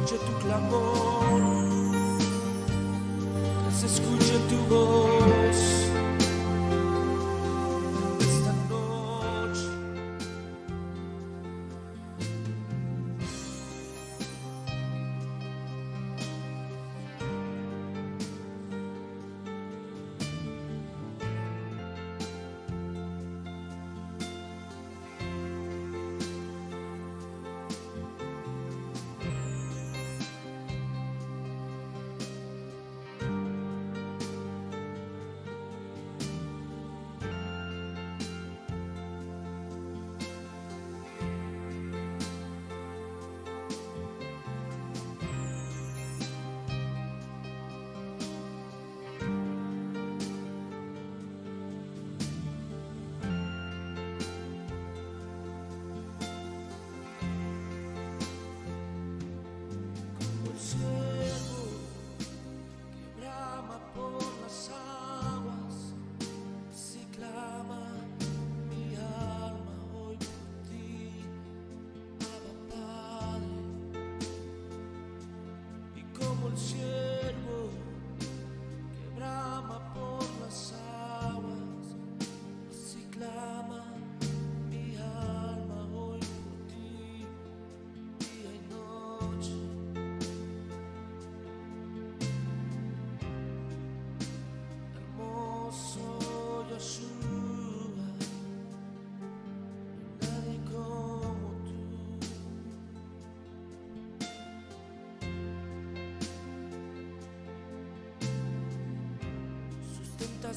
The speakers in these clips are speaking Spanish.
escuche tu clamor, que se escuche tu voz esta noche.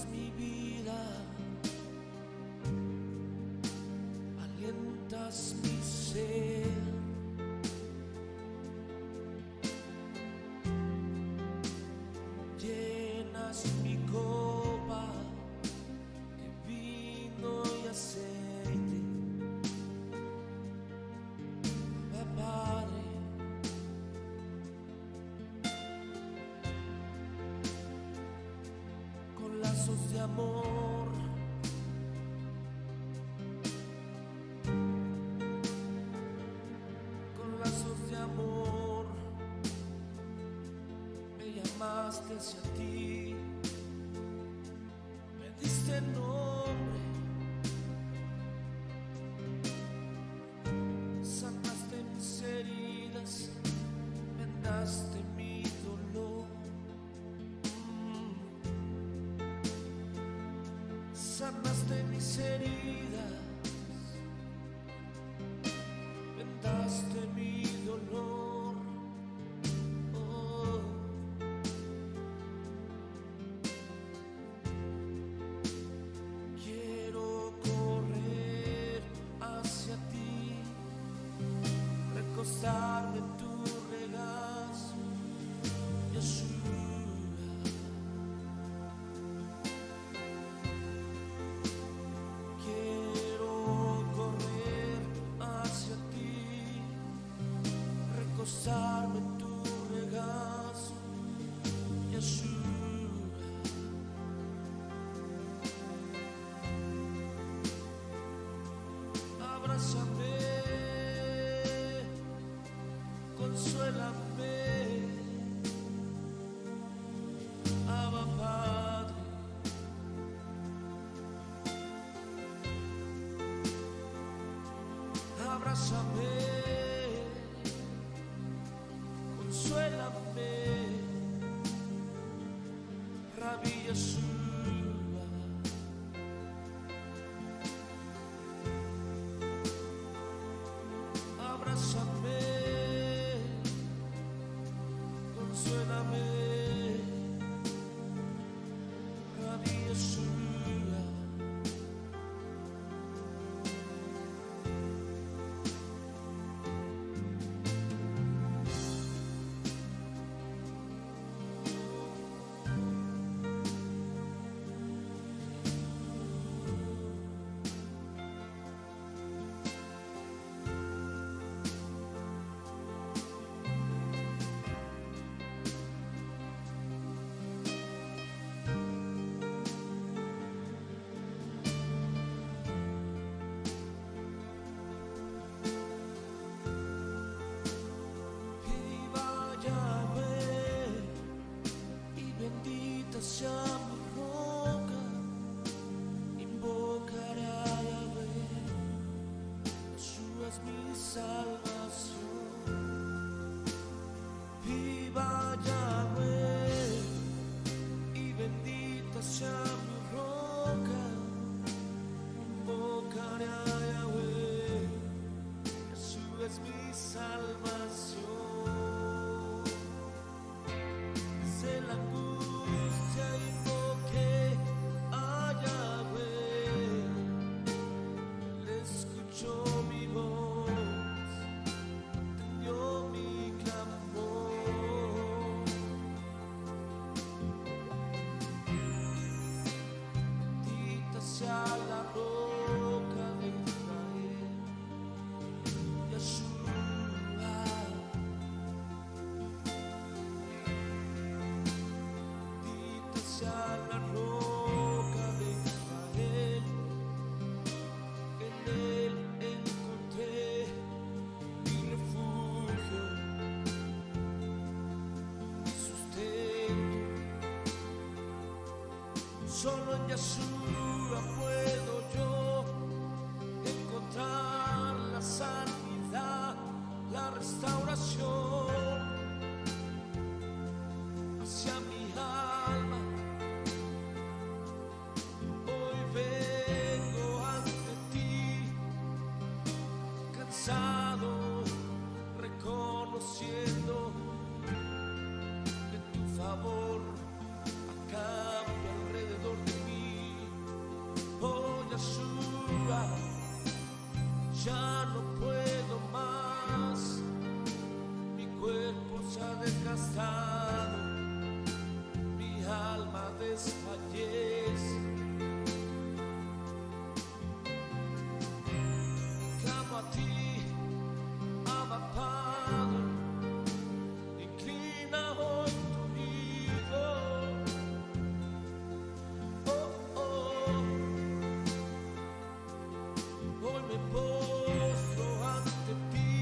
Mi vida, alientas mi ser, llenas mi copa de vino y aceite. Padre, con lazos de amor, con lazos de amor, me llamaste hacia ti, me diste nombre, sanaste mis heridas, vendaste mi dolor. Sanaste mis heridas, vendaste mi dolor. Oh. Quiero correr hacia ti, recostarme en tu regazo, Jesús. Recostarme en tu regazo, Jesús. Abrázame, consuélame, Abba Padre. Abrázame, consuélame, Rabbi Yeshua. Abrázame, consuélame, Rabbi Yeshua. Solo en Yeshua puedo yo encontrar la sanidad, la restauración hacia mi alma. Hoy vengo ante ti, cansado, reconociendo que tu favor acampa alrededor de mí. Oh Yeshua, ya no puedo más, mi cuerpo se ha desgastado, mi alma desfallece. Clamo a ti, Abba Padre, inclina hoy tu oído. Hoy me postro ante ti,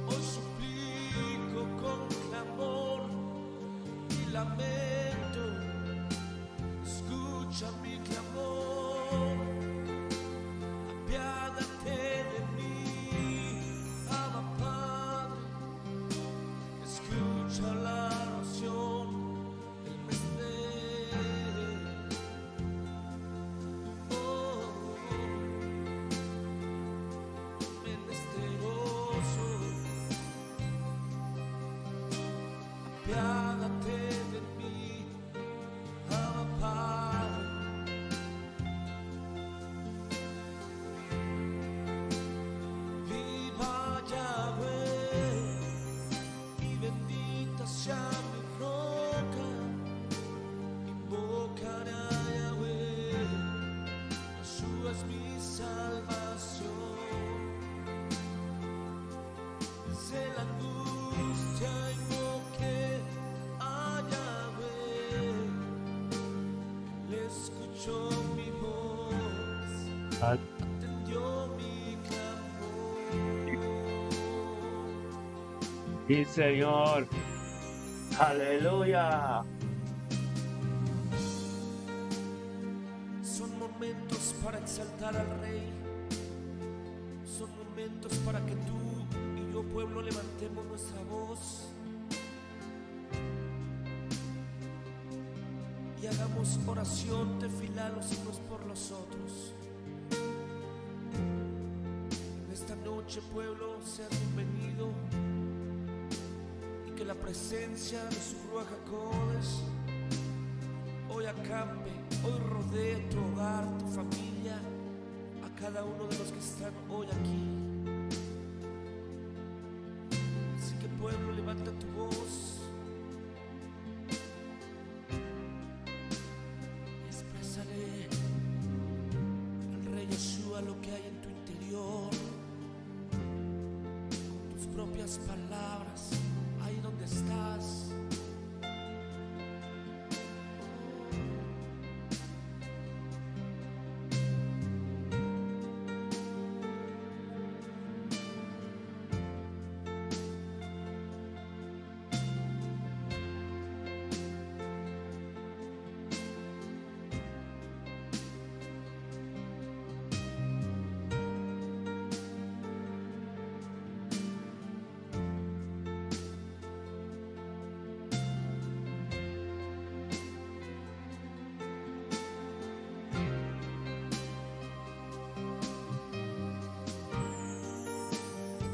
hoy suplico con clamor y lamento. Escucha mi clamor, apiádate de mí, Abba Padre. Escucha la oración del menesteroso. Apiádate de mí, Abba Padre. Viva Yahweh y bendita sea mi roca. Invocaré a Yahweh, Yeshua es mi salvación. Desde la angustia invoqué a Yahweh, le escuchó mi voz, atendió mi clamor. Sí, Señor. Aleluya. Son momentos para exaltar al Rey, son momentos para que tú y yo, pueblo, levantemos nuestra voz y hagamos oración tefilá los unos por los otros. En esta noche, pueblo, sea bienvenido y que la presencia de su Ruach HaKodesh hoy acampe, hoy rodee tu hogar, tu familia, a cada uno de los que están hoy aquí. Así que, pueblo, levanta tu voz y exprésale al Rey Yeshua lo que hay en tu interior, con tus propias palabras, ahí donde estás.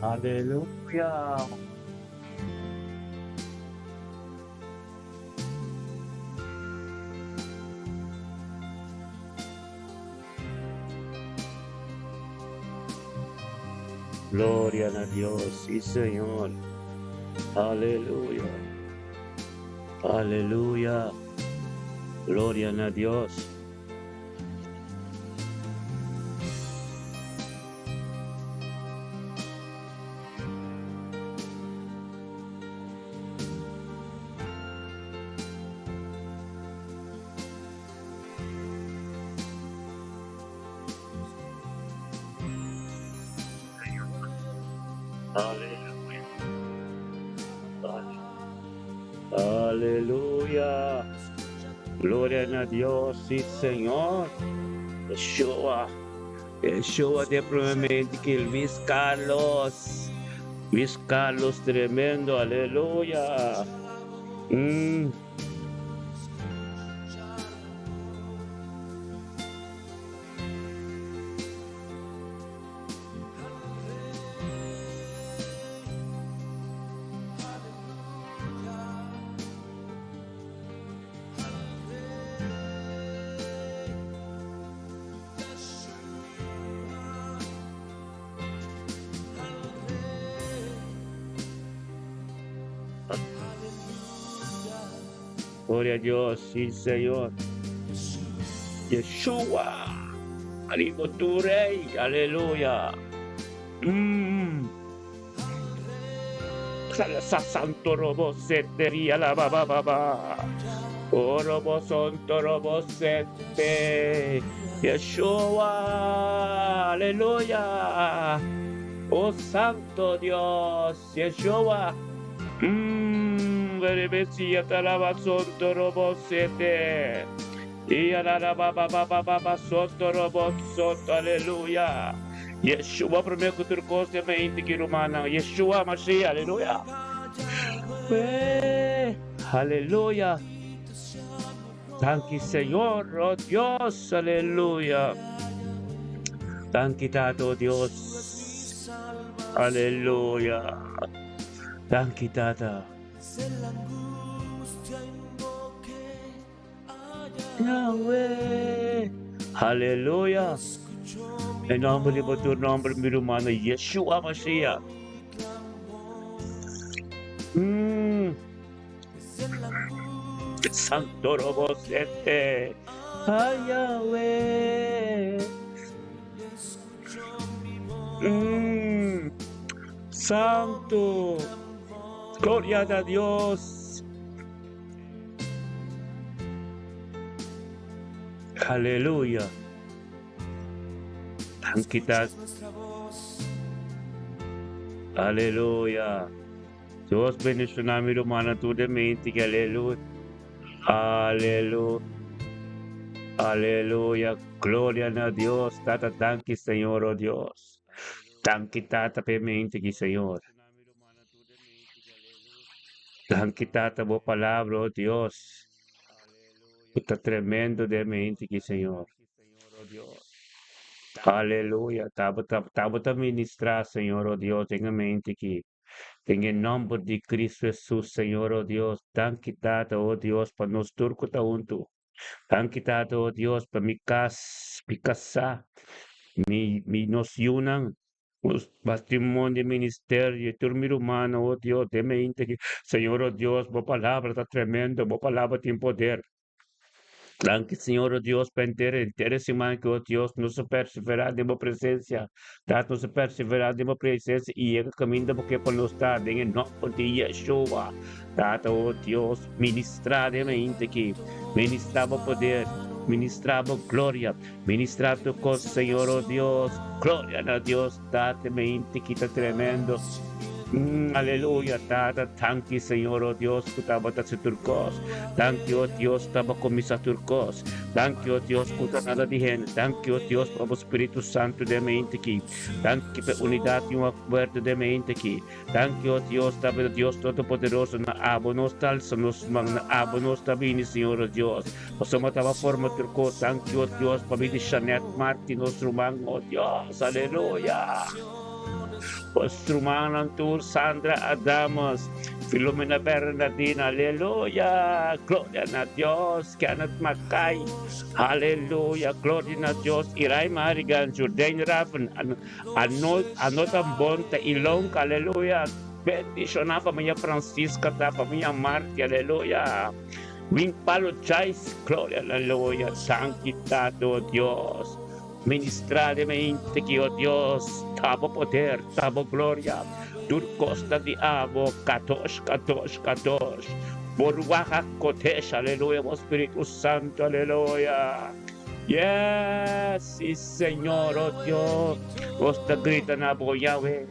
Aleluya. Gloria a Dios, sí, Señor. Aleluya. Aleluya. Gloria a Dios. Aleluya. Aleluya. Escucha tu Gloria a Dios, sí, Señor. Yeshua. Yeshua de probablemente que Luis Carlos. Luis Carlos tremendo, aleluya. Gloria a Dios, sí, Señor. Yeshua. Arriba tu rey, aleluya. Santo robo setería la baba. Oh, robo santo robo sete. Yeshua, aleluya. Oh, santo Dios, Yeshua. Verebesia talaba santo robo sete. Y baba santo robo santo, aleluya. Yeshua primeiro turcos de mente que romana. Yeshua Mashiach, aleluya. Aleluya. Thank you, Señor, oh Dios, aleluya. Thank you, Tato, Dios. Aleluya. Thank you, Tata. Yahweh. Aleluya. En nombre de tu nombre, mi hermano, Yeshua Mashiach. Santo Robosete. Ay, Yahweh. Santo. Gloria a Dios. Aleluya. Quitas. Aleluya. Dios bendicionar mi hermana tu de mente. Aleluya. Aleluya. Aleluya. Gloria a Dios. Tata, tanque, Señor, oh Dios. Tanque, tata, mente, Señor. Tanque, tata, boa palavra, oh Dios. Está tremendo de mente, Señor. Aleluya. Estava ministrar, Senhor, oh Deus, tenha mente que em nome de Cristo Jesus, Senhor, oh Deus, tanque data, oh Deus, para nos turco ta unto. Tanque data, oh Deus, para me casar, me nos unam, os testemunhos de ministério, turma humana, oh Deus, tenha mente que, Senhor, oh Deus, boa palavra está tremenda, boa palavra tem poder. Anche Senhor, oh Deus, para entender semana que, oh Deus, nos perseverar de uma presença, dá-nos perseverar de uma presença e ele caminho porque para nos estar em nome de Yeshua, dá, oh Deus, ministrar de mente que ministrava poder, ministrava glória, ministrava com Senhor, oh Deus, glória a Deus, dá-te mente que está tremendo. Aleluya, Tata, thank you, Señor, oh Dios, que estaba sa turcos. Thank you, oh Dios, estaba con mis turcos. Thank you, oh Dios, puta nada dihen. Thank you, oh Dios, por Espíritu Santo de mente aqui. Thank you, por unidade e um acordo de mente aqui. Thank you, oh Dios, estava Deus Todo-Poderoso na abo nos talsa, nos na abo nos tabini, Senhor, oh Dios. Pasama estava forma turco. Thank you, oh Dios, para mim de Janet Martin, nos rumang, oh Dios, aleluya. Postrumanan tur Sandra Adamas, Filomena Bernardina, aleluya, gloria a Dios, Kenneth Mackay, aleluya, gloria a Dios, Iray Marigan, Jordan Raven, Anotan Bonta, Ilong, aleluya, bendición a familia Francisca, a familia Marti, aleluya, Wing Palo Chais, gloria, aleluya, sanquitado Dios. Ministradamente que, oh Dios, tabo poder, tabo gloria, turcosta de abo, katosh, Boruaja kotesh, aleluya, Espíritu Santo, aleluya. Yes, sí, Señor, oh Dios, osta grita na bo Yahweh,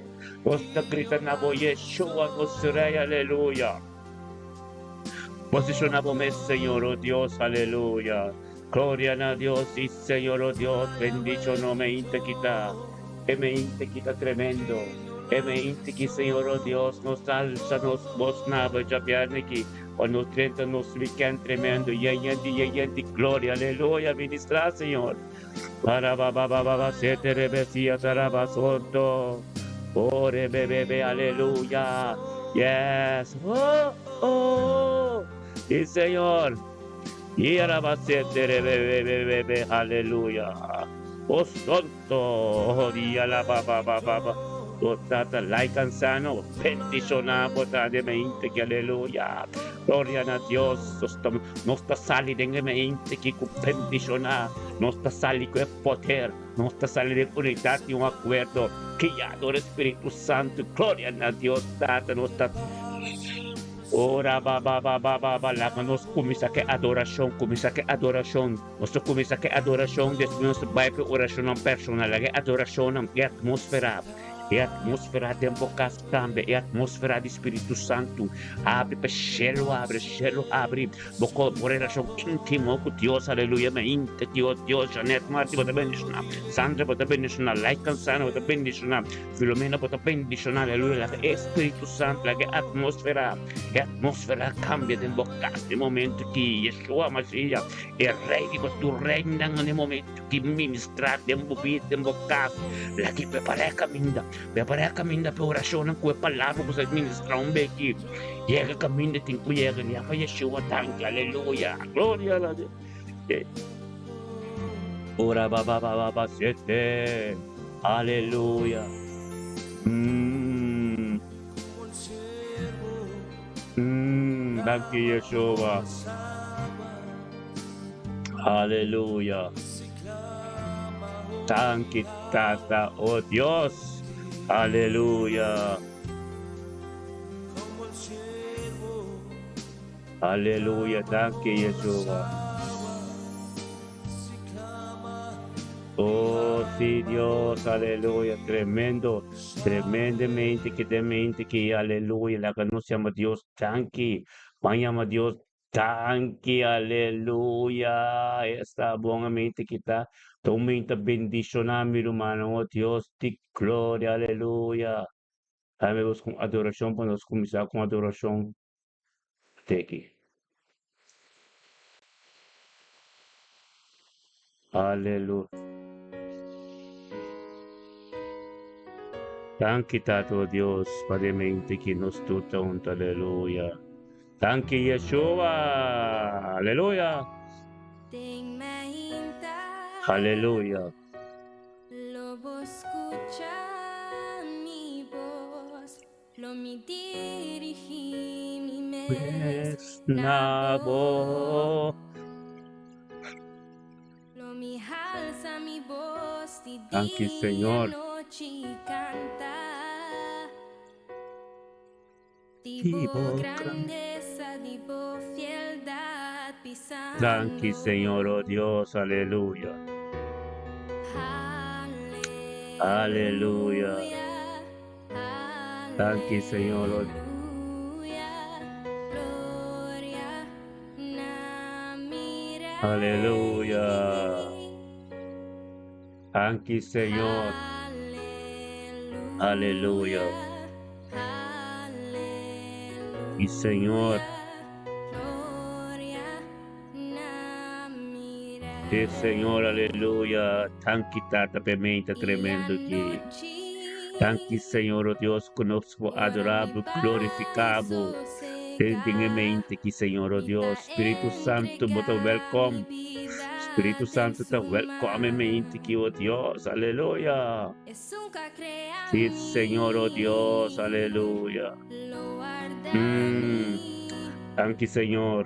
osta grita na bo Yeshua, nuestro Rey, aleluya. Posicionábame, Señor, oh Dios, aleluya. Gloria a Dios, sí, Señor, oh Dios, bendición, me quita. Me quita tremendo. Me que Señor, oh Dios, nos alza, nos bosnaba, ya que cuando nos trenta, nos ubican tremendo. Y gloria, aleluya, ministra, Señor. Para baba, se te rebesía, tarabasoto. Ore, bebé, aleluya. Yes. Oh. Sí, Señor. Y arabasete, bebé, aleluya. Oh, santo. Oh, día la baba. Oh, tata, like ansano. Bendicionamos, de mente, que aleluya. Gloria a Dios. Nos está saliendo de mente, que bendicionar. Nos está saliendo de poder. Nos está saliendo de unidad y un acuerdo. Que ya adora Espíritu Santo. Gloria a Dios, tata, nos está. Ora baba, nos kumisa que adoração, nosso kumisa que adoração, desse nosso Bible oração personal, que adoração é atmosfera. É a atmosfera de boca também, é a atmosfera do Espírito Santo. Abre, abre, boca por relação íntima com Deus, aleluia, me inte, Deus, Janet, Marti, bota bendicionar, Sandra, bota bendicionar, Laika, Sana, bota bendicionar, Filomena, bota bendicionar, aleluia, Espírito Santo, que atmosfera cambia de boca, de momento que Yeshua Mashiach é rei, que tu reina no momento que ministrar, de boca, la que prepara caminho. Prepara caminho para oração com a palavra que você ministra aqui. Chega caminho tem que chegar e a Yeshua tanque, aleluia, glória a Deus. Ora baba sete, aleluia. Thank you, Yeshua. Aleluia. Thank you, Tata, oh Dios. Aleluya. Aleluya, thank you, Yeshua. Oh, sí, Dios, aleluya, tremendamente que, aleluya, la que nos llama Dios, thank you, llama Dios, thank you, aleluya, está buenamente que está, aumenta bendición a mi hermano, oh Dios, te gloria, aleluya. Amigos com adoração, para nós começar com adoração, aqui. Aleluia. Thank you, Tato Deus, para mente que nos tuta junto, aleluia. Thank you, Yeshua, aleluia. Aleluia. Lobo escucha mi voz, lo me dirigí, mi mes Nabo. Lo me alza mi voz, y Thank you, Señor. noche canta. Tipo grandeza, tipo fieldad, pisando. Thank you, Señor, oh Dios, aleluya. Aleluya. Thank you, Señor. Aleluya. Thank you, Señor. Aleluya. Y Señor. Sí, Señor, aleluya. Thank you, Tata, pimenta tremendo aqui. Thank you, Senhor, oh Deus, conosco, adorável, glorificado. Dignamente aqui, Senhor, oh Deus. Espírito Santo, bota welcome. Espírito Santo, tá welcome mente aqui, oh Deus, aleluia. Sim, Senhor, oh Deus, aleluia. Thank you, Senhor.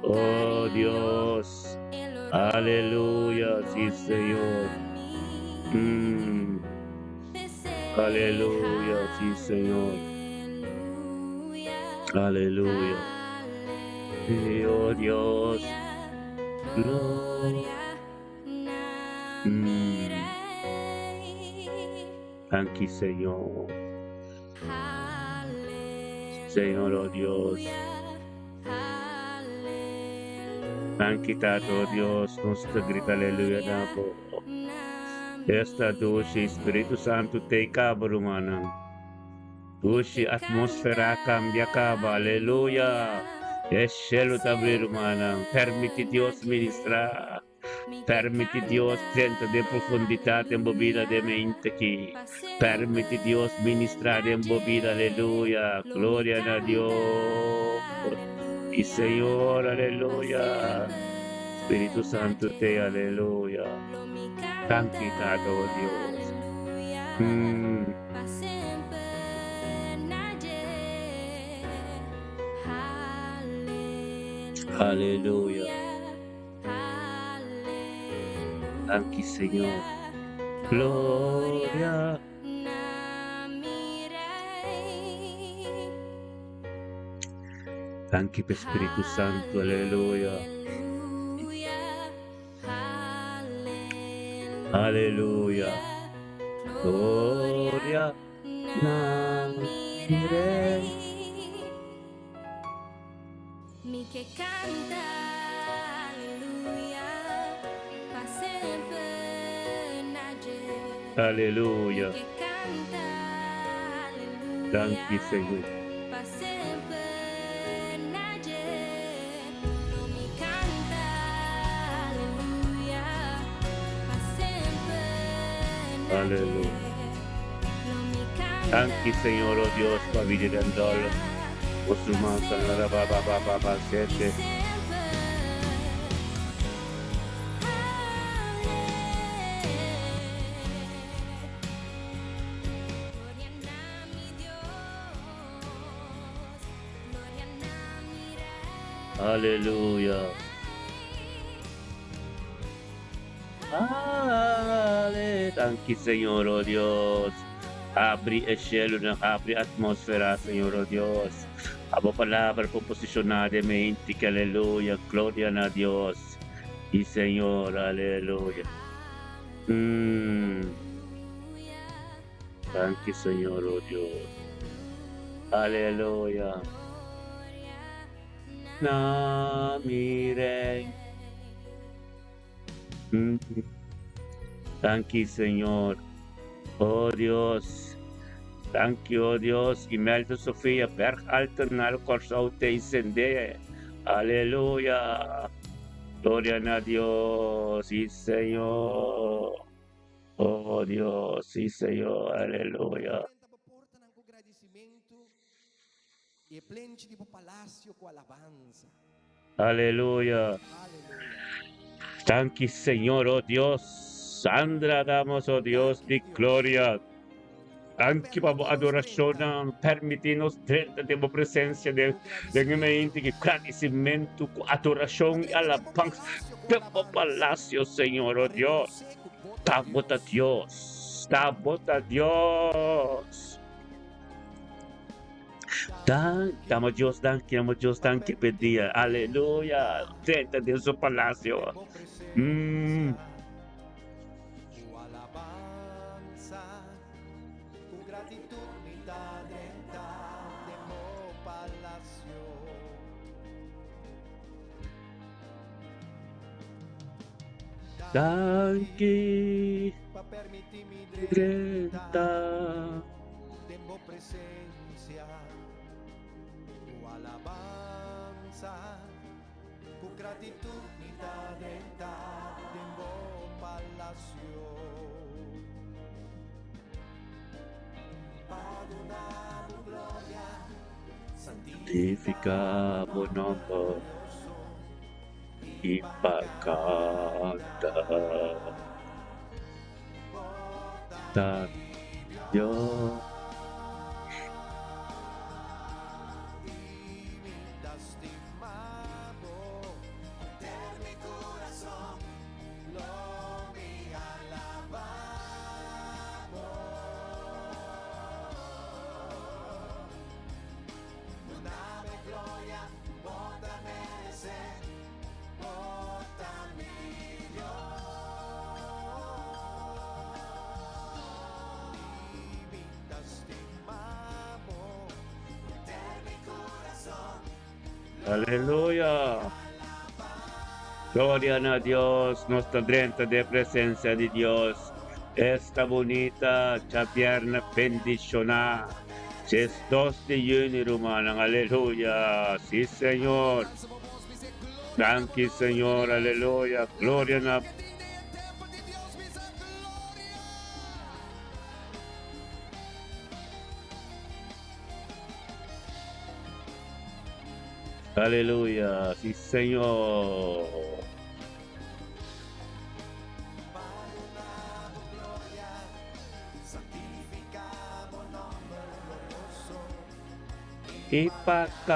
Oh Deus. Aleluya, sí, Señor. Aleluya, sí, Señor. Aleluya. Sí, oh Dios. Thank you, Señor. Señor, oh Dios. Ang kita, oh Dios, nos grita aleluya na po. Esta doce Espiritu Santo te kabarumanang. Doce atmosfera cambia caba, aleluya. Es cielo tabrirumanang. Permite Dios ministrar. Permite Dios dentro de profundidad en vida de mente aquí. Permite Dios ministrar en vida, aleluya. Gloria a Dios. Y Señor, aleluya. Espíritu Santo te aleluya. Tan quitado, oh Dios. Aleluya. Thank you, Señor. Gloria. Thank you, Espíritu Santo. Aleluya. Aleluya. Gloria. Namirei. Mi que canta, aleluya, pa sempre nadie. Aleluya. Mi que canta, aleluya, Thank you, Señor. pa sempre nadie. No mi canta, aleluya, pa sempre nadie. Aleluya. No mi canta, Thank you, Señor, oh Dios, para vivir en dolor. Musulman sanara baba sete. Aleluya. Thank you, Señor, oh Dios. Abre el cielo, abre a atmósfera, Señor, oh Dios. Abo palabra posicionadamente, que aleluya, gloria a Dios. Y Señor, aleluya. Thank you, Señor, oh Dios. Aleluya. Namirei. Thank you, Señor. Oh Dios. Thank you, oh Dios. Imelda Sofía, Berg alternal corsaute incende. Aleluya. Gloria a Dios. Sí, Señor. Oh Dios. Sí, Señor. Aleluya. Porta ng agradecimento e plente di palácio com alabanza. Aleluya. Thank you, Señor, oh Dios. Sandra, damos, oh Dios, di gloria. Thank you, Papa, adoración. Permitinos dentro de tu presencia de mi mente, que agradecimiento, adoración y alabanza. Tempo palacio, Señor, oh Dios. Tabota Dios. Tabota Dios. Damos Dios, dan que pedía. Aleluya. Dentro de su palacio. Danke, Greta. Tempo presencia, tu alabanza, tu gratitud mi da denta, tempo palacio. Adonai, gloria, Santificamos nombre y pacata. Da Dios. Aleluya. Gloria a Dios, nuestra drenta de presencia de Dios. Esta bonita Javierna bendicionada. Es 2 de junio, hermano. Aleluya. Sí, Señor. Thank you, Señor. Aleluya. Gloria a Aleluya. Sí, Señor. Ipakata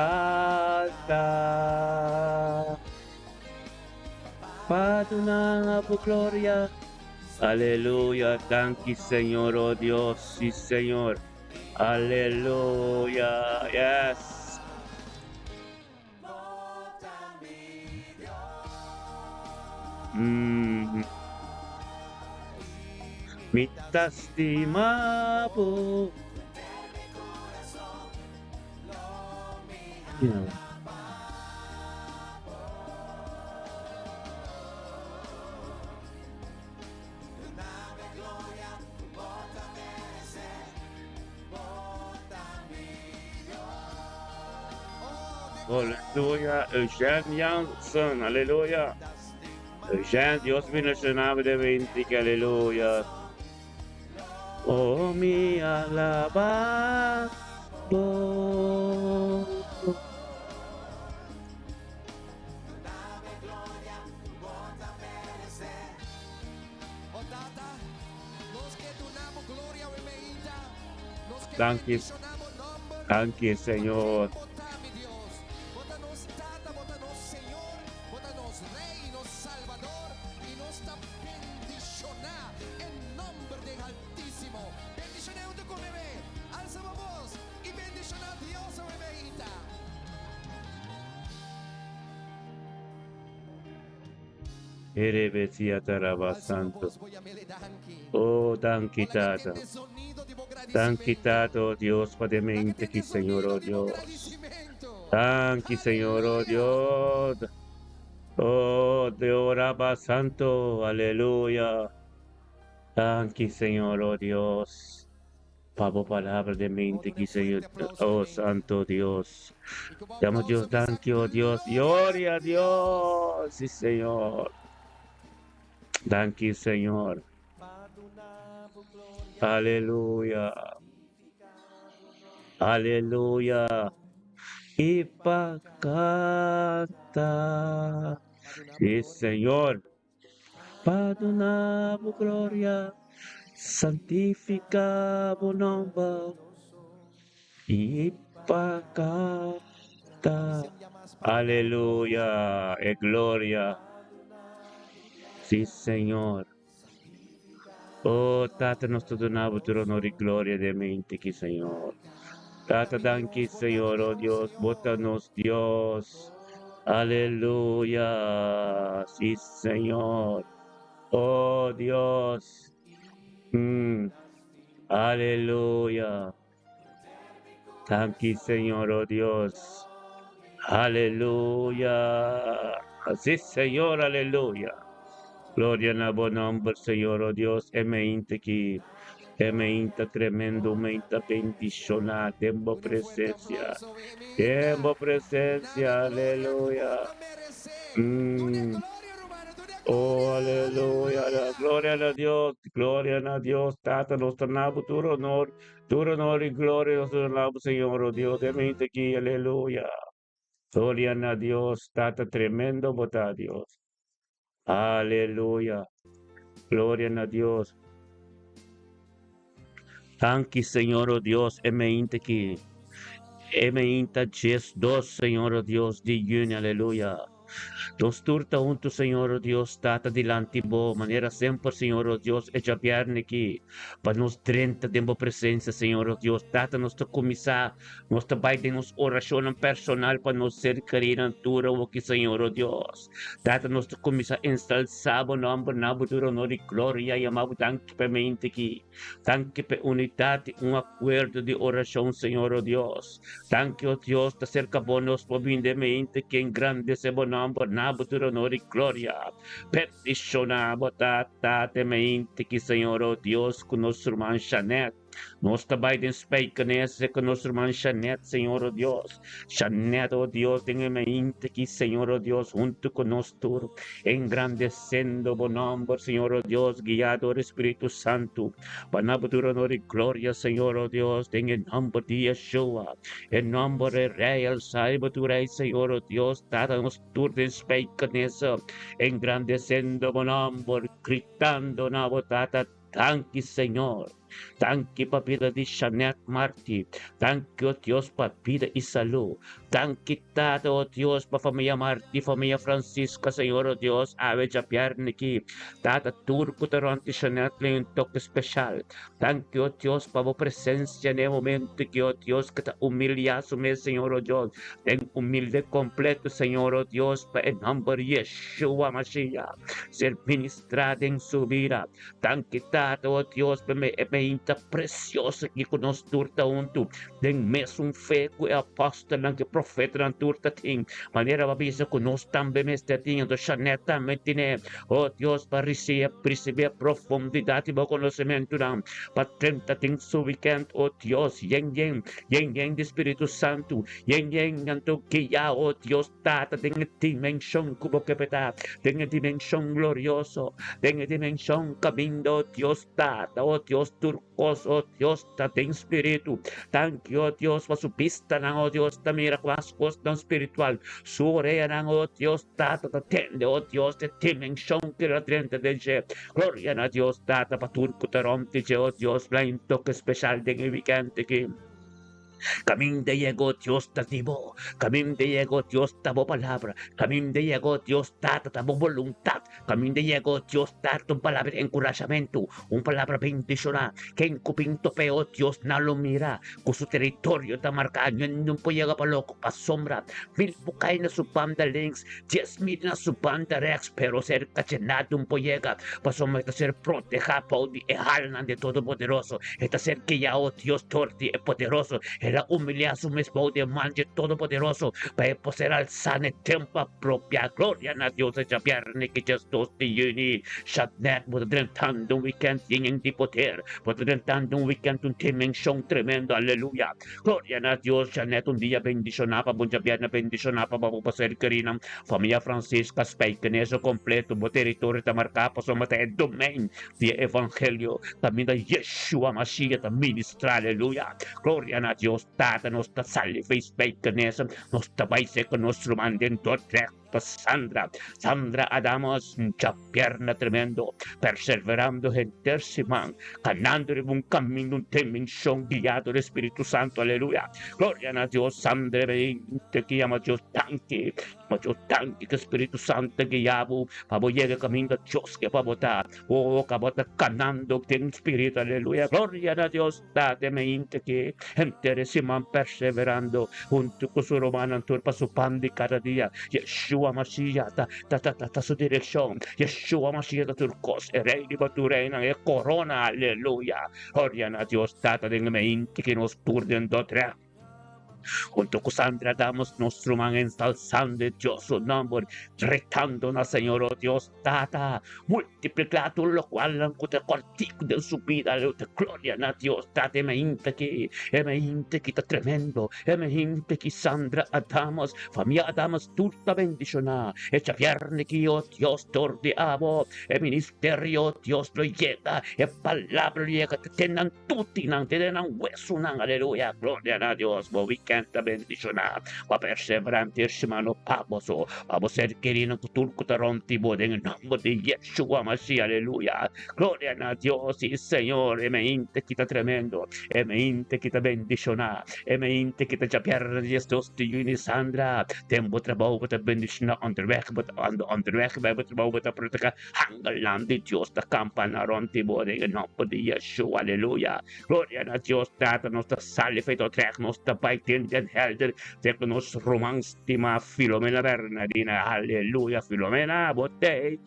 Paduna por gloria. Aleluya. Thank you, Señor, oh Dios. Sí, Señor. Aleluya. Yes. Mitas di mabo. Yeah. Aleluya. Eugene Johnson. Aleluya. Eugene, Dios bendicionado de 20. Aleluya. Oh, mi alabado. Thank you. Thank you, Señor. Erebesia Taraba Santo. Oh, tan quitado. Tan quitado, Dios, pademente que Señor, oh Dios. Tanki, Señor, oh Dios. Oh, Dios, Rabba Santo. Aleluya. Tanki, Señor, oh Dios. Pablo, palabra de mente que Señor, oh Santo Dios. Llamo Dios, tanki, oh Dios. Gloria a Dios. Sí, Señor. Thank you, Señor. Aleluya. Aleluya. Ipakata. Sí, Señor. Padunabo gloria. Santificabo nombre. Ipakata. Aleluya. E gloria. Sí, Señor. Oh, Tata, nostro donato tu onore e gloria de mente, que Señor. Tata, danke, Señor, oh Dios, bótanos, Dios. Aleluya. Sí, Señor. Oh, Dios. Aleluya. Thank you, Señor, oh Dios. Aleluya. Sí, Señor, aleluya. Gloria a buon nombre, Señor, oh Dios, e mente que tremendo, mente bendicionada, tempo presencia, aleluya. Oh, aleluya, gloria a Dios, Tata, nostro nabo, tu honor y gloria, nostro nabo, Señor, oh Dios, e mente que, aleluya. Gloria a Dios, Tata, tremendo, bota Dios. Aleluya. Gloria a Dios. Thank you, Señor, oh Dios, emente que jes dos, Señor, oh Dios, de junio, aleluya. Dos turta unto, Señor, oh Dios, tata dilante bo, manera sempre, Señor, oh Dios, e jabiarne que, para nos 30 tempo presença, Señor, oh Dios, tata nos comissar, nos trabalho de nos oração personal para nos ser carreira tura, o que, Señor, oh Dios, tata nos comissar instalar sabo, nome, nabo, duro, honor e glória, e amado, tanque per mente que, tanque per unidade, acordo de oração, Señor, oh Dios, tanque, oh Dios, ta cerca bonos, por mente que em grande se bon nombre, naboturo honor y gloria. Peticionamos, temente que Senhor, oh Deus, com nosso irmão Janete. Nós também speaker com nosso irmão Janete, Senhor, oh Deus. Janete, oh Deus, tenha mente que, Senhor, oh Deus, junto conosco, engrandecendo o nome, Senhor, oh Deus, guiado por Espírito Santo. Para futuro honor e glória, Senhor, oh Deus, em nome de Yeshua, em nome de Rei, saiba tu Rei, Senhor, oh Deus, dá-nos tudo em speaker engrandecendo o nome, gritando na botata. Thank you, Senhor. Thank you, papida de Janete Marti. Thank you, Dios, papida e salud. Thank you, Tata, oh Dios, pa família Marti, família Francisca, Senhor, oh Dios, ave já piarne aqui. Tata, turco, tarante, Janete, um toque especial. Thank you, oh Dios, pa vo presença no momento que, oh Dios, que ta humilhado, meu Senhor, oh Dios. Tem humilde completo, Senhor, oh Dios, pa em nome de Yeshua Mashiach. Ser ministrado em sua vida. Thank you, Tata, oh Dios, pa me inta preciosa que conosco turta unto. Den mesmo fé que apóstolo que profeta na turta tem. Maneira babisa conosco também mestre tinha do Janete também tem. Oh Deus, para receber profundidade e conhecimento não. Para 30 tem su weekend, oh Deus, yen do Espírito Santo, yen anto que ya, oh Deus, tata tem dimensão como que peta, tem dimensão glorioso, tem dimensão caminho, oh Deus, tata, oh Deus, turcos, oh Deus, tem espírito. Thank you, oh Deus, para su pista ng, oh Deus, tamira quas costa espiritual. Su oreja ng, oh Deus, tata, tende, oh Deus, de dimensão que la trenta de je. Gloria a Dios, tata, paturco taronte, oh Dios, blind toque especial de weekend que Camín de llegó Dios tativo, camín de llegó Dios tabo palabra, camín de llegó Dios tabo voluntad, camín de llegó Dios un palabra de encorajamiento, un palabra bendicional, que en cupinto peo Dios no lo mira, con su territorio está marcado, no puede llegar para loco, para sombra, 1000 bucay na su banda links, 10,000 na su banda rex, pero cerca llenado un pollega, para sombra ser protejado de ejalnan de Todopoderoso, está cerca ya oh Dios torti es poderoso, era humilhar su mismo diamante todopoderoso para poder alzar en tiempo propia gloria a Dios de Javierne que ya estos de Juni Janete podrentando un weekend en de poder podrentando un weekend un dimensión tremendo aleluya gloria a Dios Janete un día bendicionaba bon Javierne bendicionaba para poder querina familia Francisca spike en eso completo bo territorio está marcado por su mate domain de evangelio también de Yeshua Mashiach de ministrar aleluya gloria a Dios Tata nostra salve Facebook nostra paese con nostro mandento Sandra Adamos pierna tremendo perseverando en terciman ganando un camino un dimensión guiado del Espíritu Santo aleluya gloria a Dios Sandra te llama Dios tanque que Espíritu Santo guiado para llegar camino a Dios que para votar oh cabota ganando en Espíritu aleluya gloria a Dios date mente que en terciman perseverando junto con su romano para su pan de cada día Yeshua Mashiach ta su dirección Yeshua Mashiach turcos e rey di tu reina e corona aleluya gloria a Dios tata de mente que nos turden do tre junto con Sandra damos nuestro man ensalzando Dios su nombre, retándonos, Señor, oh Dios, tata, multiplicado lo cual han cortico de su vida, te gloria a Dios, tata, me inte que está tremendo, me inte que Sandra Adamos, familia Adamos, tutta bendicionada, hecha viernes que, oh Dios, tordeavo, el ministerio, Dios lo llega, el palabra llega, te tenan tutti, te tenan hueso, aleluya, gloria a Dios, bovica. Bendicionar, va perseverante hermano Paboso, vamos a ser querido turco taronti en el nombre de Yeshua Mashiach, aleluya, gloria a Dios y Señor, me inte quita tremendo, me inte quita bendicionar, me inte quita ya pierde estos de Sandra, tempo trabajo para bendicionar underweg, para trabajo para proteger, hangaland de Dios, la campana ronti en el nombre de Yeshua, aleluya, gloria a Dios, data nuestra salve, feito trek, nuestra paitien den helder, te nos romans tima Filomena Bernardina, aleluya, Filomena, botei.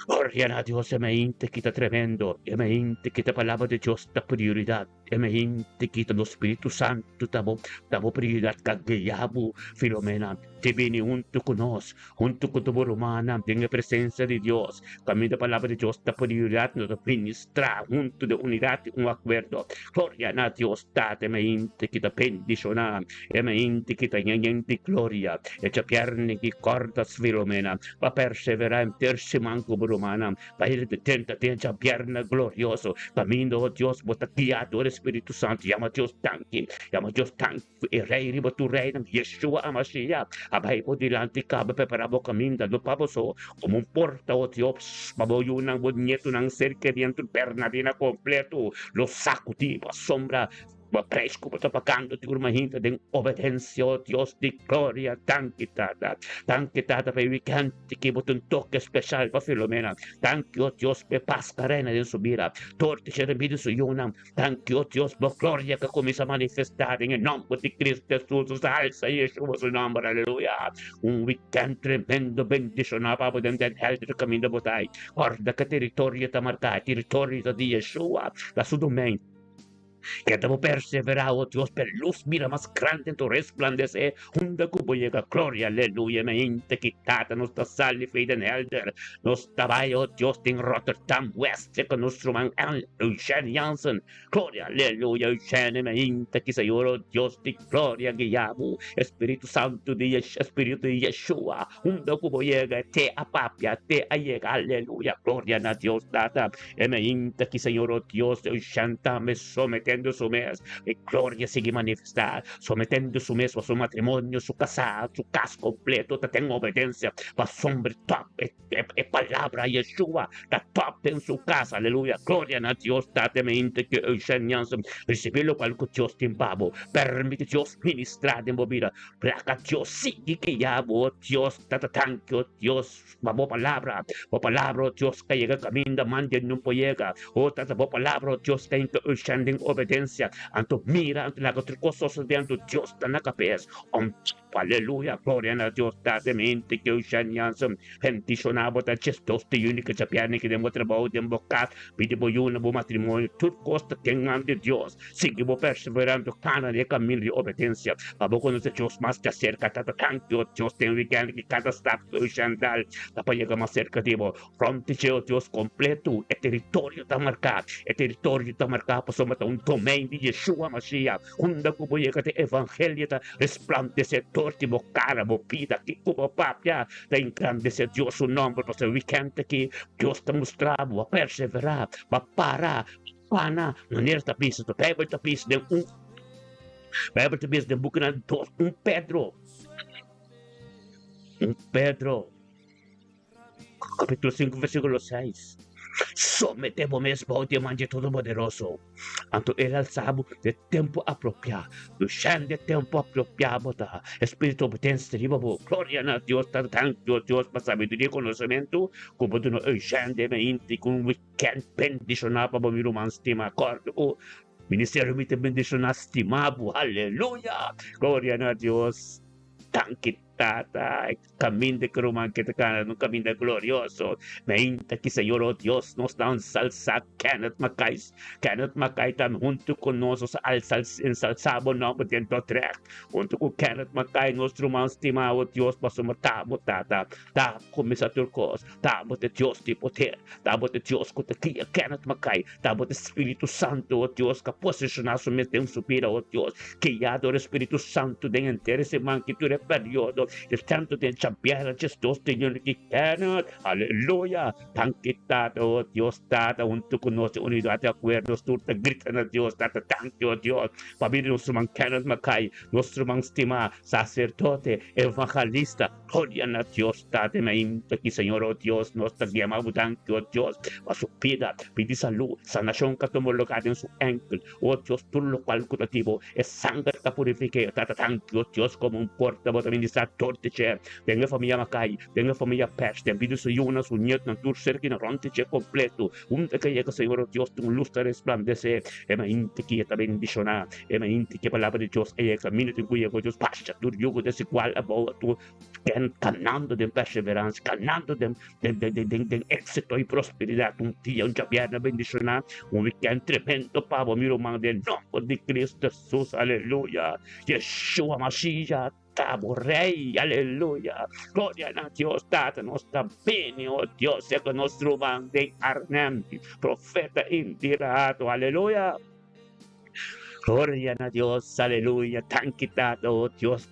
Gloria a Dios, me inte quita tremendo, me inte quita palabra de Dios, la prioridad. Emeinte kita do Espírito Santo, tamo prigat kagayabu, Filomena, te viene junto con nos, junto con tu romana, en la presencia de Dios, camino de palabra de Dios, ta prioridad, nos ministra, junto de unidad, un acuerdo, gloria a Dios, tate meinte kita pendiciona, emeinte kita niente gloria, e ci pierne che cordas Filomena, va persevera in terzi manco romana, va il tenta tencha pierna glorioso, camino oh Dios, bota guiado el Espíritu Santo, llama Dios tanki, e rei riba tu rei, Yeshua Amashiach, abay po dilante ka, preparabo kaminda, no paboso, como un porta o Dios, baboyo ng bonyeto ng cercadiento pernadina completo, lo sacuti, sombra, presco pagando ti urmahinta den obedencia, oh Dios di gloria, tanki tata, pe wikanti ki botun toque special pa Filomena, tanki oh Dios pe pascarena den subira, torti c'è rebido su yunam, tanki oh Dios po gloria che comienza a manifestare in nome di Cristo Gesù, salsa Yeshua su nombre, alleluia, un weekend tremendo benedizionata pa den helder camino botai, guarda che territorio ta marca, territorio di Yeshua, la su domain, que debo perseverar, oh Dios, per luz mira más grande en tu resplandece, hunda cubo llega gloria, aleluya, me inte quitata, nuestra sal y fe en elder, nos tabay, oh Dios, en Rotterdam West, con nuestro man, Eugene Janssen, gloria, aleluya, Eugene, me inte que Señor, oh Dios, de gloria, guiabu, Espíritu Santo de Espíritu de Yeshua, hunda cubo llega, te apapia, te allega, aleluya, gloria a Dios, data, me inte que Señor, oh Dios, Eugene, me somete su mes, e gloria sigue manifestar, sometiendo su mes a su matrimonio, su casa completo, te tengo obediencia, va sombra top, palabra Yeshua, la top en su casa, aleluya, gloria a Dios, date mente que enseñanza, recibirlo cual Dios te impavo, permite Dios ministrar de movida, placa Dios sigue que ya, oh Dios, tanque, Dios, vamos palabra, Dios que llega camino, mande no llega, oh tata palabra, Dios que enseñan obediencia, anto mira ante la otra cosa de anto Dios tan capaz, aleluya, gloria a Dios, date mente que enseñanza, gentilionabo da gestos de única chapiane que demo trabajo de embocar, pide boyuna bo matrimonio, todo costa tengan de Dios, seguimos perseverando cada de camino de obediencia, abo conoce Dios más te acerca, tanto Dios ten weekend que cada stop shandal, la pa llega más cerca de vos, frontier Dios completo, el territorio está marcado, por somos un domain de Yeshua Mashiach, hunda kubo llega de evangelio, resplandecer tortimo cara, vida, que como papia, de engrandecer Dios su nombre, por el weekend que Dios te mostrado, a perseverar, va parar, pana, non era tapis, to Bible tapis de Bible tapis de book na un Pedro, capítulo 5, versículo 6. Sometemos mesmo ao diamante todo-poderoso, anto ele alçado de tempo apropriado, do chão de tempo apropriado, tá? Espírito potente, glória a Deus, tá? Tanto Deus para sabedoria e conhecimento, como do no chão de mente, com um weekend bendicionado para o meu irmão estima, acordo, o ministério me bendicionado, estimado, aleluia, glória a Deus, tanque. Tata, camino de cruma que te cana, un camino glorioso. Me inta que Señor, oh Dios, nos da un salsa, Kenneth Mackay, tam junto con nosotros, ensalzamos nombre de Entrek, junto con Kenneth Mackay, nuestro man estimado Dios, pasamos, tamo, tata, tamo, comienza turcos, tamo de Dios de poder, tamo de Dios con tequila, Kenneth Mackay, tamo de Espíritu Santo, oh Dios, que posicionar su mente en su vida, oh Dios, que ya do Espíritu Santo de interesse man que tu periodo, el tanto de champiar gestos de que Kenneth, aleluya, tan quitado, oh Dios, tata, junto con nosotros, unidad de acuerdos, tú te gritan a Dios, tata, tanto, oh Dios, familia nuestro man Kenneth Mackay, nuestro man estima, sacerdote, evangelista, gloria a Dios, tata, me inta que Señor, oh Dios, nuestra guía tanto, oh Dios, a su vida, pide salud, sanación que tomó lugar en su ankle, oh Dios, tú lo cual curativo, es sangre que purifique, tata, tanto, oh Dios, como un portavoz de ministrar tortice, tenga familia Macay, tenga familia Pers, ten video sa Jonas, unyat ng tur cerca na rontice completo, kaya ka Señor Dios, tung luz te resplandece, mainti que ta bendiciona, mainti que palabra de Dios, camino en cuya Dios, pascha tu yugo desigual, abo tu canando de perseverancia, canando de éxito y prosperidad, un día, un viernes bendiciona, un weekend tremendo, pavo, miro man del nombre de Cristo Jesús, aleluya, Yeshua Mashiach, Cabo Rey, aleluya, gloria a Dios, data nostra bene, oh Dios, e con nostro man de Arnem, profeta indirato, aleluya. Gloria a Dios, aleluya, tan quitado, oh Dios,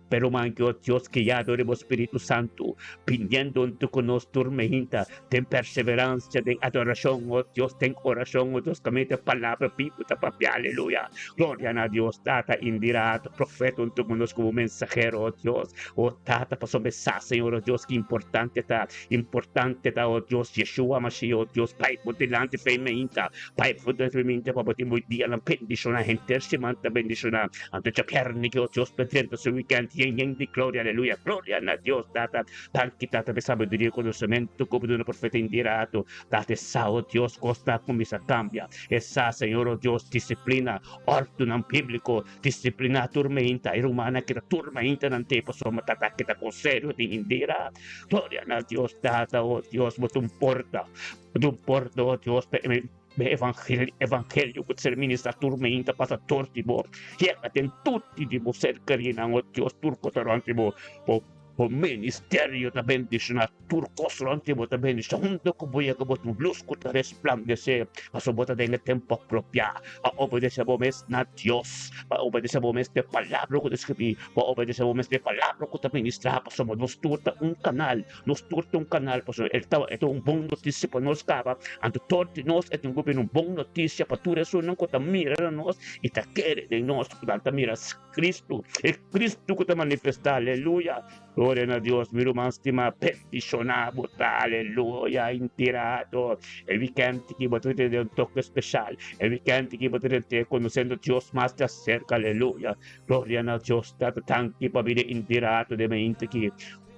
pero man que, oh Dios, que ya adoremos Espíritu Santo, pidiendo en tu con nos tormenta, ten perseverancia, ten adoración, oh Dios, ten oración, oh Dios, que mete palabra, piputa, papi, aleluya, gloria a Dios, tata, indirato, profeta, en tu con nos como mensajero, oh Dios, oh tata, paso mensaje, Señor, oh Dios, que importante está, oh Dios, Yeshua, Mashiach, oh Dios, pai, por delante, femeinta, pai, por delante, papá, muy día, la bendición, gente, semanta bendición, ante chaperni que Dios presenta su weekend, y di gloria, aleluya, gloria a Dios, data, tan quitata de sabiduría, conocimiento, como de un profeta indirato, date sao, Dios, costa, comisa, cambia, esa, Señor, oh Dios, disciplina, ordinam bíblico, disciplina, turmenta, era humana que la turmenta, non te posso matata, che ta con serio, di indira, gloria a Dios, data, oh Dios, mo tu importa, oh Dios, evangelio che ser ministra turmenta passa torti bo llega ten tutti di bo cercare in Dios turco taranti bo o ministerio da bendición turcos antiguo da bendición junto con voy a como tu luz que te resplandece a su bota de tiempo propia a obedecer a mes na Dios a obedecer a mes de palabra que te escribí a obedecer a mes de palabra que te ministra pues somos nos turta un canal pues esto un buen noticia para nos cava ante torti nos es un buen noticia para tu eso no que te mira nos y te quiere de nos que miras Cristo el Cristo que te manifiesta aleluya. Gloria a Dios, mi romanstima peticionado, aleluya, intirato. El weekend que va a tener un toque especial. El weekend que va a tener conociendo a Dios más de cerca, aleluya. Gloria a Dios, tan que va a venir intirato de mente que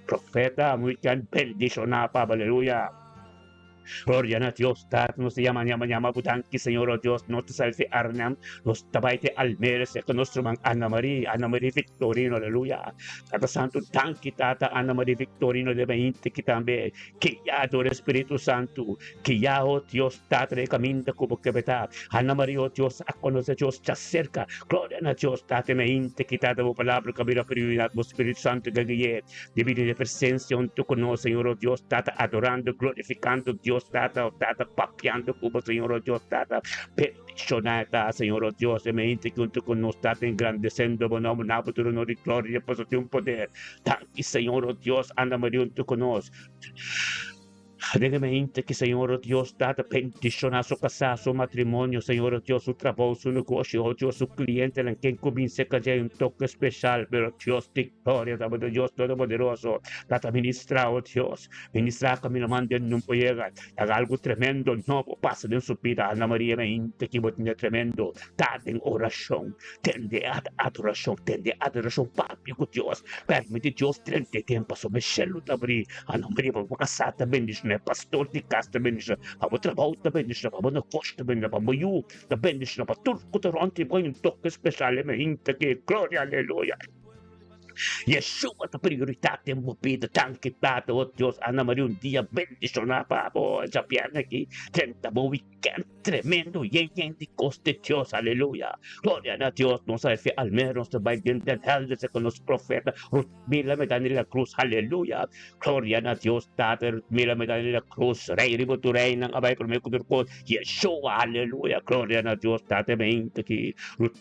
profeta, weekend peticionado, aleluya. Gloria a Dios, nos llama, butanki, Señor, oh Dios, no te salve Arnam, nos tabaite almeres, que nuestro man Ana María Victorino, aleluya. Tata Santo, tanki, tata Ana María Victorino de 20, que también, que ya adore Espíritu Santo, que ya, oh Dios, tata de camino como que beta, Ana María, oh Dios, a conocer Dios, ya cerca, gloria a Dios, tata 20, que tata tu palabra, que mira prioridad, Espíritu Santo, que guíe, divine de presencia, un tu conoce, Señor, oh Dios, tata adorando, glorificando Dios, tata papiando como Señor Dios, tata peticionata, Señor Dios, e mente junto con nos, tata engrandecendo, bonamo, futuro no di gloria, posati un poder, tanti Señor Dios, anda junto con nos. Alegremente que Señor Dios data bendición a su casa, su matrimonio, Señor Dios, su trabajo, su negocio, oh Dios, su cliente, en quien comience a caer un toque especial, pero Dios de gloria, Dios Todopoderoso, data ministra, oh Dios, ministra que me lo manden, no puede llegar, haga algo tremendo, nuevo, pasa en su vida, Ana María, mente que va a tener tremendo, date en oración, tende adoración, papi, Dios, permite Dios, 30 tiempo, me shelo tabri, Ana María, por casata, bendición, pastor di casta bendición, abo trabaho da bendición, abo na costa bendición, abo yu da bendición, abo turco taranti, poi un tocco speciale, che gloria, alleluia. Yeshua ta priorità tempo pida tanki tata oh Dios Ana María un día bendicionada po ya pierna aquí 30 weekend tremendo y di coste Dios aleluya gloria a Dios nos hace al menos te va bien del hell con los profetas mira medalla de la cruz aleluya gloria a Dios tata mira medalla de la cruz rey ribo tu reina abay con me con Yeshua aleluya gloria a Dios tata mente que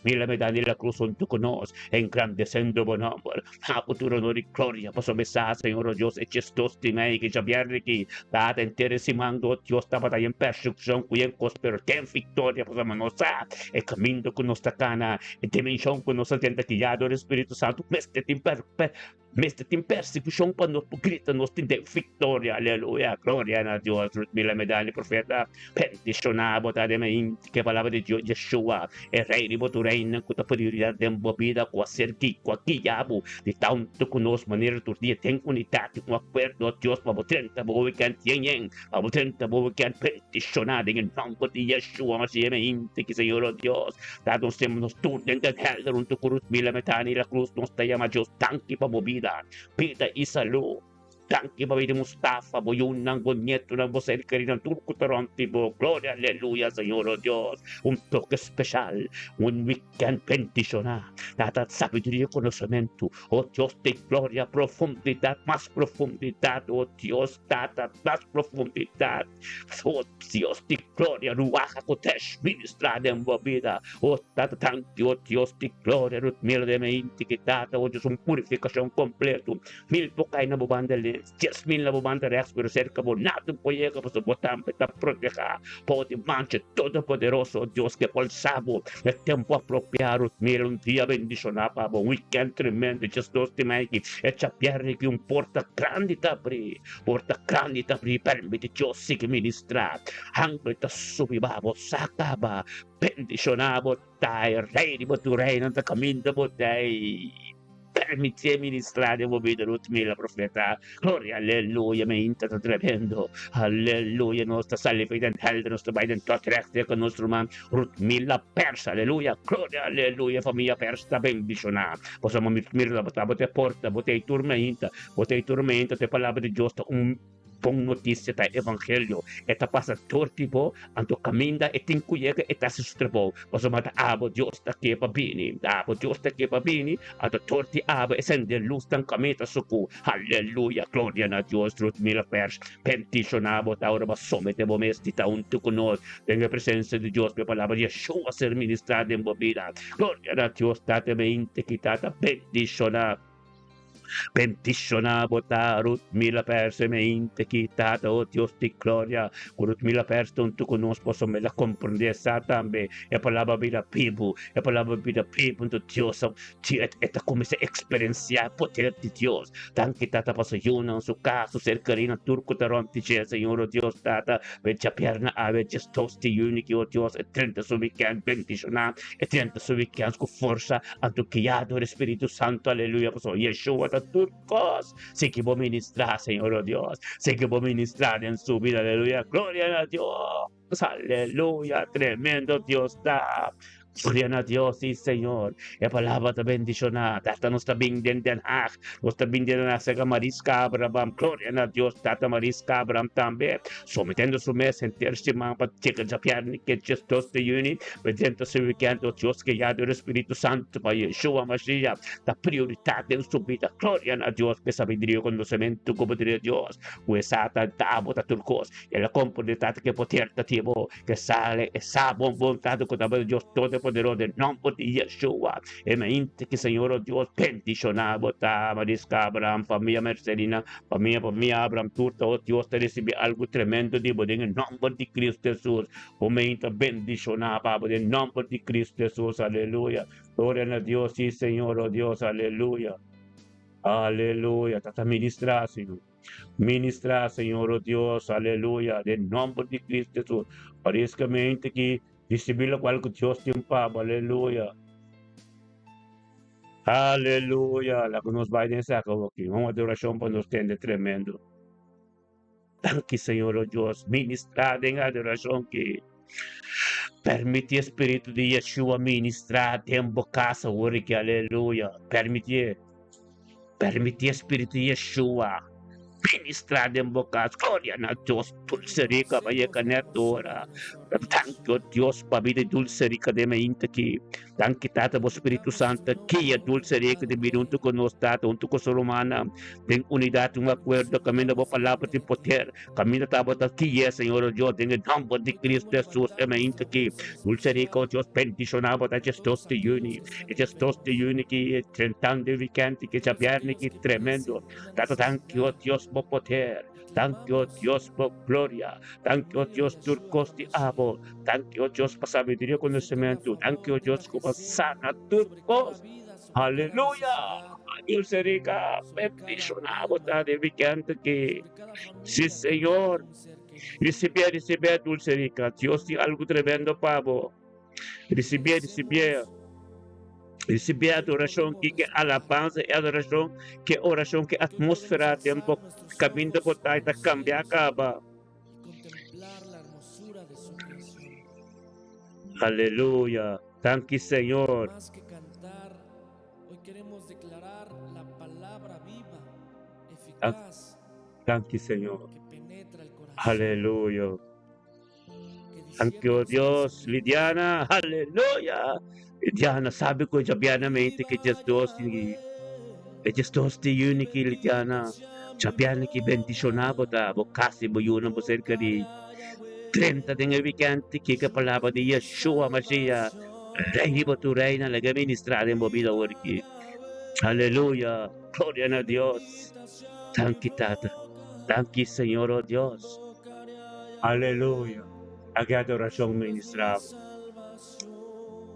mira medalla de la cruz junto con nos engrandeciendo buen amor a futuro no di gloria paso mesa Señor Dios e cestos di me che già viene che data interesimando Dios stava da in persecución qui en pero ten victoria paso manosa e camino con nostra cana e dimensión con nostra tenta che ya do Espíritu Santo meste Mestre, tem persecução para nós, por grita, nós tem vitória, aleluia, glória a Deus, mila medalha, profeta, peticionava, tá, que a palavra de Deus, Yeshua, é rei de boto reina, com a prioridade de embobida, com a cerqui, com a guiabo, de tanto conosco, maneira do dia, tem unidade, com acordo, Deus, para o 30, para o weekend, para o 30, para o weekend, peticionado, em nome de Yeshua, mas é mente, que Senhor, Deus, tá, nós temos tudo, dentro da hell, junto com os mila metani, la cruz, nós temos Deus, tanque para movida, vida e saúde. Tanki babi de Mustafa, boyun ng bonyeto ng bosel ng turco tarantibo. Gloria, aleluya, Señor, oh Dios. Un toque especial, un weekend bendicional. Nada sabiduría y conocimiento. Oh Dios de gloria, profundidad, oh Dios, data, más profundidad. Oh Dios de gloria, ruaja kotesh, ministrada en vida. Oh, data, tanki, oh Dios de gloria, rutmil de mente, que data, oh Dios, un purificación completo. Mil pokay na bubandali. 10,000 na bubanda reais, pero cerca por nada puede que se botar para proteger, pode manche todo poderoso Dios que por sabo el tiempo apropiado, mira un día bendicionado para un weekend tremendo, just dos de maiki, echa pierna que un porta grande tapri, permite Dios sigue ministrar, angle ta subibabo, sacaba, bendicionado, dai, rei di tu reino, ta caminda dai. Permite ministrare un movimento Ruth profeta. Gloria, alleluia, mente tremendo. Alleluia, nostra salvezza in held, nostra Biden tot rechte con nostro man. Ruth Mila persa, alleluia. Gloria, alleluia, famiglia persa bendicionata. Possiamo mirare la botte porta, botte tormenta, te palavra di giusto, un bom notícia da evangelho. Eta passa tortibo, anto caminda e tincuyega e ta sustrebo. Posso mata abo Dios ta que babini, anto torti abo e sende luz tan camita suku. Halleluja, gloria na Dios, trut mila pers. Petitionabo ta ora somete bomesti ta un tu con tenga presenza di Dios, per palabra Yeshua ser ministrada en bobida. Gloria na Dios, tate me intekitata bendicionab. Bendicionabo ta Ruth mila perse me intekitata, oh Dios de gloria, Ruth mila perse tu conosco me la comprende sa tambe, e palabra vida pibu, tu Dios, eta come se experiencia poder de Dios, tan que tata pasa yuna en su caso, ser carina turco taronti, Señor, oh Dios, tata, vecha pierna ave, gestos de unique, oh Dios, e 30 su weekend bendicionab, e 30 su weekend con forza, anto que ya do Espíritu Santo, aleluya, pues Yeshua, turcos, sé que vos ministrar, Señor, oh Dios, sé que vos ministrar en su vida, aleluya, gloria a Dios, aleluya, tremendo Dios da. Gloria a Dios, sí, Señor. E palabra ta bendicionada. Tata nos ta bingden den hag. Nos ta bingden na sega Marisca Abraham. Gloria a Dios, Tata Marisca Abraham también. Sometendo su mes en tercer man para checa ya pierni que gestos de uni. Presenta su weekend, Dios que ya del Espíritu Santo para Yeshua Mashiach. La prioridad en su vida. Gloria a Dios, que sabiduría, conocimiento, como diría Dios. Huesata, tabo, turcos. Y la componente que poter tativo, que sale, esa voluntad con Dios todo poderoso del nombre de Yeshua. E mente que Señor, oh Dios, bendicionado, ta, Marisca Abraham, familia Mercelina, familia Abraham, turta, oh Dios, te recibe algo tremendo, digo, en el nombre de Cristo Jesús. O mente bendicionado, Pablo, en el nombre de Cristo Jesús, aleluya. Gloria a Dios, sí, Señor, oh Dios, aleluya. Aleluya, tata ministra, Señor. Ministra, Señor, oh Dios, aleluya, en nombre de Cristo Jesús. Parezca mente que disibila cual que Dios tiene pavo, aleluya. Aleluya. La que nos va a decir aquí. Vamos a adoración para nos tener tremendo. Gracias, Señor, oh Dios. Ministrar en adoración que permite Espíritu de Yeshua ministrar en casa, que aleluya. Permite Espíritu de Yeshua ministrar en boca, gloria a Dios, dulce rica, vaya canetora. Tanto Dios, para vida dulce rica de mente que, tanto tata o Espíritu Santo, que é dulce rica de minuto con nos tata, junto con ser humana, tem unidade, um acordo, caminho da palavra de poder, caminho da boa que é, Senhor Deus, em nome de Cristo Jesus, é mente que, dulce rica, Deus, bendicionava da gestos de uni, e gestos de uni que, tentando de weekend, que já vierne, que tremendo, tata, tanto Deus, por poder, tanto Dios por gloria, tanto Dios turcos de abo, tanto Dios para sabiduría conocimiento, tanto Dios como sana turcos. Aleluya. Dulce rica, bendicionado, Padre, que sí, Señor. Recibir, dulce rica. Dios tiene algo tremendo, Pablo. Recibir. Recibir adoración, que alabanza y adoración, que oración, que atmósfera, tiempo, camino por taita, cambia, acaba. Contemplar la hermosura de su creación. Aleluya. Thank you, Señor. Más que cantar, hoy queremos declarar la palabra viva, eficaz, Thank you, Señor. que penetra el corazón. Aleluya. Que Thank discierne you, los Dios. pensamientos. Lidiana, aleluya. Lidiana, sabe ko sabianamente que just dos di uniki, Lidiana. Sabiana ki bendicionabo ta, bokasi mo yun ang cerca di 30 ng weekend, kika palabra di Yeshua Mashiach. Rey mo tu reina, la ministrada en bobila worki. Aleluya. Gloria a Dios. Thank you, Tata. Thank you, Señor, oh Dios. Aleluya. Aquí adoración ministrada.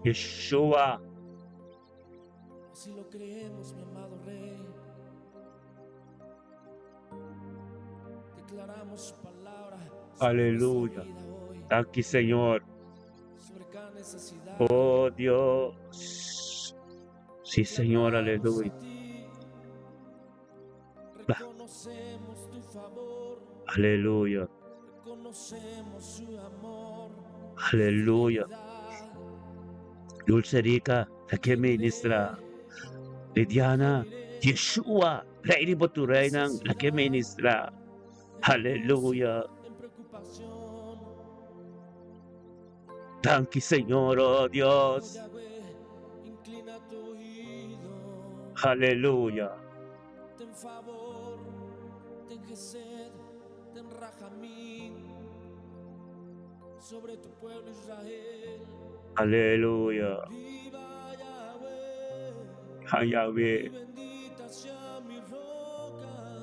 Yeshua. Así lo creemos, mi amado Rey. Declaramos su palabra sobre Aleluya. nuestra vida hoy, Thank you, Señor. sobre cada necesidad. Oh Dios. Sí, Señor, aleluya. Reconocemos tu favor, Aleluya. reconocemos su amor, Aleluya. fidelidad. Dulce rica, la que ministra. Lidiana, Yeshua, Rey mo tu reina, la que ministra. Aleluya. En preocupación, Thank you, Señor, oh oh Dios. Yahweh, inclina tu oído, Aleluya. ten favor, ten gesed, ten rajamín sobre tu pueblo Israel. Aleluya. Viva Yahweh, A y Yahweh. bendita sea mi roca.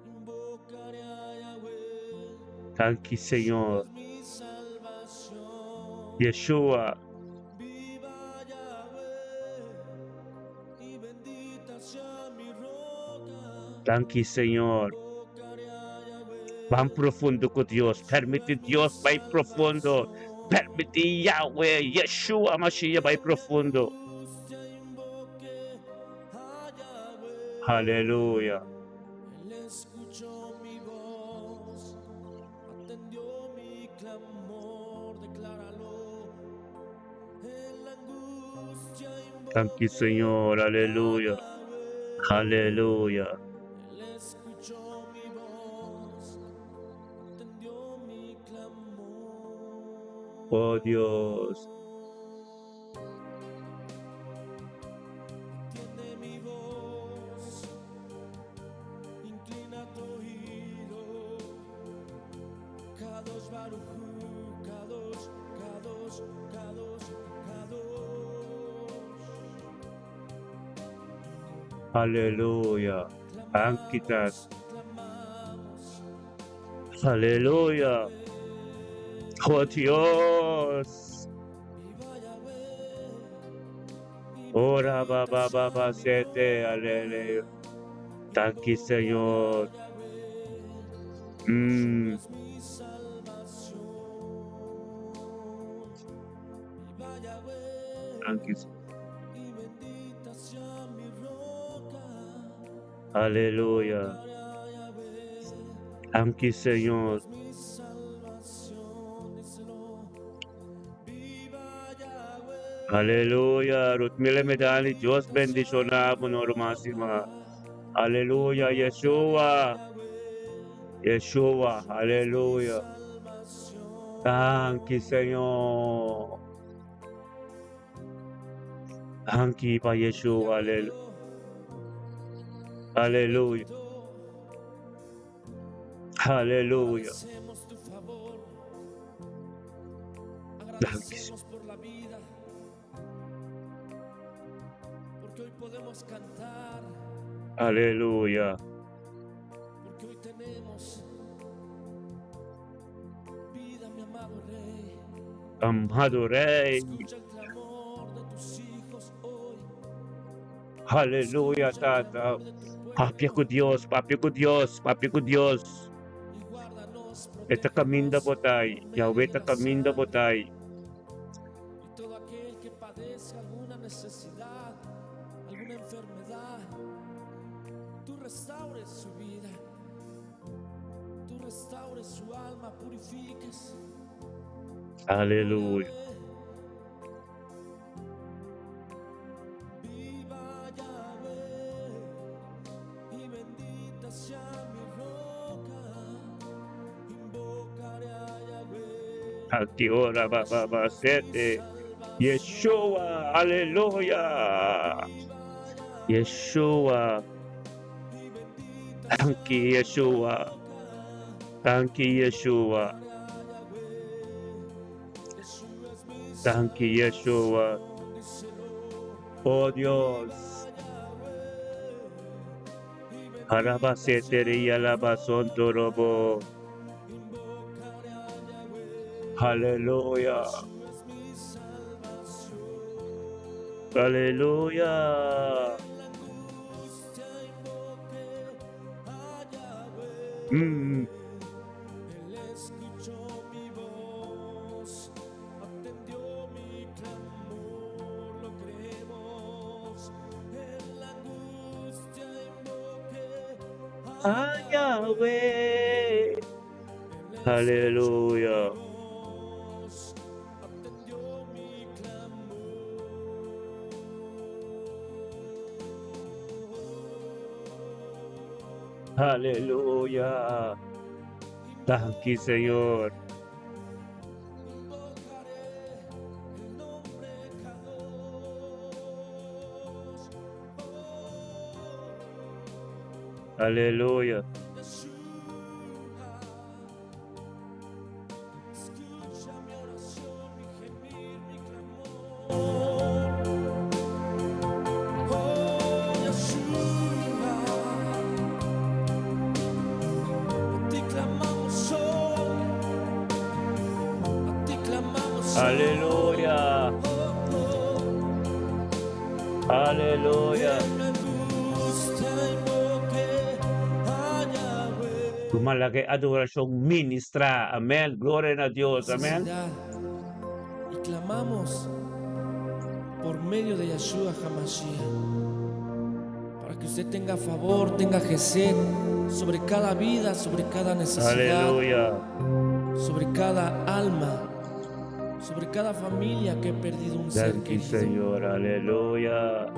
Invocaré a Yahweh, Thank you, Señor. es mi salvación. Yeshua. Viva Yahweh, y bendita sea mi roca. Thank you, Señor. Invocaré a Yahweh, Van profundo con Dios. Permite Dios, va profundo. Permite Yahweh, Yeshua, Mashiach, va profundo. angustia invoqué a Yahweh. Aleluya. Él escuchó mi voz, atendió mi clamor, decláralo. En la angustia Thank you, Señor. Aleluya. Aleluya. Él escuchó mi voz, atendió mi clamor. Oh Dios. Atiende mi voz, inclina tu oído. Kadosh Baruch Hu, Kadosh, Kadosh, Kadosh, Kadosh. Aleluya. Anquitas. Clamamos, Aleluya. Oh Dios. viva Yahweh. Ora baba sete. Aleluya. Thank you, Señor. Es mi salvación. Viva Yahweh, Thank you. y bendita sea mi roca. Aleluya. Invocaré a Yahweh, Thank you, Señor. es mi salvación. Díselo. Viva Yahweh, Aleluya. Rutmile medali. Dios bendicionamos máxima. Aleluya. Yeshua. Yeshua. Aleluya. salvación. Thank you, Señor. Thank you, pa Yeshua. Aleluya. Aleluya. Aleluya. Agradecemos tu favor, Gracias. agradecemos por la vida, porque hoy podemos cantar, Aleluya. porque hoy tenemos vida, mi amado Rey. Amado Rey. Escucha el clamor de tus hijos hoy, Hallelujah, Tata. Papi ko Diyos, papi ko Diyos, papi ko Diyos. Y guárdanos, Ito kaminda po tayo. Yahweh, ito kaminda po tayo. y todo aquel que padezca alguna necesidad, alguna enfermedad, tú restaures su vida, tú restaures su alma, purifiques. Hallelujah. Viva Yahweh, y bendita sea mi roca, invocaré a Yahweh. Aquí ora baba sete. Yeshua, hallelujah. Yeshua. Thank you, Yeshua. Thank you, Yeshua. Thank you, Yeshua. Oh Dios. Arabaseteria labasondorobo. Hallelujah. Hallelujah. Mm. Él escuchó mi voz, atendió mi clamor, lo creemos. En la angustia invoqué Ah, Yahweh. Él Hallelujah. Dios, atendió mi clamor. Hallelujah. Thank you, Señor. Invocaré el nombre Kadosh. Hallelujah. Escucha mi oración, mi gemir, mi clamor. Oh, Yeshua, a ti clamamos hoy, a ti clamamos hoy. Hallelujah. Hallelujah. En la angustia invoqué a Yahweh. Lumalaki adorasyong ministra. Amen. Gloria a Dios. Amen. Necesidad. Y clamamos por medio de Yeshua HaMashiach para que usted tenga favor, tenga gesed sobre cada vida, sobre cada necesidad, Hallelujah. sobre cada alma, sobre cada familia que ha perdido un ser Thank you, querido. Señor. Hallelujah.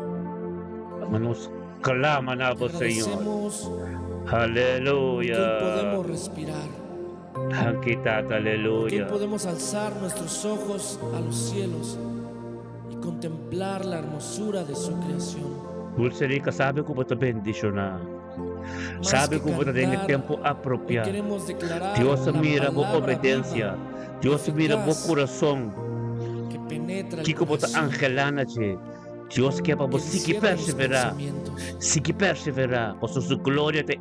Manos kalaman na po, Señor. Agradecemos que Hallelujah. podemos respirar, Thank you, Tata. que Hallelujah. podemos alzar nuestros ojos a los cielos y contemplar la hermosura de su creación. Dulce ka, sabi ko ba ito bendisyon na? Más Sabi que ko ba ito rin cantar, tempo hoy apropiado? queremos declarar Dios la mira mo palabra obediencia. viva, Dios mira mo eficaz, corazón. que penetra el Kiko po ta corazón, angelana che. Dios que pa que mo siki encierra los persevera. pensamientos. Siki persevera. O su gloria te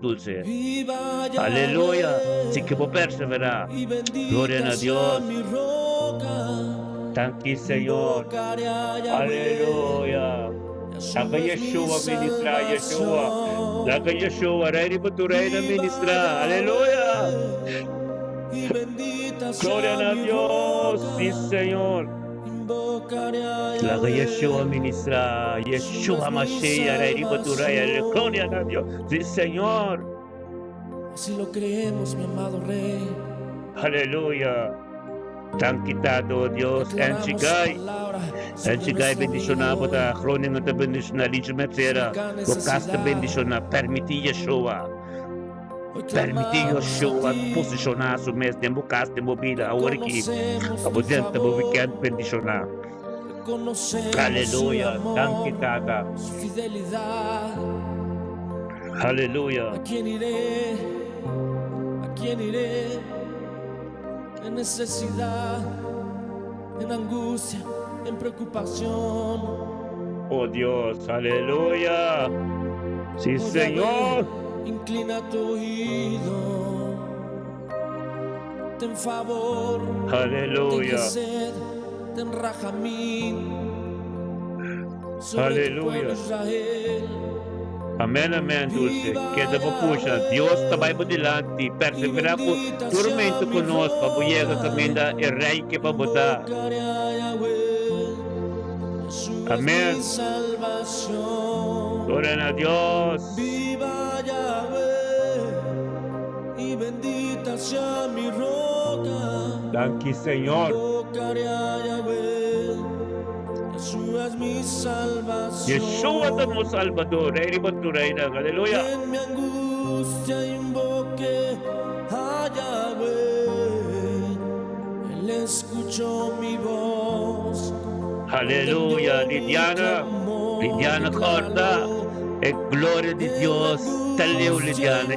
dulce. Viva Yahweh, Aleluya. Siki po persevera. y bendita Gloria a sea Dios. mi roca. Thank you, Señor. Invocaré a Yahweh. Aleluya. Yeshua Laga es mi Yeshua ministra, Yeshua. salvación. Laga Yeshua, ready po tu reina Viva ministra. Aleluya. Yahweh, y bendita Gloria sea a mi Dios. roca. Sí, Señor. Invocaré a Laga Yahweh. Yeshua ministra. Yeshua Mashiach, ready po tu reina. Gloria a Dios. Sí, Señor. Así lo creemos, mi amado Rey. Aleluya. Thank you, Tato, Dios. And Declaramos su Chigay. palabra And sobre Chigay, nuestra bendición na vida po hoy. ta. Kroning na ta bendición na. Licho Metzera. Procasta bendición na. Permiti Yeshua. Hoy Permiti clamamos Yeshua. a ti. Posicionar su mes. Tempo cast, tempo vida. Ahora que. Reconocemos tu Abundante, tempo favor. weekend. Bendición na. Reconocemos Aleluya. su Thank you, amor, Tata. su fidelidad. Aleluya. ¿A quién iré? ¿A quién iré? En necesidad, en angustia, en preocupación. Oh Dios. Aleluya. Sí, Oh, Señor. Yahweh, inclina tu oído. Ten favor, ten Aleluya. gesed, ten rajamín. sobre tu pueblo Hallelujah. Israel. Amén, amén, dulce. Queda po po siya. Diyos, tabay po dilante. Persevera po. Turmento ko nos. Pabuyega kami na iray ke pabuta. Invocaré a Yahweh, Jesús es Amén. mi salvación. Gloria a Dios. Viva Yahweh y bendita sea mi roca. Thank you, Señor. Invocaré a Yahweh, Jesús es mi salvación. Yeshua mo Salvador. Ready ba to reina? Hallelujah. En mi angustia invoqué a Yahweh, Él escuchó mi voz. Hallelujah. Lidiana. Lidiana Corta. E gloria di Dios. Taleo Lidiana.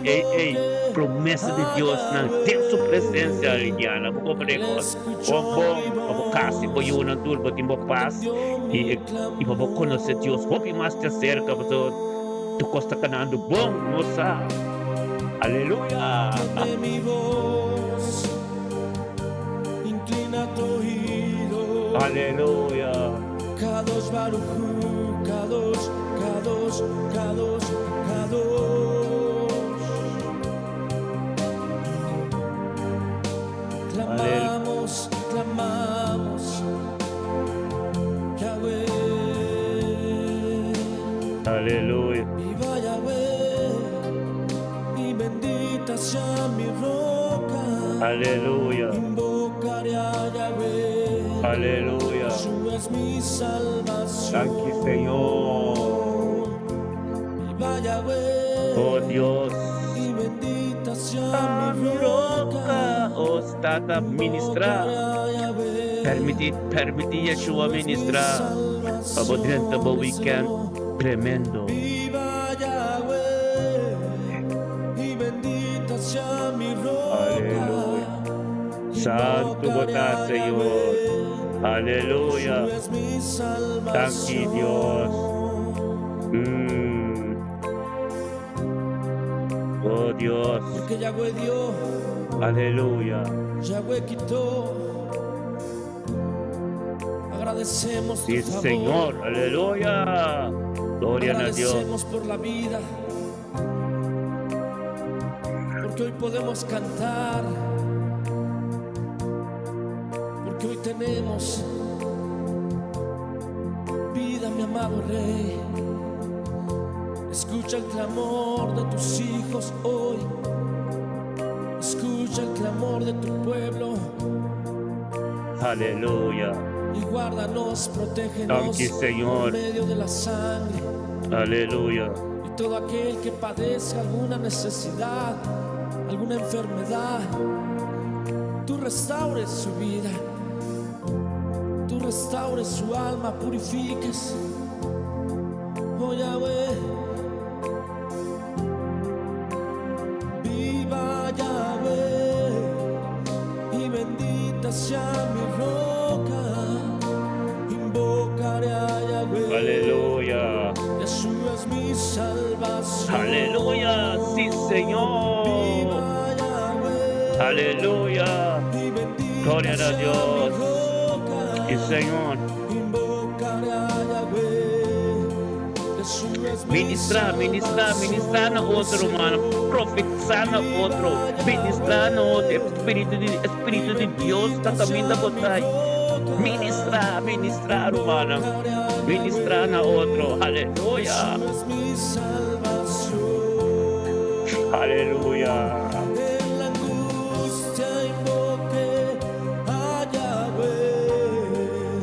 Promesa de Dios na tem su presencia, Lidiana. Buko parekos. Ombong, abukasi po yun ang tulbo, timbo paz. Ibabok ko na sa Diyos. Huwag imas te cerca, baso tukos na kanando. Bong, mosa. Aleluya. De mi voz, inclina tu oído. Aleluya. Kadosh Baruch Hu, Kadosh, Kadosh, Kadosh, Kadosh. Clamamos, clamamos, Yahweh. Aleluya. Viva Yahweh y bendita sea mi roca. Aleluya. Invocaré a Yahweh, Aleluya. Jesús es mi salvación. Thank you, Señor. Viva Yahweh Oh Dios. y bendita sea mi roca. Oh, stata ministra. Permiti Yeshua ministra. Pabodrin tabo weekend. Tremendo. Viva Yahweh y bendita sea mi roca. Aleluya. Santo bota, Señor. Aleluya. Jesús es mi salvación. Thank you, Dios. Oh Dios. Porque Yahweh dio, Aleluya. Yahweh quitó. Agradecemos tu Sí, favor. Señor. Aleluya. Gloria a Dios. Agradecemos por la vida, porque hoy podemos cantar, porque hoy tenemos vida, mi amado Rey. Escucha el clamor de tus hijos hoy, escucha el clamor de tu pueblo Aleluya. y guárdanos, protégenos Thank you, Señor. por medio de la sangre. Aleluya. Y todo aquel que padezca alguna necesidad, alguna enfermedad, tú restaures su vida, tú restaures su alma, purifiques. Oh Yahweh, viva Yahweh y bendita sea mi roca. Invocaré a Yahweh. Aleluya. Jesús es mi salvación. Aleluya. Sí, Señor. Viva Yahweh Aleluya. y bendita Gloria a sea Dios. mi roca. Sí, Señor. Invocaré a Yahweh. Jesús es mi Ministra, ministra, salvación. ministra na outro, mano. Profetizar na outro. Ministrar na outro. Espírito de Deus está caminhando a botar. Ministrar, ministrar, humana. Ministrar na outro. Aleluya. Jesús es mi salvación. Aleluya. En la angustia invoqué a Yahweh.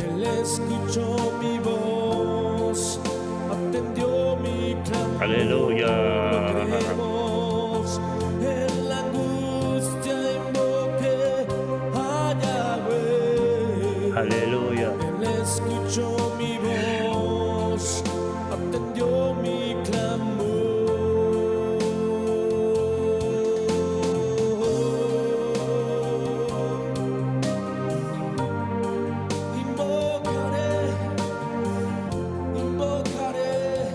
Él escuchó mi voz, atendió mi clamor. Aleluya. Creemos. En la angustia invoqué a Yahweh. Aleluya. Él escuchó mi voz, atendió mi clamor. Invocaré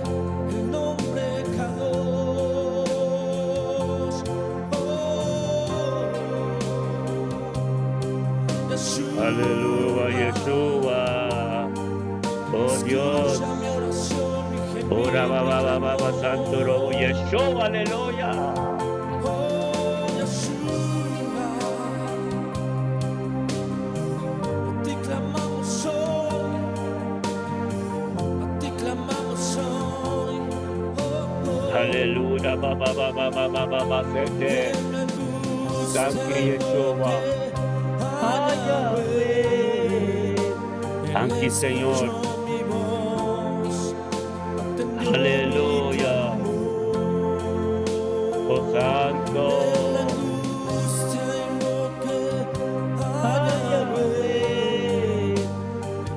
el nombre Kadosh. Jesús. Aleluya, Yeshua. Oh Oh Dios. Escucha mi oración, mi gemido, Ora baba santo robo Yeshua, aleluya. Oh, Yeshua, a ti clamamos hoy, a ti clamamos hoy. Aleluya, baba sete. Me angustia Thank you, Yeshua. Ay, Yahweh. Thank you, Señor. Escuchó mi voz, atendió Aleluya. Oh santo. la angustia invoqué a Yahweh.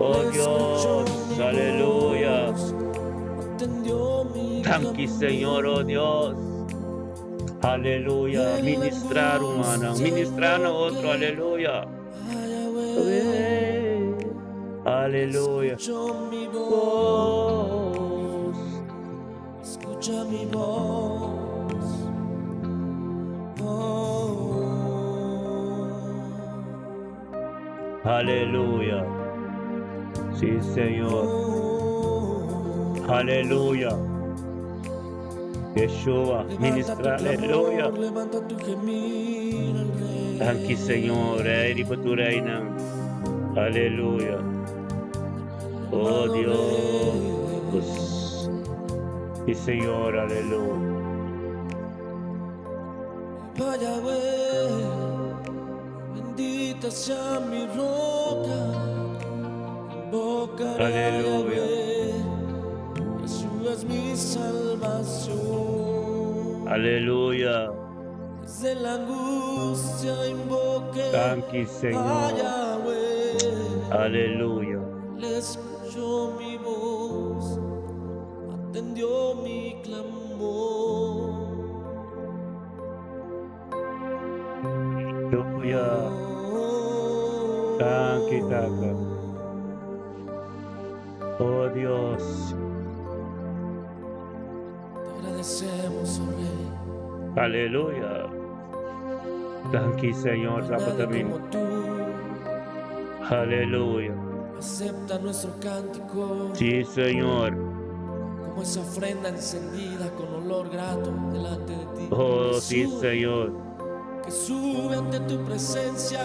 Oh Dios, aleluya. Atendió mi Thank you, Señor, oh Dios. Aleluya. Ministrar humana, ministrar a otro, aleluya. a Yahweh. Aleluya. Escuchó mi voz, Voz. escucha mi voz. Aleluya. Sí, Señor. Aleluya. Yeshua, ministra, aleluya. Levanta tu gemir al rey. Thank you, Señor. Eri por tu reina. Aleluya. Oh Dios. Sí, Señor, aleluya. Vaya, Yahweh, bendita sea mi roca. Invocaré a Aleluya. Yahweh. Jesús es mi salvación. Aleluya. Desde la angustia invoqué Thank you, a Señor. Yahweh. Aleluya. Él escuchó mi voz, atendió mi clamor. Aleluya. Thank you, Tata. Oh Dios. Te agradecemos, oh Rey. Aleluya. Thank you, Señor. No hay nadie Zapatamín. como tú. Aleluya. Acepta nuestro cántico Sí, Señor. como esa ofrenda encendida con olor grato delante de ti. Oh, sí, Jesús, Señor. que sube ante tu presencia.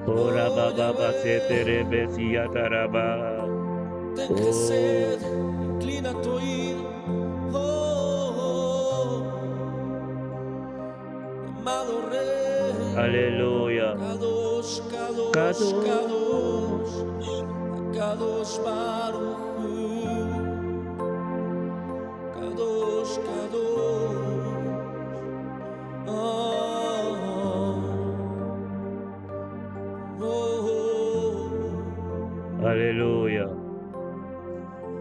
Ora baba se terebesia taraba. Tenga sed, inclina tu oído. Amado Rey. Aleluya. Kadosh, Kadosh, Kadosh. Kadosh, Kadosh Baruch Hu. Kadosh, Kadosh. Oh, oh, oh. Aleluya.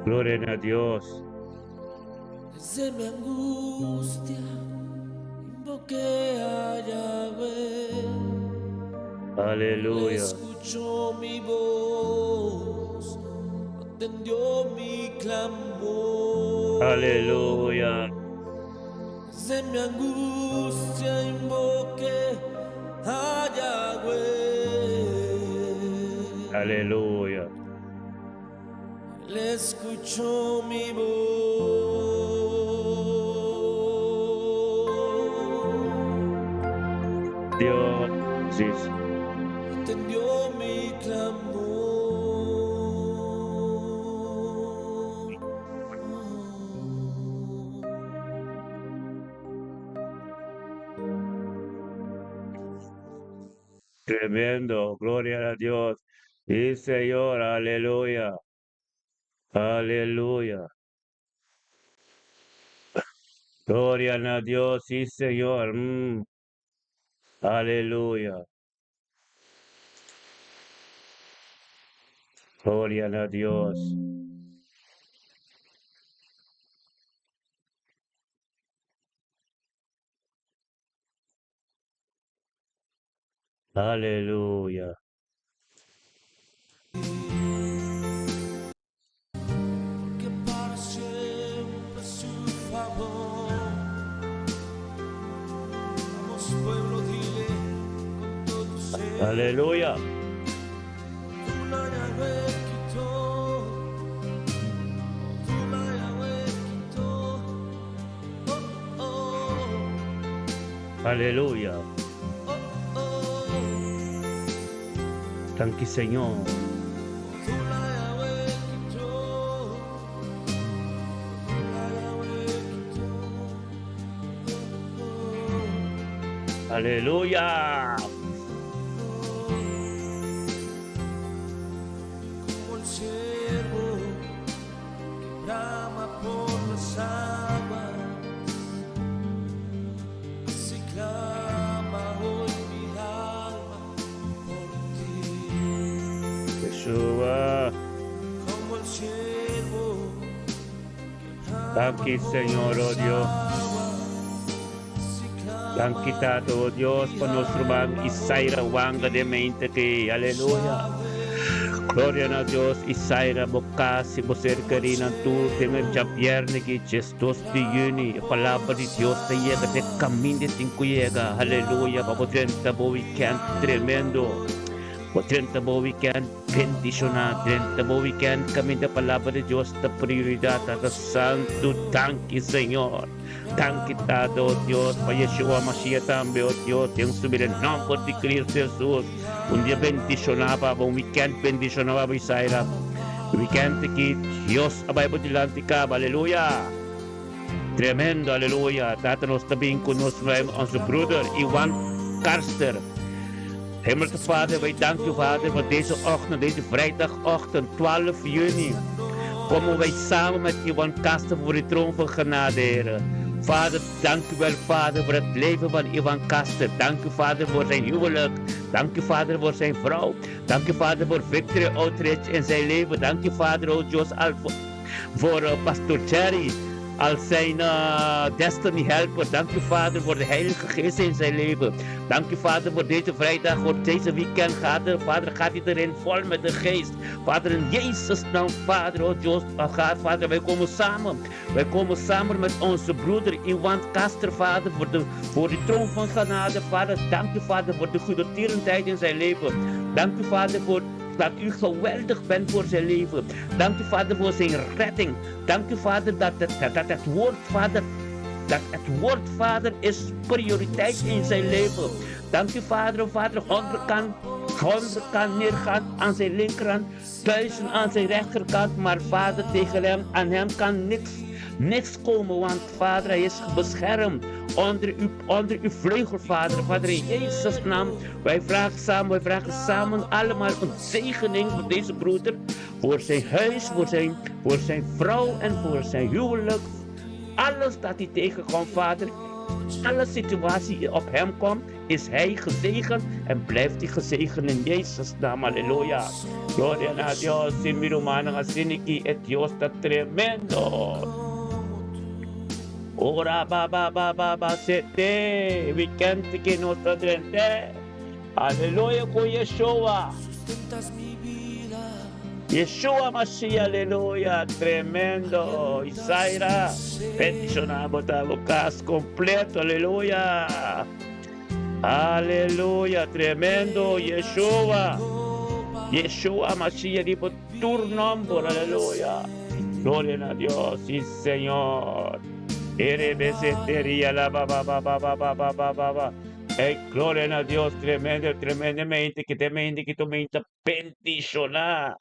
Gloria a Dios. Desde mi angustia invoqué a Yahweh. Aleluya. Escuchó mi voz, atendió mi clamor. Aleluya. Desde mi angustia invoqué a Yahweh. Aleluya. Él escuchó mi voz, Dios. Sí. atendió mi clamor. Tremendo. Gloria a Dios. Sí, Señor. Aleluya. Aleluya. Gloria a Dios. Sí, Señor. Aleluya. Gloria a Dios. Aleluya. Porque para siempre su favor. Vamos pueblo, dile con todo tu ser. Aleluya. Aleluya. Thank you, Señor. Aleluya. Como el ciervo que brama por las aguas, así clama hoy mi alma por ti. Yeshua. Como el ciervo que brama Thank you, Señor, oh Dios. Thank you, Tato, oh Dios, por nuestro man Isaira Wanga de mente que, aleluya. Gloria a Dios, Isaira Bocasi, Boser Karina, tú, temer Javierne, que gestos de Juni, palabra de Dios te llega, de camino de cinco llega, aleluya, para poder weekend tremendo. Por 30 weekend bendicionado, 30 weekend kami da palabra de Dios da prioridad at santo, thank you, Señor. Thank you, Tato, oh Dios, para Yeshua Mashiach también, oh Dios, en su nombre de Cristo Jesús. Un día bendicionaba, un weekend bendicionaba, Isaira. Weekend que Dios abay po dilante ka, aleluya. Tremendo, aleluya. Tato nos tabing con onze broeder, Iwan Karster. Hemelse Vader, wij danken u, Vader, voor deze ochtend, deze vrijdagochtend, 12 juni. Komen wij samen met Iwan Karster voor de troon van genade, Heer. Vader, dank u wel, Vader, voor het leven van Iwan Karster. Dank u, Vader, voor zijn huwelijk. Dank u, Vader, voor zijn vrouw. Dank u, Vader, voor Victory Outreach in zijn leven. Dank u, Vader, oh Jos, voor Pastor Cherry. Als zijn destiny helper. Dank u, Vader, voor de Heilige Geest in zijn leven. Dank u, Vader, voor deze vrijdag, voor deze weekend. Vader, gaat hij erin vol met de Geest. Vader, in Jezus' naam, Vader, oh Dios, Vader, wij komen samen. Wij komen samen met onze broeder Iwan Karster, Vader, voor de troon van genade. Vader, dank u, Vader, voor de goede tierendheid in zijn leven. Dank u, Vader, voor dat u geweldig bent voor zijn leven. Dank u, Vader, voor zijn redding. Dank u, Vader, dat het woord, Vader, Vader, is prioriteit in zijn leven. Dank u, Vader, Vader, 100 kan neergaan aan zijn linkerhand, 1000 aan zijn rechterkant, maar Vader, tegen hem, aan hem kan niks komen, want Vader, hij is beschermd onder uw vleugel, Vader. Vader, in Jezus' naam, wij vragen samen allemaal een zegening voor deze broeder, voor zijn huis, voor zijn vrouw en voor zijn huwelijk. Alles dat hij tegenkomt, Vader, alle situatie op hem komt, is hij gezegend en blijft hij gezegend in Jezus' naam. Halleluja. Gloria a Dios, sin mi romano, asiniki et Dios está tremendo. Ora ba sete, weekend que nos trente. Aleluya con Yeshua. Sustentas mi vida. Yeshua Mashiach, aleluya, tremendo. Isaira, bendicionamos tu casa completo, aleluya. Aleluya, tremendo, Yeshua. Yeshua Mashiach, di por tu nombre, aleluya. Gloria a Dios, sí, Señor. Erebeseteria la ba. Gloria a Dios, tremendamente, que tu mente bendicionar.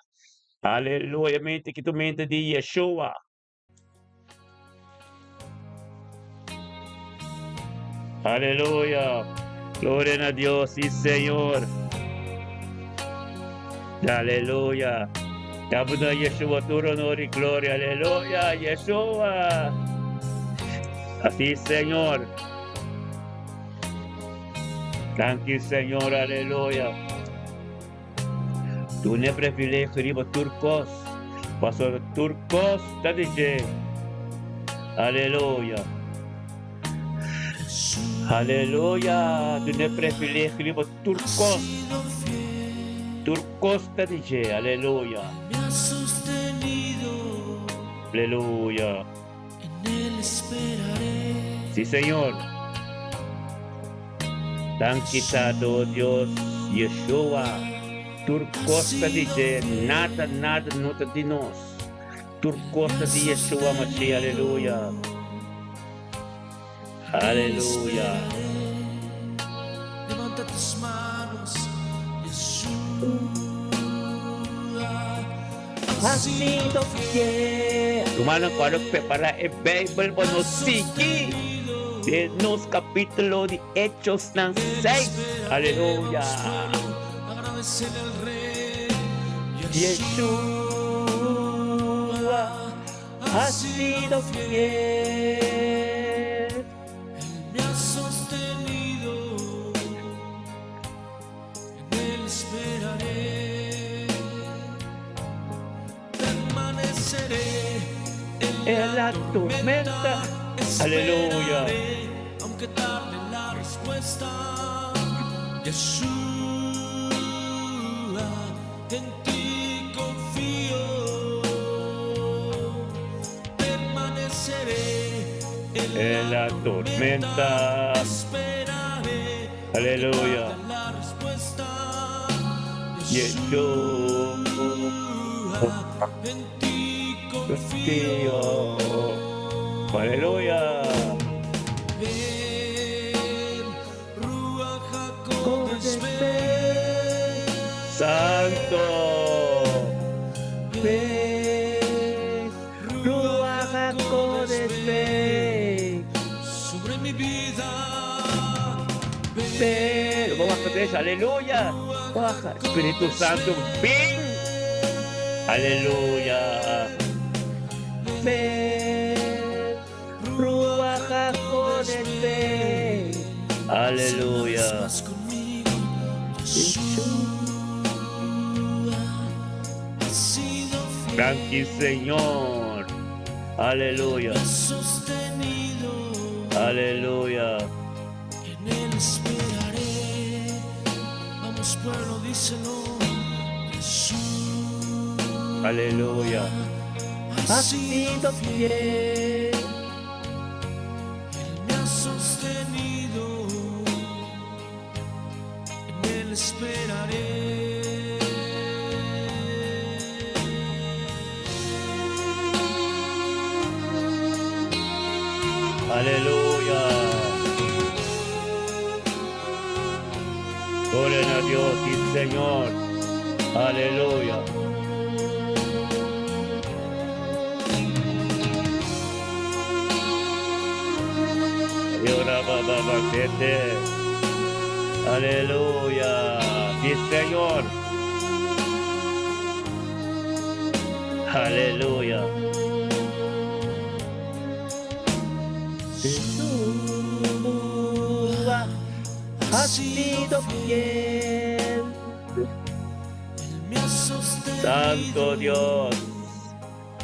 Aleluya, mente que tu mente de Yeshua. Aleluya, gloria a Dios, sí, Señor. Aleluya. Tabuda Yeshua, tu honor y gloria, aleluya, Yeshua. Así, Señor. Thank you, Señor, aleluya. Tu ne privilegio riba turcos. Pastor turcos, tadije. Aleluya. Aleluya. Tu ne privilegio riba turcos. Turcos, tadije. Aleluya. Me has sostenido. Aleluya. En él esperaré. Sí, Señor. Thank you, Tato, Dios, Yeshua. Turcosta dice, nada nota de nos. Turcosta de Yeshua Mashiach, aleluya. Aleluya. tus manos, Yeshua. Has sido fiel. Hermano, cuando prepara el Bible, bueno, sigue. Nos capítulo de Hechos 6. Aleluya. Agradecerle al Rey, Yeshua ha sido fiel. me ha sostenido, en Él esperaré, permaneceré En la tormenta. Aleluya. esperaré, aunque tarde la respuesta. Yeshua, en ti confío, permaneceré En la tormenta. esperaré. Aleluya. La respuesta. Yeshua, En ti confío. confío. Aleluya. Ven, Ruach Codes, HaKodesh, ven. Santo. Ven. Ruach HaKodes, ven. Sobre mi vida. Ven. Vamos a hacer aleluya. Baja, Espíritu Santo, ven. Aleluya. Ven. Ruach HaKodes, ven. Aleluya. Estás conmigo, Yeshua. Has sido fiel, Tranqui, Señor. Aleluya. me has sostenido. Aleluya. En Él esperaré. Vamos, pueblo, díselo. Yeshua. Aleluya. Has sido fiel, fiel. Él me ha sostenido. En Él esperaré. Aleluya. Gloria a Dios, sí, Señor. Aleluya. Aleluya. Sí, Señor. Aleluya. Yeshua ha sido fiel. Él me ha sostenido. Santo Dios.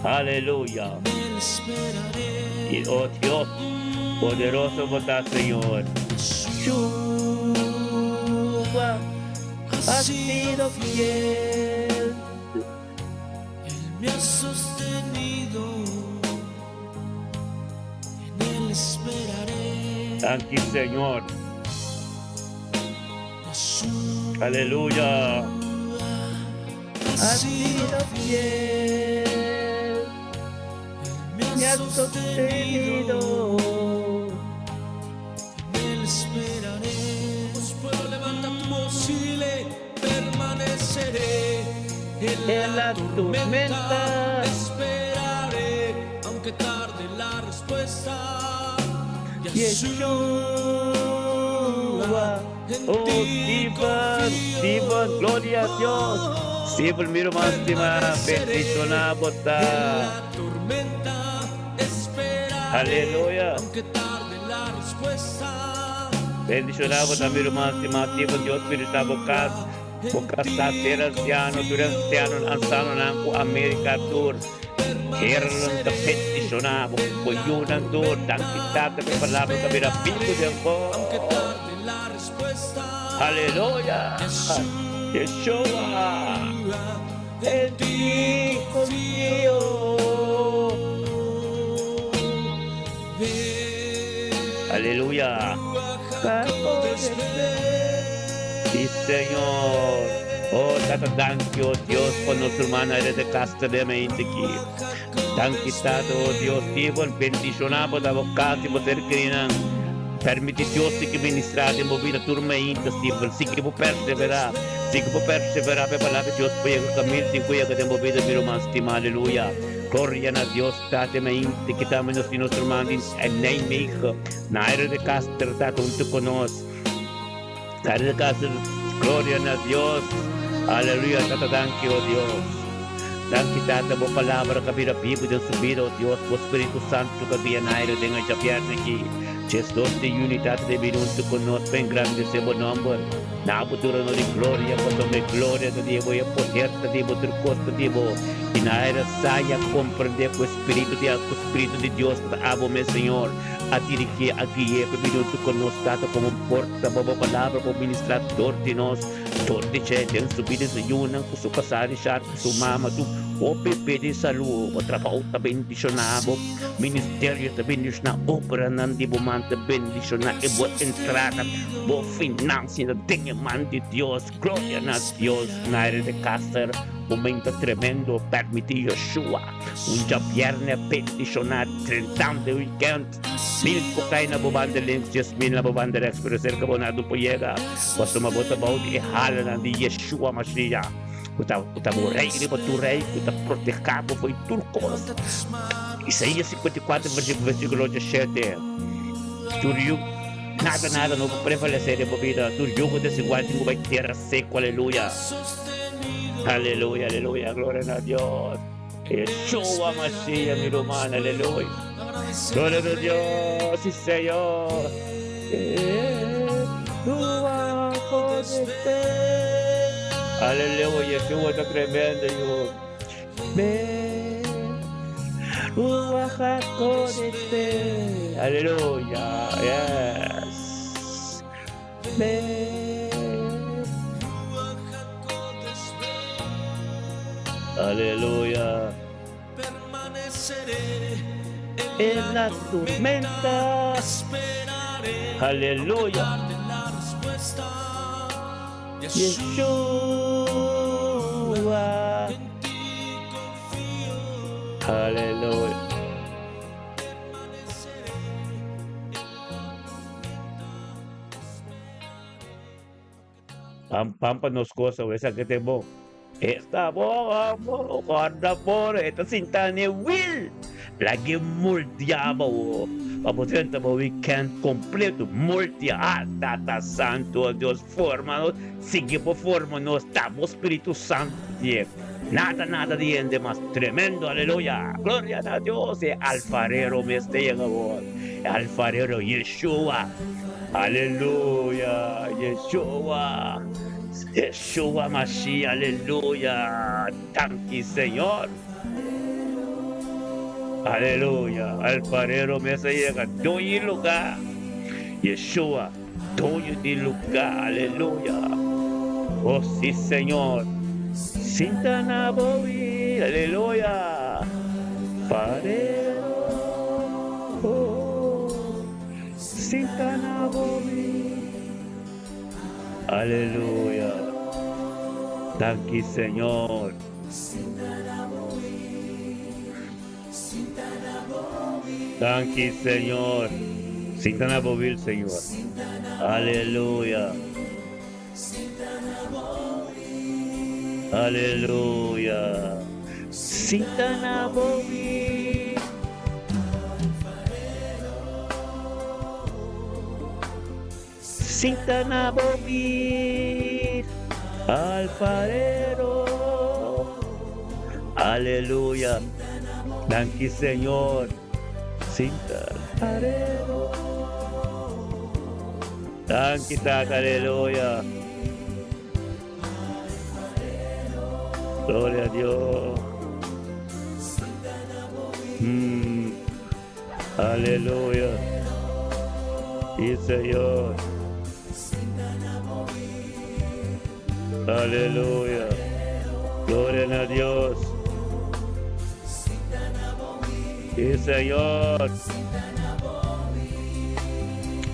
Aleluya. En Él esperaré. Y oh Dios, poderoso vos, Señor. Yeshua ha sido fiel. Él me ha sostenido. En Él esperaré. Tranqui, Señor. Yeshua Aleluya. ha sido fiel. me ha sostenido. En Él esperaré. Pues puedo levantar tu voz y le permaneceré. En la tormenta. Esperaré, aunque tarde la respuesta. Yeshua. Oh, Steven, gloria a Dios. Steven, miro más que más, bendicionado En la tormenta esperaré. Aleluya. Aunque tarde la respuesta. Bendicionado também, irmãos e irmãs, Deus Espírito boca ter anciano, durante anciano, ansano na América Tour. Kerlan ka peticionado, puyunan tour, dan kita tapi palabra kami na pinto din po. Aunque tarde la respuesta. Aleluya. Yeshua. En ti confío. Aleluya. Sí, Señor. Oh, thank you, Dios, por nuestra hermana de casta de mente aquí. Thank you, oh Dios, Dios, bendicionado por abocados y por ser crinan. Permite Dios que ministrar de movida turma impossível. Sigue por perseverar. Sigue por perseverar. Para palavra de Deus. Para o caminho de cuia que de movida de romance. Aleluia. Glória a Deus. Tate me inte que estamos nos irmãos. Nem meio. Na era de Castro. Está junto conosco. Na era de Castro. Glória a Deus. Aleluia. Tata danke, oh Deus. Danke Tata por palavra que vira Bíblia de subir, oh Deus. O Espírito Santo que via na era de engajar aqui. Jesus de unidade de virunto conosco em grande seu nome. Na futura no de glória, quando me glória de Deus e poder de Deus, do costo de Deus. E na era saia compreender com o Espírito de Deus que amo meu Senhor. A ti que aqui é para virunto conosco, Tata como porta, boa palavra, como ministrador de nós. Todo de gente, em subida de Yuna, com sua passagem, com sua mama, o PP de saúde, o trabalho está bendicionado, o ministério está bendicionado, a obra não de bom está bendicionada, e boa entrada, boa finança, tem mão de Deus, glória a Deus, na área de Cácer, momento tremendo, permite Yeshua, dia viernes bendicionado, 30 de weekend, 1000 cocaína bobanda links, 10,000 na bobanda express, cerca bonado po llega, basta mabota baud, e hala de Yeshua Mashiach. Kita rei, tu rei, kita protegado foi turcos. Isaías 54, versículo 17. Turiu, nada não prevalecer de vida. Turiu desigual, tenho vai terra seco, aleluia. Aleluia, aleluia, glória a Deus. Yeshua Mashiach, mi romano, aleluia. Glória a Deus, sim, Senhor. Tua coisa. Aleluia, Yeshua está tremendo, Deus. Aleluia, yes. Aleluia. En la tormenta. Aleluia. Yeshua. Aleluia. Pampa nos cosa, esa que te bo. Esta bo, guarda por esta cinta ni will. Lagi multiabo. Aposenta bo weekend completo. Multia Tata Santo, Dios forma, sigue por forma, no estamos Espíritu Santo. Nada de ende más tremendo, aleluya. Gloria a Dios, alfarero me está alfarero Yeshua. Aleluya, Yeshua. Yeshua Mashiach, aleluya. Tanque, Señor. Aleluya. Alfarero me llega. Doy lugar. Yeshua. Doy de lugar. Aleluya. Oh, sí, Señor. Sintana Bobi. Aleluya. Farero. Oh. Sintana Bobi. Aleluya. Tanque, Señor. Tanque, Señor. Sintana Bobil, Señor. Aleluya. Aleluya. Sintana Bobil. Sintana Bobil. Alfarero. Aleluya. Tanque, Señor. Sinta alfarero. Tanque, Tata, aleluya. Gloria a Dios. Aleluya. Sí, Señor. Aleluya. Gloria a Dios. Sí, Señor.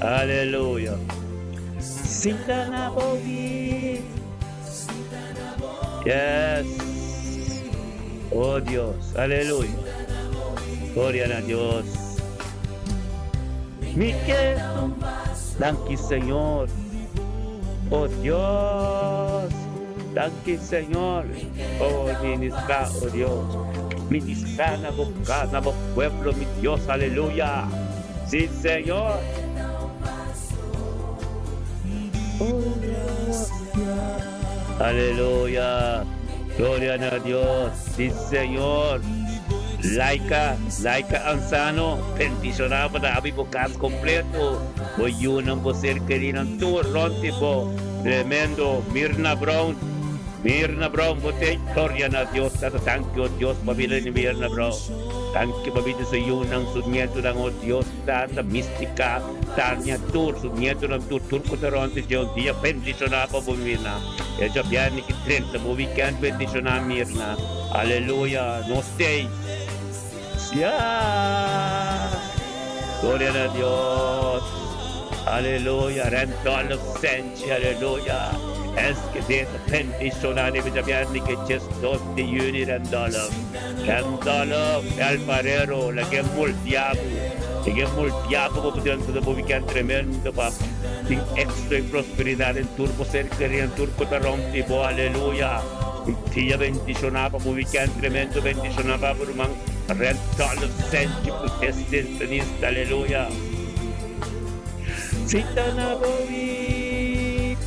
Aleluya. Sintana Bobi. Yes. Oh Dios. Aleluya. Gloria a Dios. Miguel, thank you, Señor. Oh Dios, thank you, Señor. Oh, ministra, oh Dios. Ministra na boca, na bo pueblo, mi Dios, aleluya. Sí, Señor. Oh, Dios. Aleluya. Gloria a Dios. Sí, Señor. Laika Ansano, bendicionado na abi bukas kompleto. O yun ang bosir kailan tour ronti po. Tremendo. Mirna Brown, bote, gloria na Dios. Thank you, Dios, pabila ni Mirna Brown. Thank you, pabila sa iyo ng sunyeto ng o Dios. Tanta mistika, tanya tour, sunyeto ng tour ko na ronti Dios. Dia bendicionado po Mirna. E già piani che 30, po weekend bendicionado Mirna. Aleluya, no stay. Yeah. Gloria a Dios. Aleluya. Rentalo senci. Aleluya. Es que de bendicionare vi abbiamo che c'è 2 juni rendalo. Rendalo el parero la che multiapo. E multiapo po potendo dopo weekend tremendo pa. Ting extra prosperidad en turbo cerca en turco taromti po. Aleluya. Tia bendicionava po weekend tremendo bendicionava por mang rentalo senci protestantista. Aleluya. Sitana bovi.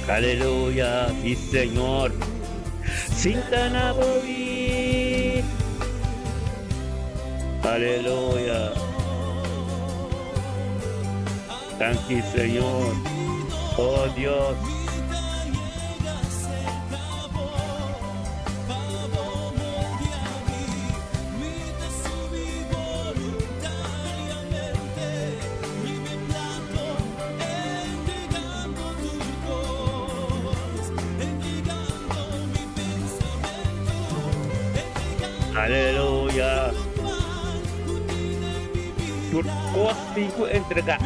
Aleluya. Sí, Señor. Sitana bovi. Aleluya. Thank you, Señor. Oh Dios. Aleluya. Turcos dijo entrega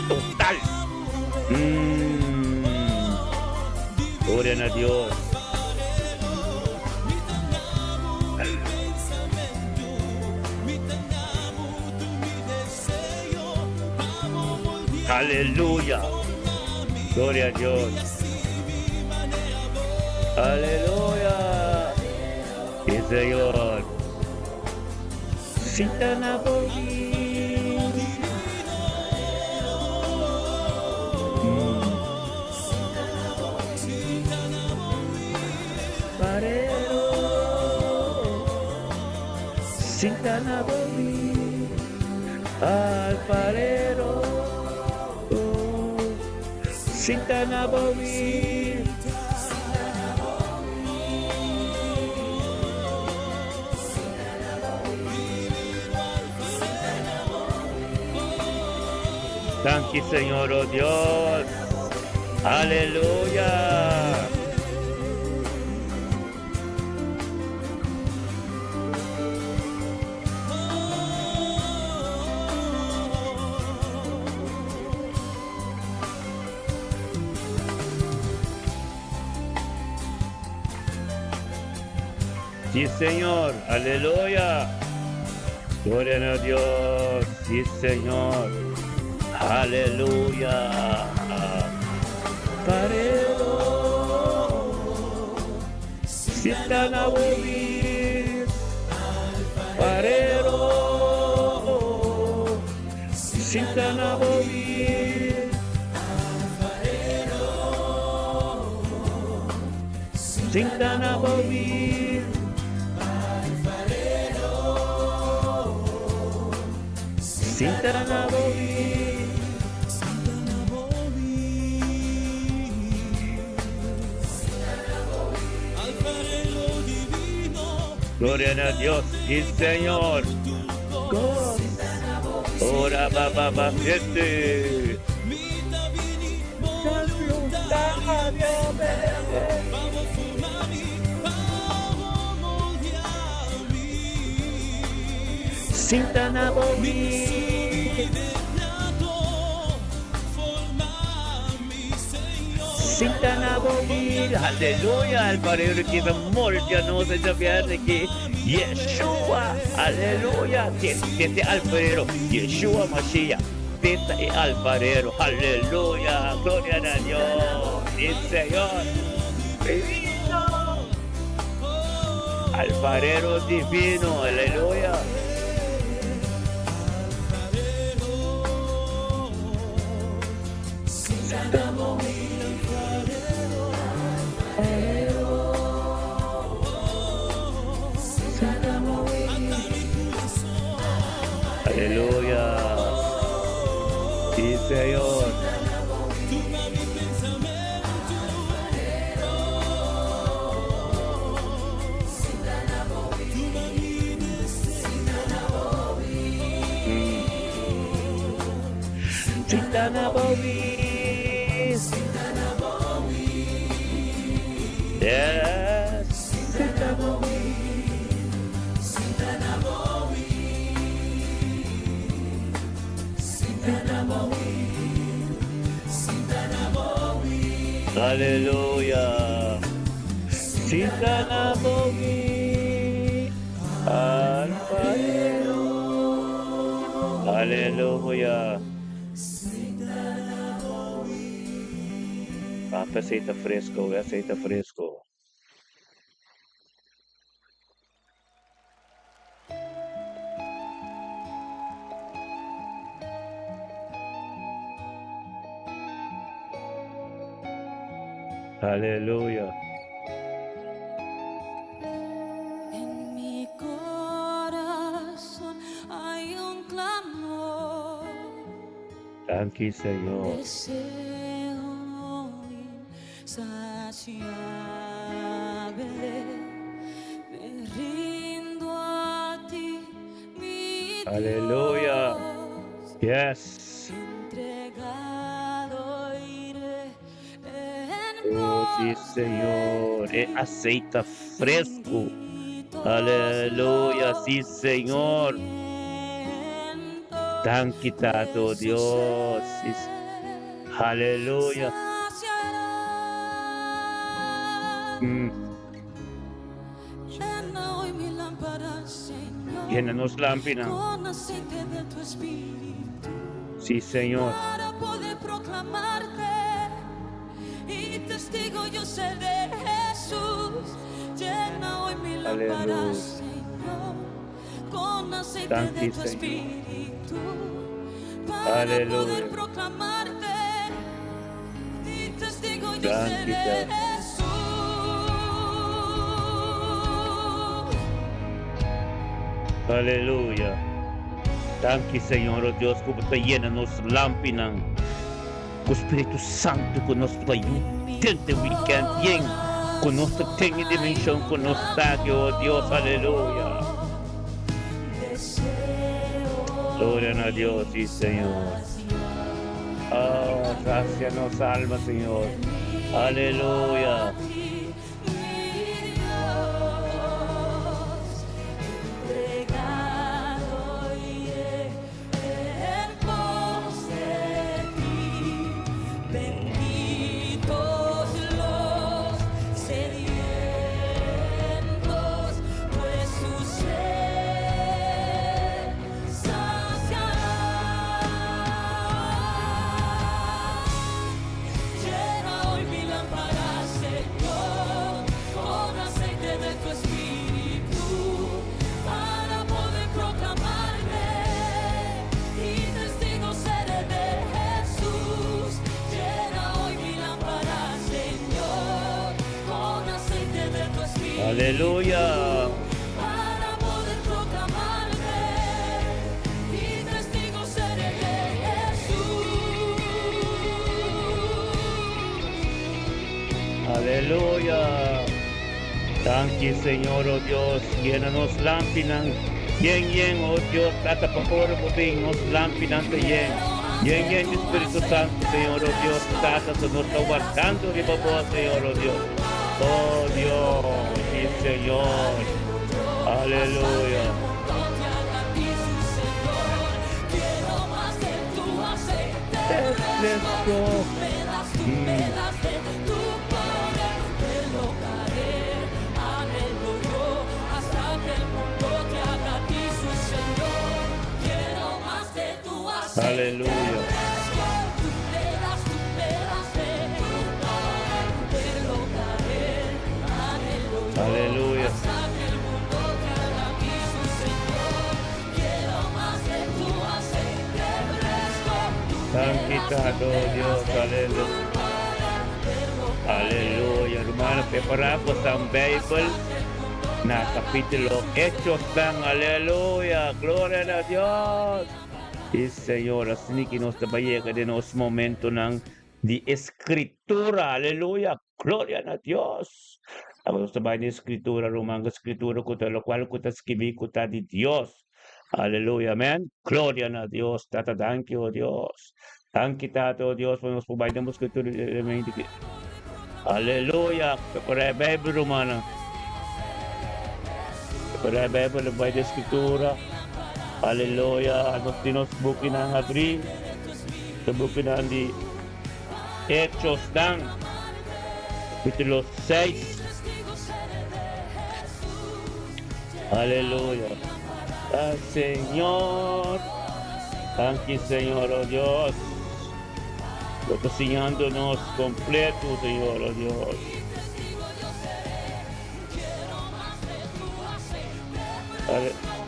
total. Gloria a Dios. Aleluya. Gloria a Dios. Aleluya. Sí, Señor. Sitana bovi. Parero. Sitana bovi. Alfarero. Sitana bovi. Thank you, Señor, oh Dios. Aleluya. Sí, Señor. Aleluya. Gloria a Dios. Sí, Señor. Aleluya. Parero. Sitana bovi. Parero. Sitana bovi. Sitana bovi. Sitana bovi. Gloria a Dios, sí, Señor. Ora baba siete. Sitana bovi. Sitana bovi. Aleluya. Al parero que se molde no se sabía de que Yeshua. Aleluya. Siete alfarero. Yeshua Mashiach. Siete alfarero. Aleluya. Gloria a Dios. Sí, Señor. Divino. Alfarero divino. Aleluya. Aleluya. Sí, Señor. Yes. Aleluya. Sitanabogi. Alfarero. Aleluya. Aceite fresco, aceite fresco. Aleluya. En mi corazón hay un clamor, Thank you, Señor. deseo insaciable. Me rindo a ti, mi Aleluya. Dios. Yes. Entregado iré en Oh, sí, Señor. Aceite fresco. Aleluya. Sí, Señor. Tan quitado, Dios. Sí. Aleluya. Llena hoy mi lámpara, Señor, Llénanos lámpara. con aceite de tu espíritu, Sí, Señor. para poder proclamarte y testigo yo ser de Jesús. Llena hoy mi lámpara, Aleluya. Señor, con aceite Thank de you, tu Señor. espíritu, para Aleluya. poder proclamarte y testigo yo Thank ser you, de God. Jesús. Aleluya. Thank you, Señor, oh Dios, como te llena-nos lámpara. Com o Espírito Santo conosco ayuda. Tente weekend, bien. Conosco tem dimensão, conosco tague, oh Deus, aleluya. Gloria a Dios, sí, Señor. Oh, gracias nos alma, Señor. Aleluya. Aleluya. Para poder proclamarte y testigo seré de Jesús. Aleluya. Thank you, Señor, oh Dios. Llénanos lámpara. Yen, oh Dios, trata por favor, nos lámpara te yen. Yen, Espíritu Santo, Señor, oh Dios, trata se nos está guardando de favor, Señor, oh Dios. Oh Dios, sí, Señor. Aleluya. Let's go. Aleluya. Aleluya. Santificado Dios, aleluya. Aleluya, hermano, preparamos ang Bible na kapitulo Hechos ng aleluya. Gloria a Dios. Y Señor, así que nos trabaja de nos momento ng di escritura. Aleluya. Gloria a Dios. Tapos trabaja di escritura, rumang escritura ko lo cual ko taskibi ko ta di Dios. Aleluya, amen. Gloria a Dios. Tata, thank you, Dios. Thank you, Tato, Dios, por nos provide mo escritura. Aleluya. Para Bible, Romana. Para Bible, by the escritura. Aleluya. Nos bukin ang abri. Bukin ang di Hechos ng kapitulo 6. Aleluya. Al Señor. Thank you, Señor, oh Dios. Cocinándonos completo, Señor, oh Dios.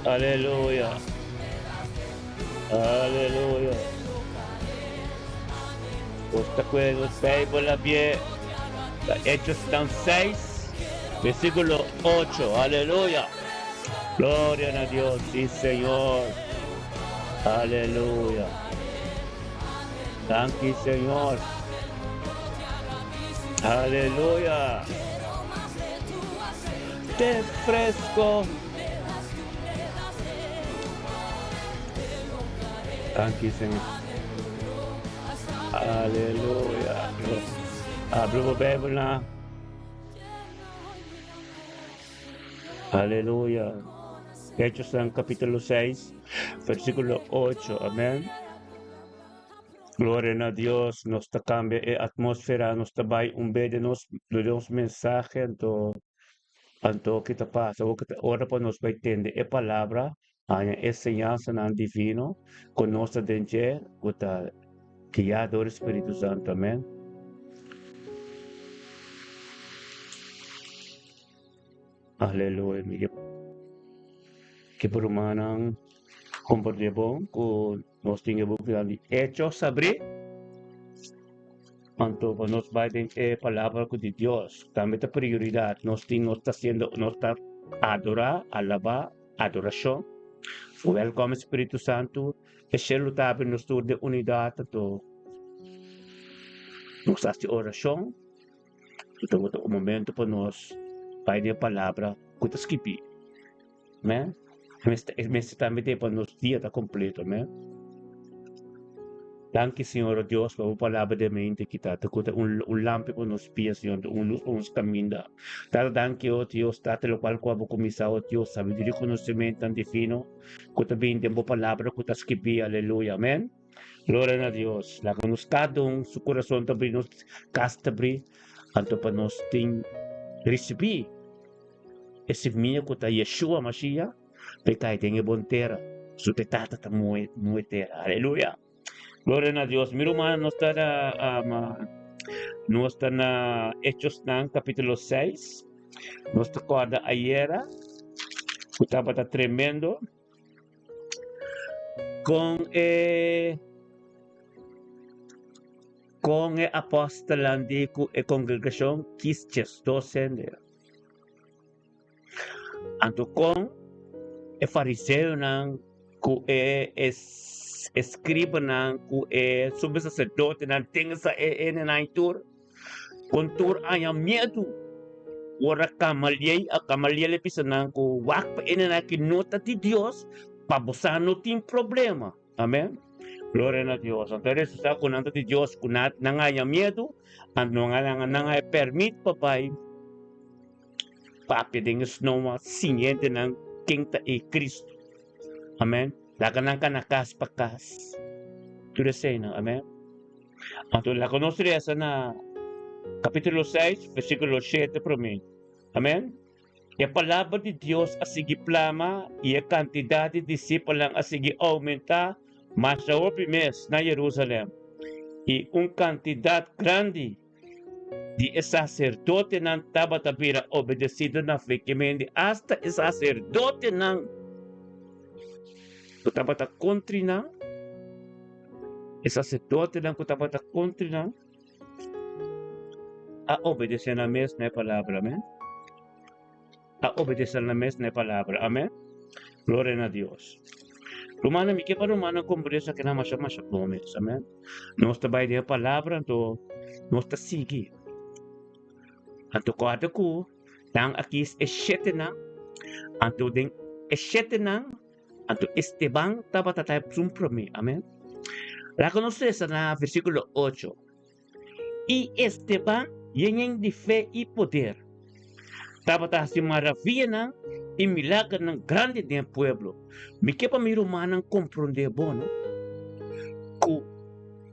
Aleluya. Aleluya. Esta juego Bible a pie. Hechos están 6, versículo 8. Aleluya. Gloria a Dios, sí, Señor. Aleluya. Thank you, Señor. Aleluya. Te fresco. Thank you, Señor. Aleluya. Abro Bible na. Aleluya. Hechos ng kapitulo 6, versículo 8. Amen. Gloria a Dios, nos cambia la atmósfera, nos trae un de nos mensaje, anto kita pasa, ahora pues nos va a entender la palabra, hay enseñanza en divino, conoce dentro, guiado del Espíritu Santo, amén. Aleluya, Miguel. Que por humanang compartilhamos com nós tínhamos ali hechos abrir anto nos vai a palavra de Deus também a prioridade nós está sendo nós está adorar alabar adoração welcome Espírito Santo e lutar nos tour de unidade to nós está oração então o momento para nós vai a palavra que está escrito, né? Mas também para nos dias está completo, amém? Thank you, Senhor Deus, por a palavra de mente que está, lampe para nos pés, Senhor, luz para nos caminhar. Thank you, Deus, lo qual como começar, Deus, sabedoria e conhecimento tão divino, que também tem boa palavra, que está escrito, aleluia, amém? Glória a Deus. Lá que nos cada seu coração também nos casta abrir, anto para nos tem receber esse minha que está Yeshua Mashiach, porque tem a boa terra, sua terra está muito terra, aleluia. Glória a Deus. Meu irmão, nós está na Hechos ng capítulo 6. Nós recorda ayer, que estava tremendo, com o apóstolo antigo e congregação quis docente. Anto com o fariseu nang ku escriba nang ku sumo sacerdote nang tinga sa na tur kontur aya medo ora kamalye pisa nang ku wak pa na kinota ti Dios pabosano tin problema. Amen. Gloria a Dios. Entonces sa kunanta ti Dios kunat nangaya medo ano nga nangaya permit papay papi dingus noma siniente ng Kingta Cristo. Amen. Lakanang kanakas pakas. To the same, amen. Anto la conostre esa na capítulo 6, versículo 7 para mim. Amen. E a palavra de Deus a sige plama e a quantidade de discípulos a sige aumenta Mas sa mes na Jerusalem, y cantidad grande de sacerdote ng tabatapira obedecido na fe, que hasta el sacerdote ng kutabata country na, el sacerdote ng kutabata country na, a obedecer na mes na palabra, amen? A obedecer na mes na palabra, amen? Gloria a Dios. Rumana, mi que para rumana compresa que na masya Gomez, amen? Nos tabay de palabra, to nos ta sige. Anto ko ato ko, tang akis esyete na, anto ding esyete na, anto Esteban tabatatay sumpromi, amen? La conoces na versículo 8. Y Esteban, yengen de fe y poder, tabata si maravilla na, y milagro ng grande del pueblo. Mi que pa mi romanang comprende bono, ku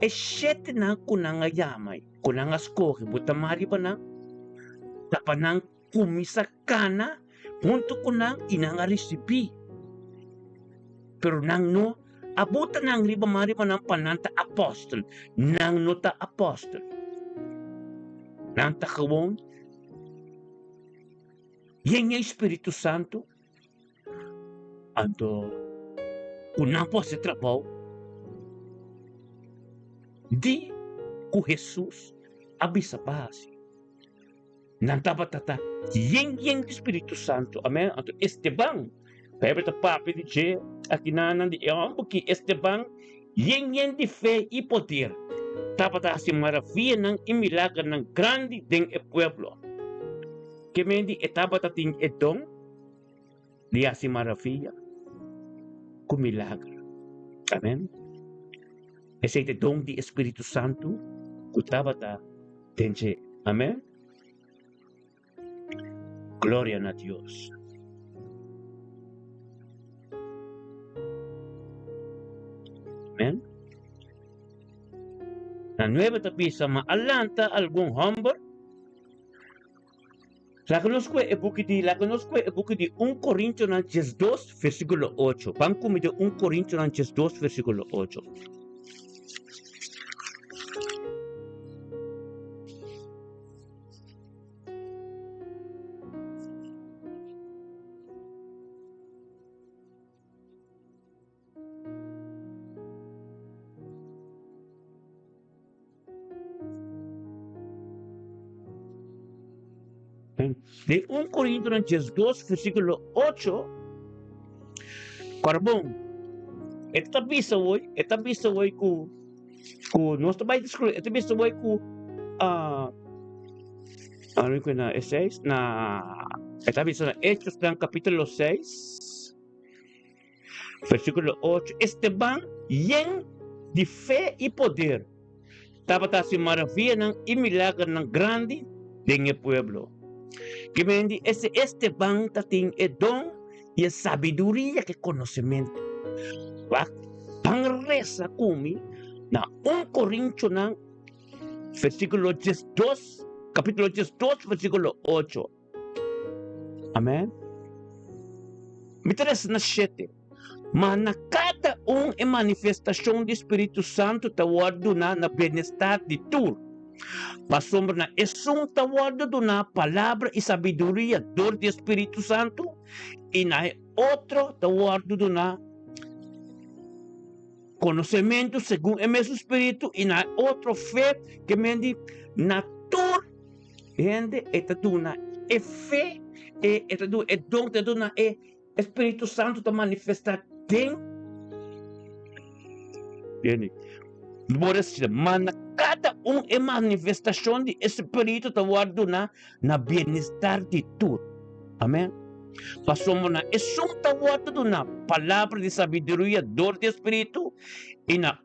esyete na kunanga yamay, kunanga skoke, butamari pa na, tapanang kumisakana, punto kunang inanga resipi. Pero nang no, abutan ng ribamari pa ng pananta apostol, nang no ta apostol. Nang takawon, yan yung Espiritu Santo, anto, unang po sa trabaho, di ku Jesus abisa base. Nang tabatata, yan Espiritu Santo, amen, anto Esteban, Pepe ta papi di che, akinanan di eambo ki Esteban, yan di fe y poder, tabata si maravilla ng imilaga ng grande ding e pueblo. Que mendi etapa tating etong dia si maravilla kumilagro. Amen. Ese te dong di Espiritu Santo kutabata tenche. Amen. Gloria a Dios. Amen. Na nueva tapi sa maalanta algún humber. La conozco e buki di 1 Corintios 2 versículo 8. Banco mi de 1 Corintios 2 versículo 8. De 1 Corintios 2 versículo 8. Carbón. Esta bisa woy ku nós também descobrir, esta bisa woy ku ano ko na 6 na esta bisa na Hechos ng capítulo 6 versículo 8. Esteban yen de fe y poder tabata si maravilla ng imilagro ng grande din e pueblo. Que mendi ese Esteban tating edong y sabiduría que conocimiento. Pangresa kumi na 1 Corintios ng versículo 2, capítulo 2, versículo 8. Amen. Mitres na 7. Manakata manifestación de Espíritu Santo tawado na bienestar de tur. Pasombra na esung tawado do na palabra e sabedoria do Espírito Santo e na outro tawado do na conhecimento segundo o mesmo Espírito e na outro fé que mendi na tur ende etaduna e fé e etadu e dom etaduna e Espírito Santo ta manifestar tem bem mana cada manifestação de Espírito tawado na bienestar de tudo. Amém? Passamos na esung tawado na palavra de sabedoria do Espírito e na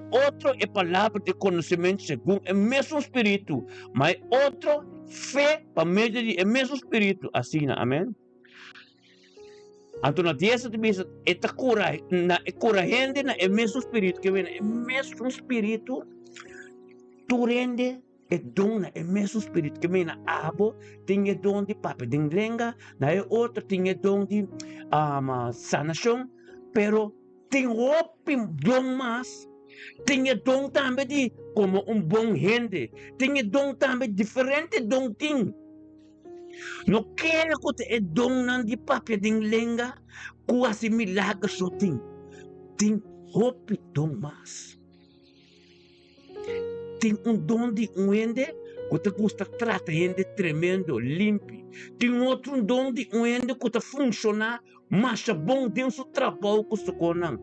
outro é palavra de conhecimento segundo o mesmo Espírito, mas outro fé para meio de o mesmo Espírito. Assim, amém? Anto na diesa de bisa eta cura rende na o mesmo Espírito que vem o mesmo Espírito tu rende e dom na o mesmo Espírito que vem na abo tem dom de papa lenga na outro tem dom de sanação pero Tem dom mas. Tem dom também de como bom gente. Tem dom também diferente dom ting. No quero que te dom nan di papia ding lenga. Kuasi milagre so ting. Tem dom mas. Tem dom de gente que te custa trata gente tremendo, limpo. Tem outro dom de gente que te funciona, mas bom dentro do trabalho que se conam.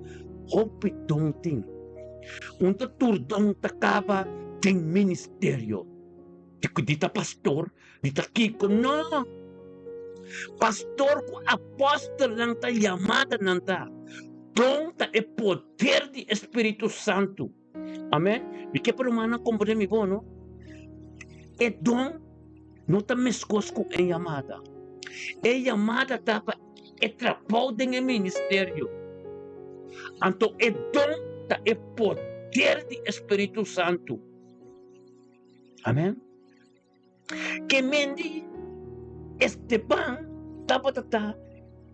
Hope dom ting. Turdong takaba ting ministerio. Dita pastor, dita kiko, no. Pastor ko apóstol lang ta llamada nanta. Dong ta poder di Espiritu Santo. Amen. Di que perumana comprende mi bono. E dong no ta meskos ko e llamada. E llamada tapa e trabajo ding ministerio. Anto e dong ta poder di Espiritu Santo. Amen. Que mendi Esteban tapatata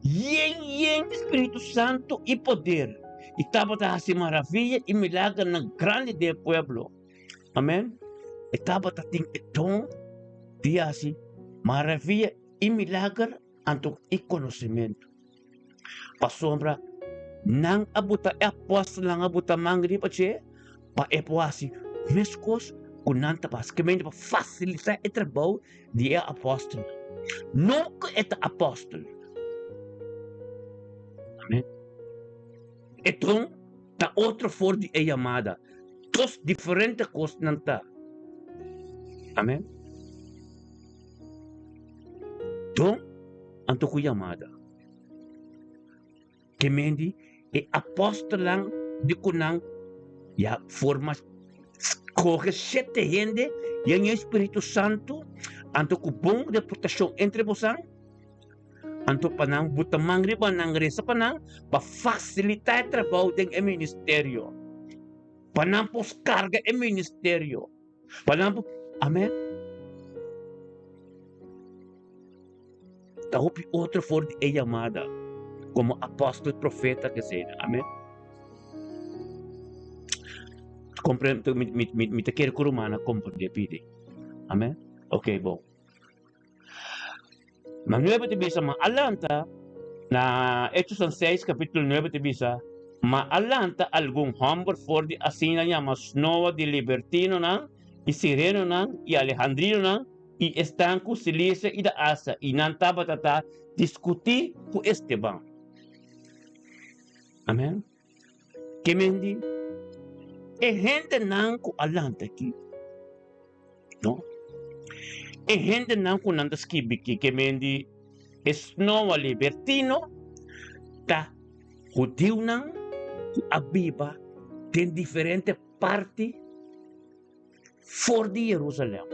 yen Espírito Santo e poder. E tapata assim maravilha e milagre na grande del pueblo. Amém? E tapata ting eton dia assim maravilha e milagre anto e conhecimento. Pasombra nang abuta apóstolo lang abuta mangri pa che pa epoasi mescos kunanta pas que mende pa facilitar o trabalho de apóstolo. Nunca é apóstolo. Amém? Então, tá outra forma de chamada. Dos diferentes coisas não tá. Amém? Então, anto ko chamada. Que mendi é apóstolo lang de kunang ya forma corre sete gente e o Espírito Santo anto ko bom reputação entre vocês anto panang butamangri panangri sa panang pa facilitar o trabalho do ministério panang pos carga o ministério panang amém tahupi outra for de chamada como apóstolo profeta que seja amém compreendo me te quero curumana compreende pide amém ok bom na 9 de bisa maalanta na Hechos 6 capítulo 9 de bisa maalanta algum hombre for de assim na llamas Noa de Libertino nan e Sireno nan e Alejandrino nan e estão com Cilícia e da Asa e nan tabatata discutir com Esteban amém que mendi e gente nan ko alanta aqui no e gente nan ko nanda skibiki que mendi es Noa Libertino ta judeu nan abiba tem diferente parte for de Jerusalém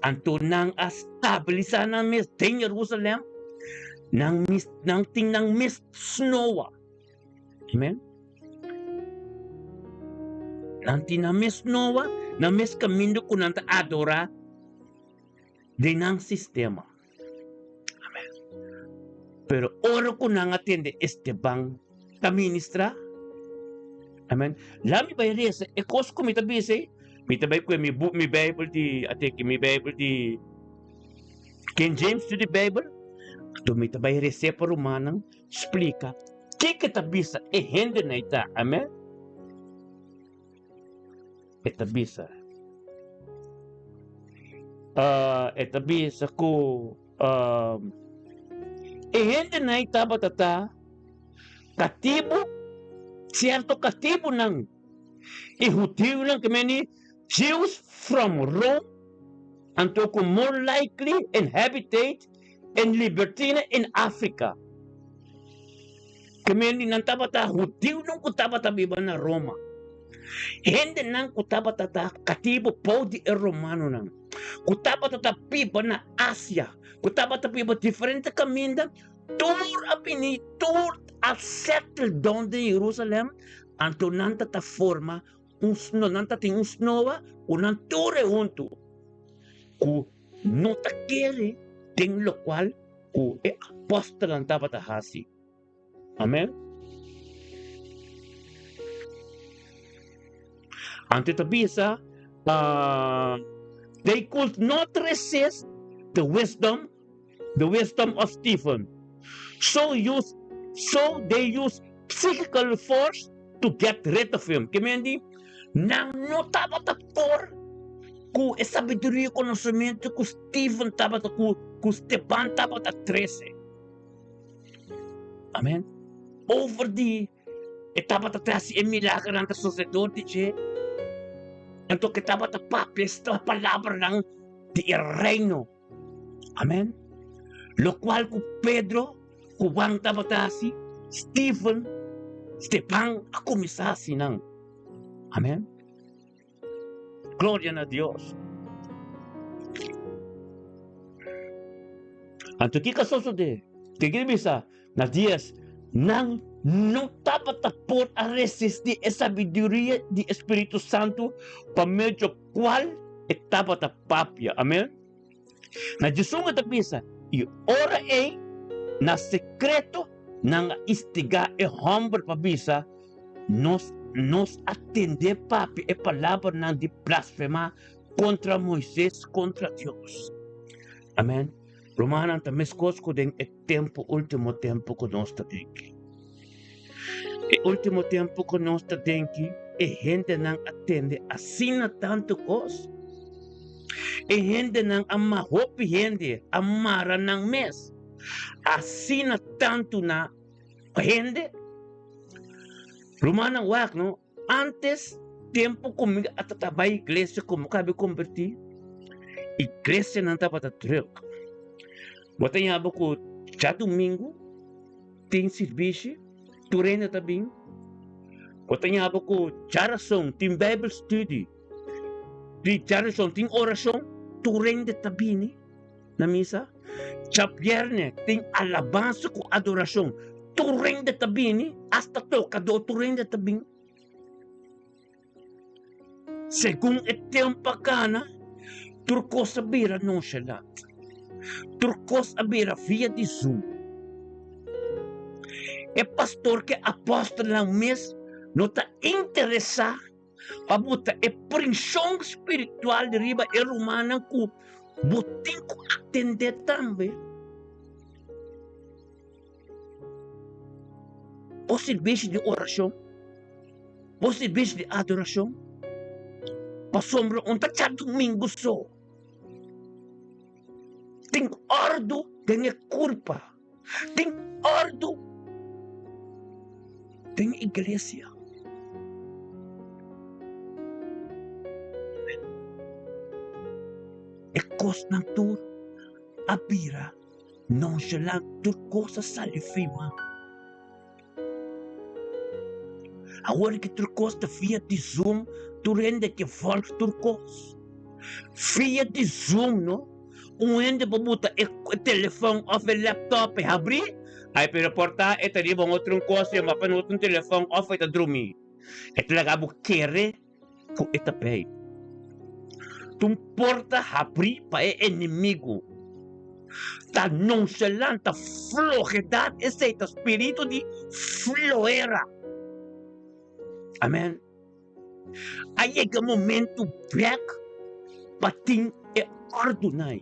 anto nang estabilizar nang mes tem Jerusalém nang ting nang mes Noa amen nanti na mes Noa na mes caminho ko nanta adora de nang sistema amen pero oro ko nang atende Esteban ta ministra amen lami bayrese e kos ko mitabise mitabay ko mi Bible di ateki mi Bible di King James to the Bible to mitabay resepa romanang explica que katabisa e hende na ita amen etabisa etabisa ko hende na ita batata katibo cierto katibo nang ihutiw lang kami Jews from Rome unto more likely inhabitate in Libertina in Africa kami nang tabata hutiw nung kutabata biba na Roma hindi nang kutabatata katibo po di Romano nang kutabatata piba na Asia kutabatata piba diferente kaminda tur apini tur a settle down de Jerusalem anto nanta ta forma no nanta ting Noa unan ture junto ku no ta quiere ting lo cual ku e apóstol nanta hasi amen Ante tabisa, they could not resist the wisdom of Stephen. So they used physical force to get rid of him. Kemendi, nang notaba tapor ku e sabedoria e conhecimento ku Stephen taba ku Stepan taba 13. Amen. Over die etapa si e milagre ng sacerdote che. Então que estava a papes a palavra ng di reino. Amen. Lo cual ku Pedro, ku Juan taba si Stepan ako misasi ng. Amen. Gloria na Dios. Anto kika sosode, tigil bisa na dias nang não estava por a resistir essa sabedoria do Espírito Santo para meio qual estava a papia. Amém? Na Jesus ta bisa e ora na secreto nang istiga e humble pa bisa nos atender papi e palavra nang de blasfema contra Moisés, contra Deus. Amém? Romana ta mescosco den e tempo, último tempo que nós ta denki. E último tempo que nós ta denki e gente não atende assina tanto coisa. E gente não ama hopi gente, amara não mes. Assina tanto na gente. Romana wak no, antes tempo comigo atataba igreja como cabe convertir. Igreja não estava a troca. Botei a boca já domingo, tem serviço, tu reina também. Botei a boca já oração, tem Bible study. Tem já oração, tem oração, tu reina também na missa. Já viernes tem alabança com adoração, tu reina também, hasta tocador, tu reina também. Segundo o tempo cana, tu cosa bira nonchalant. Turcos abira via de Zoom. É pastor que apóstolo lang mes não está interessado para botar a prisão espiritual de riba e romana que botem com atender também. O serviço de oração, o serviço de adoração, para sombra um tá domingo só. Tem ordo, tem culpa. Tem ordo, tem igreja. É coisa natura, a bira, nonchalant, por coisa salifima. Agora que tu costa via de Zoom, tu rende que volta tu costa. Via de Zoom, não? Ende pa buta e telefone of e laptop e abri ay pinaporta e tadi bang otro kosya mapanutong telefone off e tadrumi e talaga bukere kung itapay tung porta abri pa e enemigo ta nonchalant ta flojedad ese ta espíritu di floera. Amen. Ay llega momento back pating e ordunay.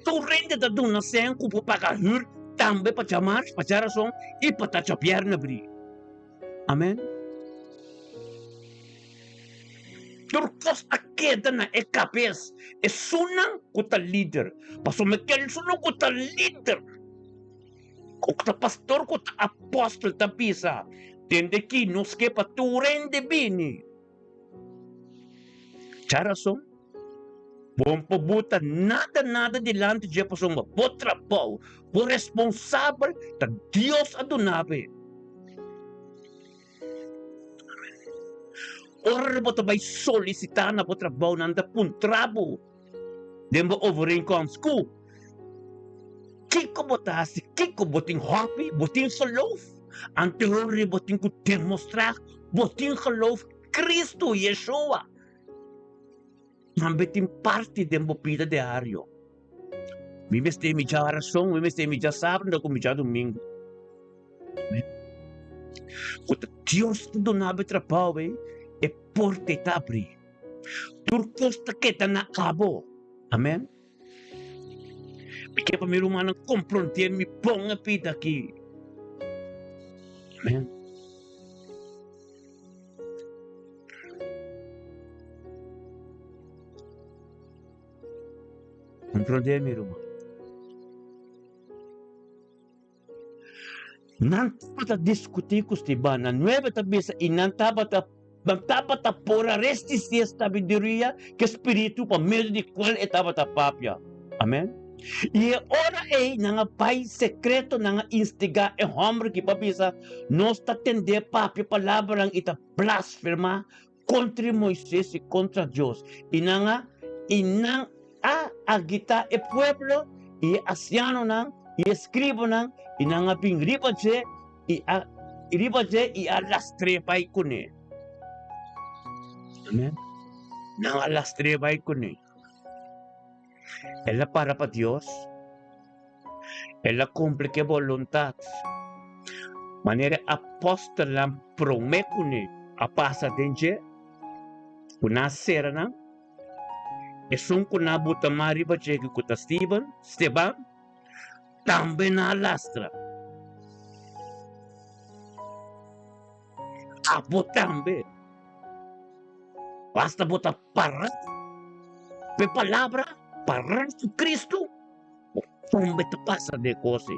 Tu rende da duna sen ku pagahur tambe pa chamar pa charason e pa tachapiar na bri. Amen. Turcos akeda na e kapes e sunang kuta leader. Paso mekel sunang kuta leader. Kuta pastor kuta apostol ta pisa. Tende ki nos ke pa tu rende bini. Charason bom pabuta nada delante de pessoa por trabalho, por responsável da Deus adonável. Ora bota vai solicitar na por trabalho nanda puntrabo. Dembo overeenkomst ku. Kiko botasi, kiko boting hobby, boting geloof. Ante ora boting ku demonstrar, boting geloof Cristo Yeshua. Nambetin parte tempo vida diário. Mi mesti mi già oração, mi mesti mi già sábado, com mi già domingo. Quando Deus te donava trabalho, é porta te abrir. Tur costa que te na cabo. Amém? Porque para mim humano compreender me põe a vida aqui. Amém? Compreender, meu irmão. Não estava discutir com os bana, não é cabeça e não estava por a resistir a sabedoria que o espírito para meio de qual estava papia. Amém? E ora é na pai secreto na instigar é homem que papisa não está atender papia palavra e está blasfema contra Moisés e contra Deus. E não a agita e pueblo e anciano nan e escribo nan e não a ping ribaje e a lastre pai kune. Amen. Não a lastre pai kune. Ela para para Deus. Ela cumpre que voluntad. Maneira apóstola promete a passa dentro. Kuna sera nan. Esung kuna buta mari ba jegi kuta Esteban, também na lastra. Abo também. Basta botar para pe palavra, para Cristo, também te passa de coisa.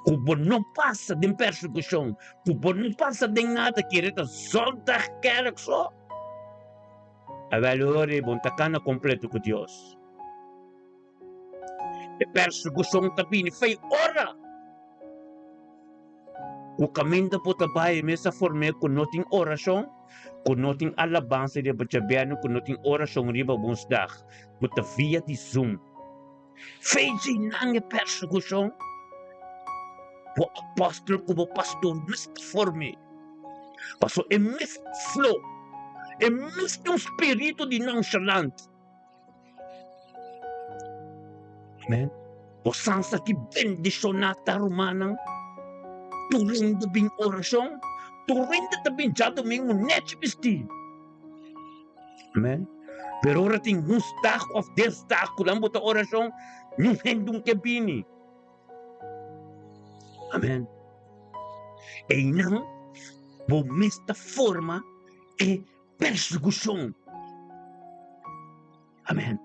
Cubo não passa de perseguição, cubo não passa de nada que ele solta quer só. A valore bontacana completo com Deus. E perseguição também foi ora. O caminho da puta baia mesa forme com não tem oração, com não tem alabança de bachabiano, com não tem oração riba bons dag, puta via de Zoom. Fez não é perseguição. O apóstolo como pastor mesmo forme. Passou é mesmo flow. É mesmo um espírito de nonchalante. Amém? O sansa que bendicionata romana, tu rende bem oração, tu rende também já domingo net vestido. Amém? Pero ora tem um staco of 10 staco, lang bota oração, não rende um kebini. Amém? E não, vou nesta forma é perseguição. Amém.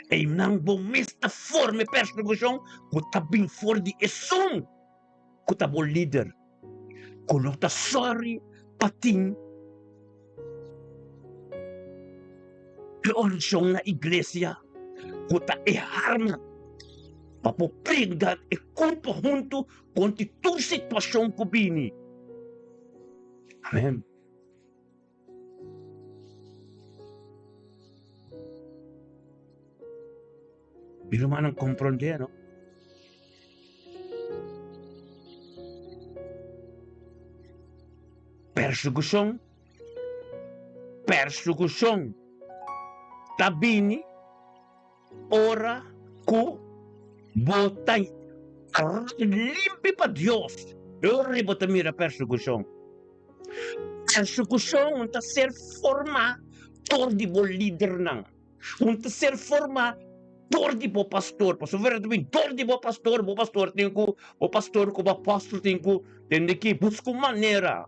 E não vou nesta forma de perseguição, que está bem fora de som, que está bom líder, que não está sorry, patim. Que oração na igreja, que está arma, para pregar e culpa junto com toda situação que vem. Amém. Irmão não compreenderam. Perseguição. Tabini. Ora. Ku. Botai. Limpe para Deus. Eu rebota mira perseguição. Perseguição está ser formador de bom líder não. Está ser formador de bom pastor, pastor verdadeiro, de bom pastor tem que, o pastor como apóstolo tem que buscar maneira.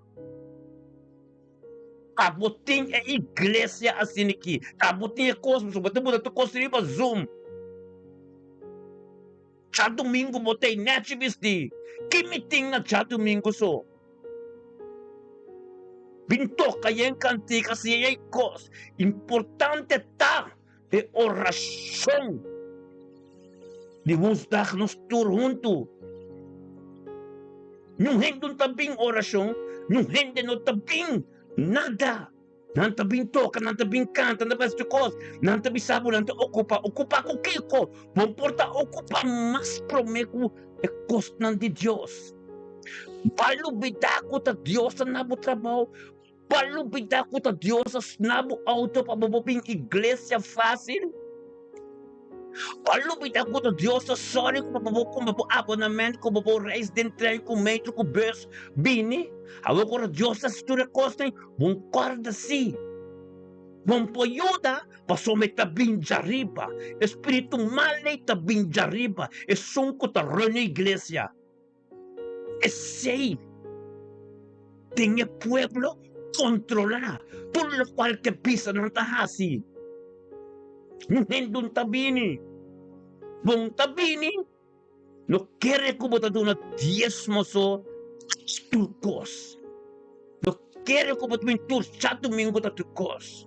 Cabo tem a igreja assim aqui, cabo tem a cosmos, você pode construir para Zoom. Já domingo botei net vestir, que me tem na já domingo só. Bintoca e encantica se é coisa importante tá. De oração. De vos dar nos tur junto. Não rende também oração. Não rende não também nada. Não também toca, não também canta, não também coisa. Não também sabe, não também ocupa. Ocupa com o que? Não importa ocupar mais prometo é costa de Deus. Balubida com Deus na bo trabalho. Balubida com Deus na bo auto para bobin igreja fácil. Palupit ako to Diyos sa sorry kung mapo abonament, kung mapo raise din tren, kung metro, kung bus, bini. Ako ko na Diyos sa stura costa, mong korda si. Mong poyuda, pasome tabing jariba. Espiritu male tabing jariba. Esungko ta reno iglesia. Esay. Tenga pueblo, controla. Todo lo cual que pisa ng tahasi. Nindun tabini. Bong tabini. No quiere como ta na diezmo so turcos. No quiere como tu tur sa domingo ta turcos.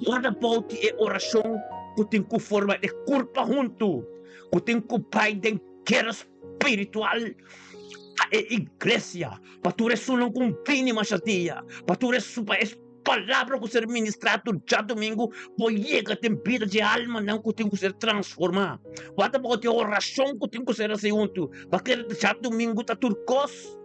What about e oração kuting ku forma de culpa junto. Kuting ku pai den guerra espiritual. E igreja, pature sunong kung pini masatia, pature supa es palavra que ser ministrado já domingo, poiega tem vida de alma não que tem que ser transformar. What about a oração que tem que ser assim junto, porque já domingo tá turcos.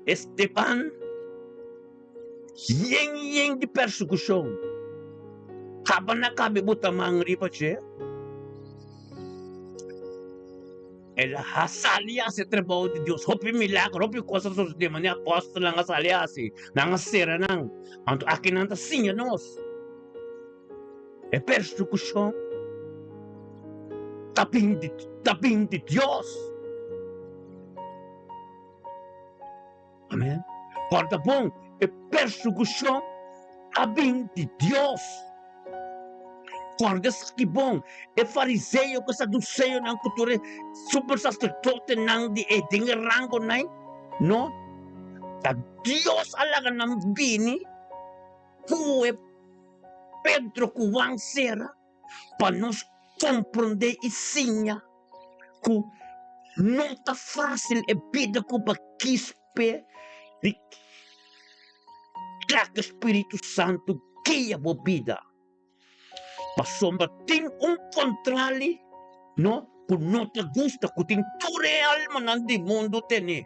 Esteban, yeng de persecução. Kaba na kabe buta mangri pa siya. Ela hasalia se trabalho de Deus, hopi milagre, hopi coisas dos demônios, nem apóstolo lang hasalia se, nang sera nang, anto aqui não tá sim nós. É persecução, tabing de Deus. Amém? Corta bom, é persecução, tabing de Deus. Cordes que bom, é fariseu que saduceu ng cultura, super sacerdote nang di eding rango nai, no? Ta Dios alaga ng bini, kue Pedro kuwang sera, pa nos comprende isinha, ku não tá fácil é vida ku pa quispe, di que Espírito Santo guia a vida. Pasomba ting controle, no? Kung não te gusta, kung ting ture alma ng di mundo tene.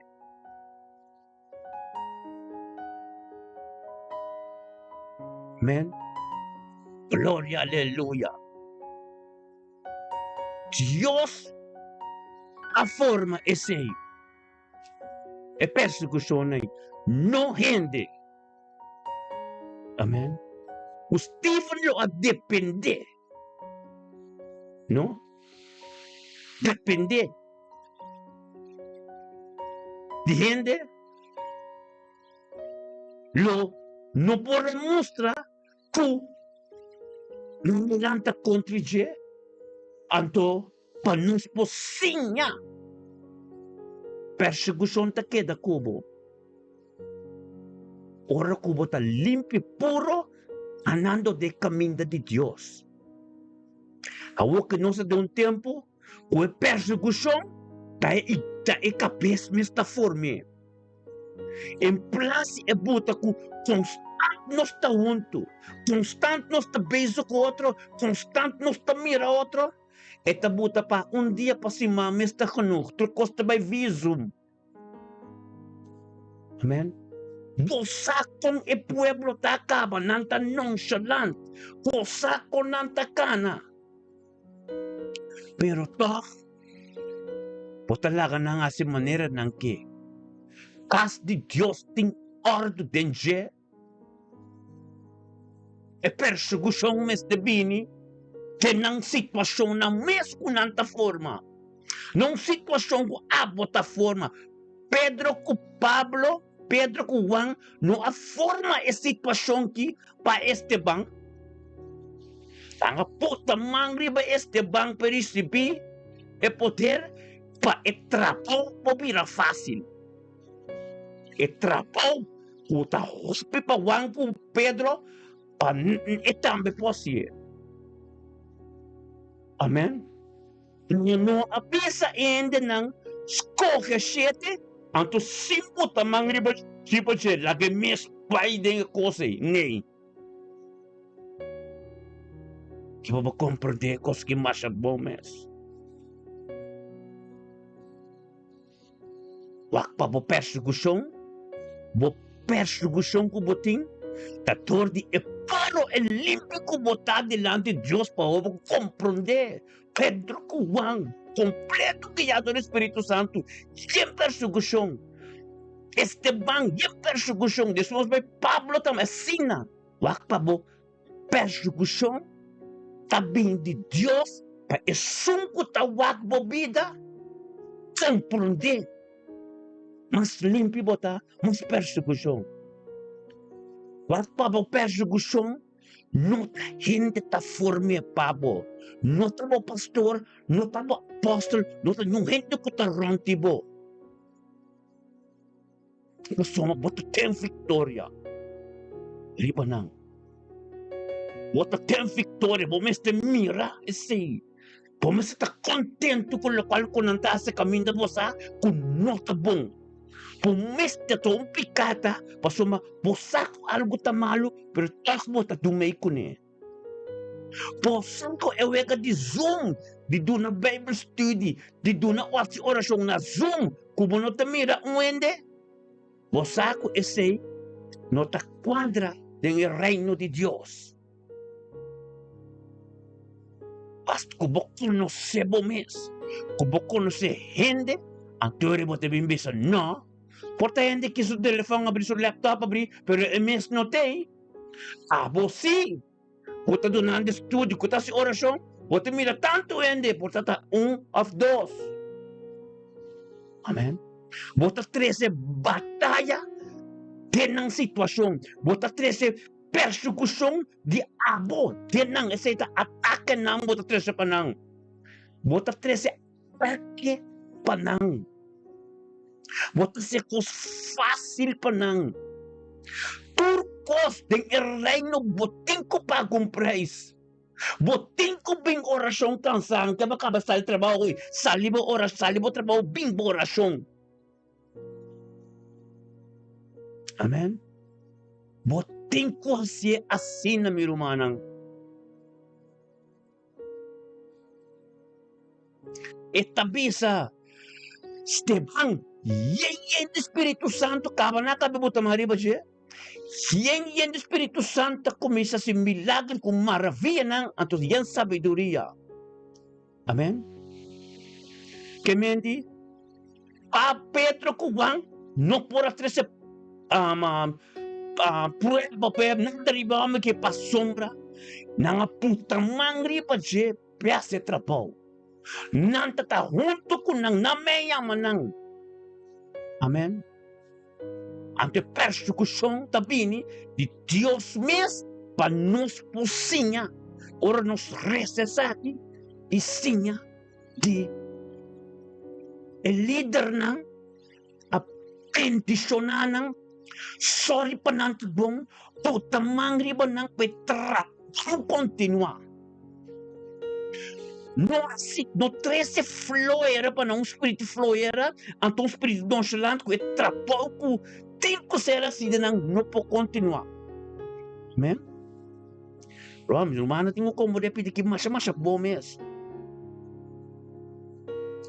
Amen? Gloria, aleluya. Dios a forma esse. E persecução aí. Não rende. Amen? O Stephen lo a depender. No? Depender. De gente. Lo não pode mostrar que não levanta contra ele. Anto, para nos pocinha. Persecução ta queda cubo. Ora cubo ta limpo puro. Andando de caminho de Deus. Awo que nós de tempo, com a persecução, é cabeça desta forma. Em place é bota com constante nós está junto, constante nós está beijo com outro, constante nós está mira outro. Eta bota para dia para cima, mas está genoeg, trocosta by visum. Amen. Bosakon e pueblo ta acaba, nanta nonchalant. Bosakon nanta kana. Pero toch, po talaga na nga si manera ng ki. Kas di Diyos ting ordo denje. E persecução mes de bini, que nang sitwasyon na mes kunanta forma. Nang sitwasyon ko abota forma. Pedro ko Pablo, Pedro ko Juan, no a forma e sitwasyon ki pa Esteban. Tanga puta mangri ba Esteban perisipi e poder pa etrapaw po bira fácil. Etrapaw puta hospi pa Juan ko Pedro pa etambe po siya. Amen? No apisa ende ng skoke 7 anto 5 tamang riba sipa siya lagi mes baiden kose nei. Kiba ba comprende kos ki masag bomes. Wak pa bo persecução ko boting Tator de paro el límpico botar delante de Dios para compreender. Pedro Juan, completo guiado do Espírito Santo, sem perseguição. Esteban, sem perseguição. Depois vai Pablo também ensina. Wak Pablo, perseguição também de Deus, para é sunco ta wak bobida, compreender. Mas limpo botar, mas perseguição. Wak Pablo perseguição, não tá gente tá forme Pablo. Não tá o pastor, não tá o apóstolo, não tá gente que tá rontibo. Nós somos bota tem vitória. Riba não. Bota tem vitória, vamos te mira esse. Vamos estar contente com o qual conanta esse caminho de você, com nota bom. Vamos ter um picada, para uma você algo tá malo, pero tak bota do meio com ele. Posan ko eweka di Zoom, di duna Bible study, di duna oração na Zoom, como não te mira uende, bosaco esse não te quadra no reino de Deus. Basta que você conhece bom mês, que você conhece gente, a teoria você bem bisa não, porta gente que seu telefone abrir, seu laptop abrir, pero o mês não tem, você Kota doon de studio, kota si orasyon, kota mira tanto ende, portata of dos. Amen. Bota 13 batalha tenang sitwasyon. Bota 13 persecução de abo. Tenang esa atake nang bota 13 panang. Bota 13 atake panang. Bota sekos fácil panang. Turcos den reino botin ko pa comprais. Botin ko bing orasyon kansang kaya makabasa trabaho ko. Salibo oras, salibo trabaho bing orasyon. Amen. Botin ko siya asin na mirumanang. Etabisa Esteban, yen Espírito Santo kaba na kabibuta mariba siya. Yen Espírito Santo começa a se milagre com maravilha não, então yen sabedoria. Amém? Que mendi? A Pedro Juan não pode trazer prueba para não derribar que para sombra, não a puta mangri para je peça trabalho. Não tá junto com não meia manang. Amém? Ante persecução também de Deus mesmo para nos pocinha, ora nos recessar e sinha de líder não, a bendicionar não, sorry pa nanto bom, puta mangri ba nang petra, continuar. Não assim, não trece floera para não espírito floera, então espírito nonchalant que trapou com tempo ser assim de não pode continuar. Amém? Vamos, irmã, tenho como repetir que mais bom mesmo.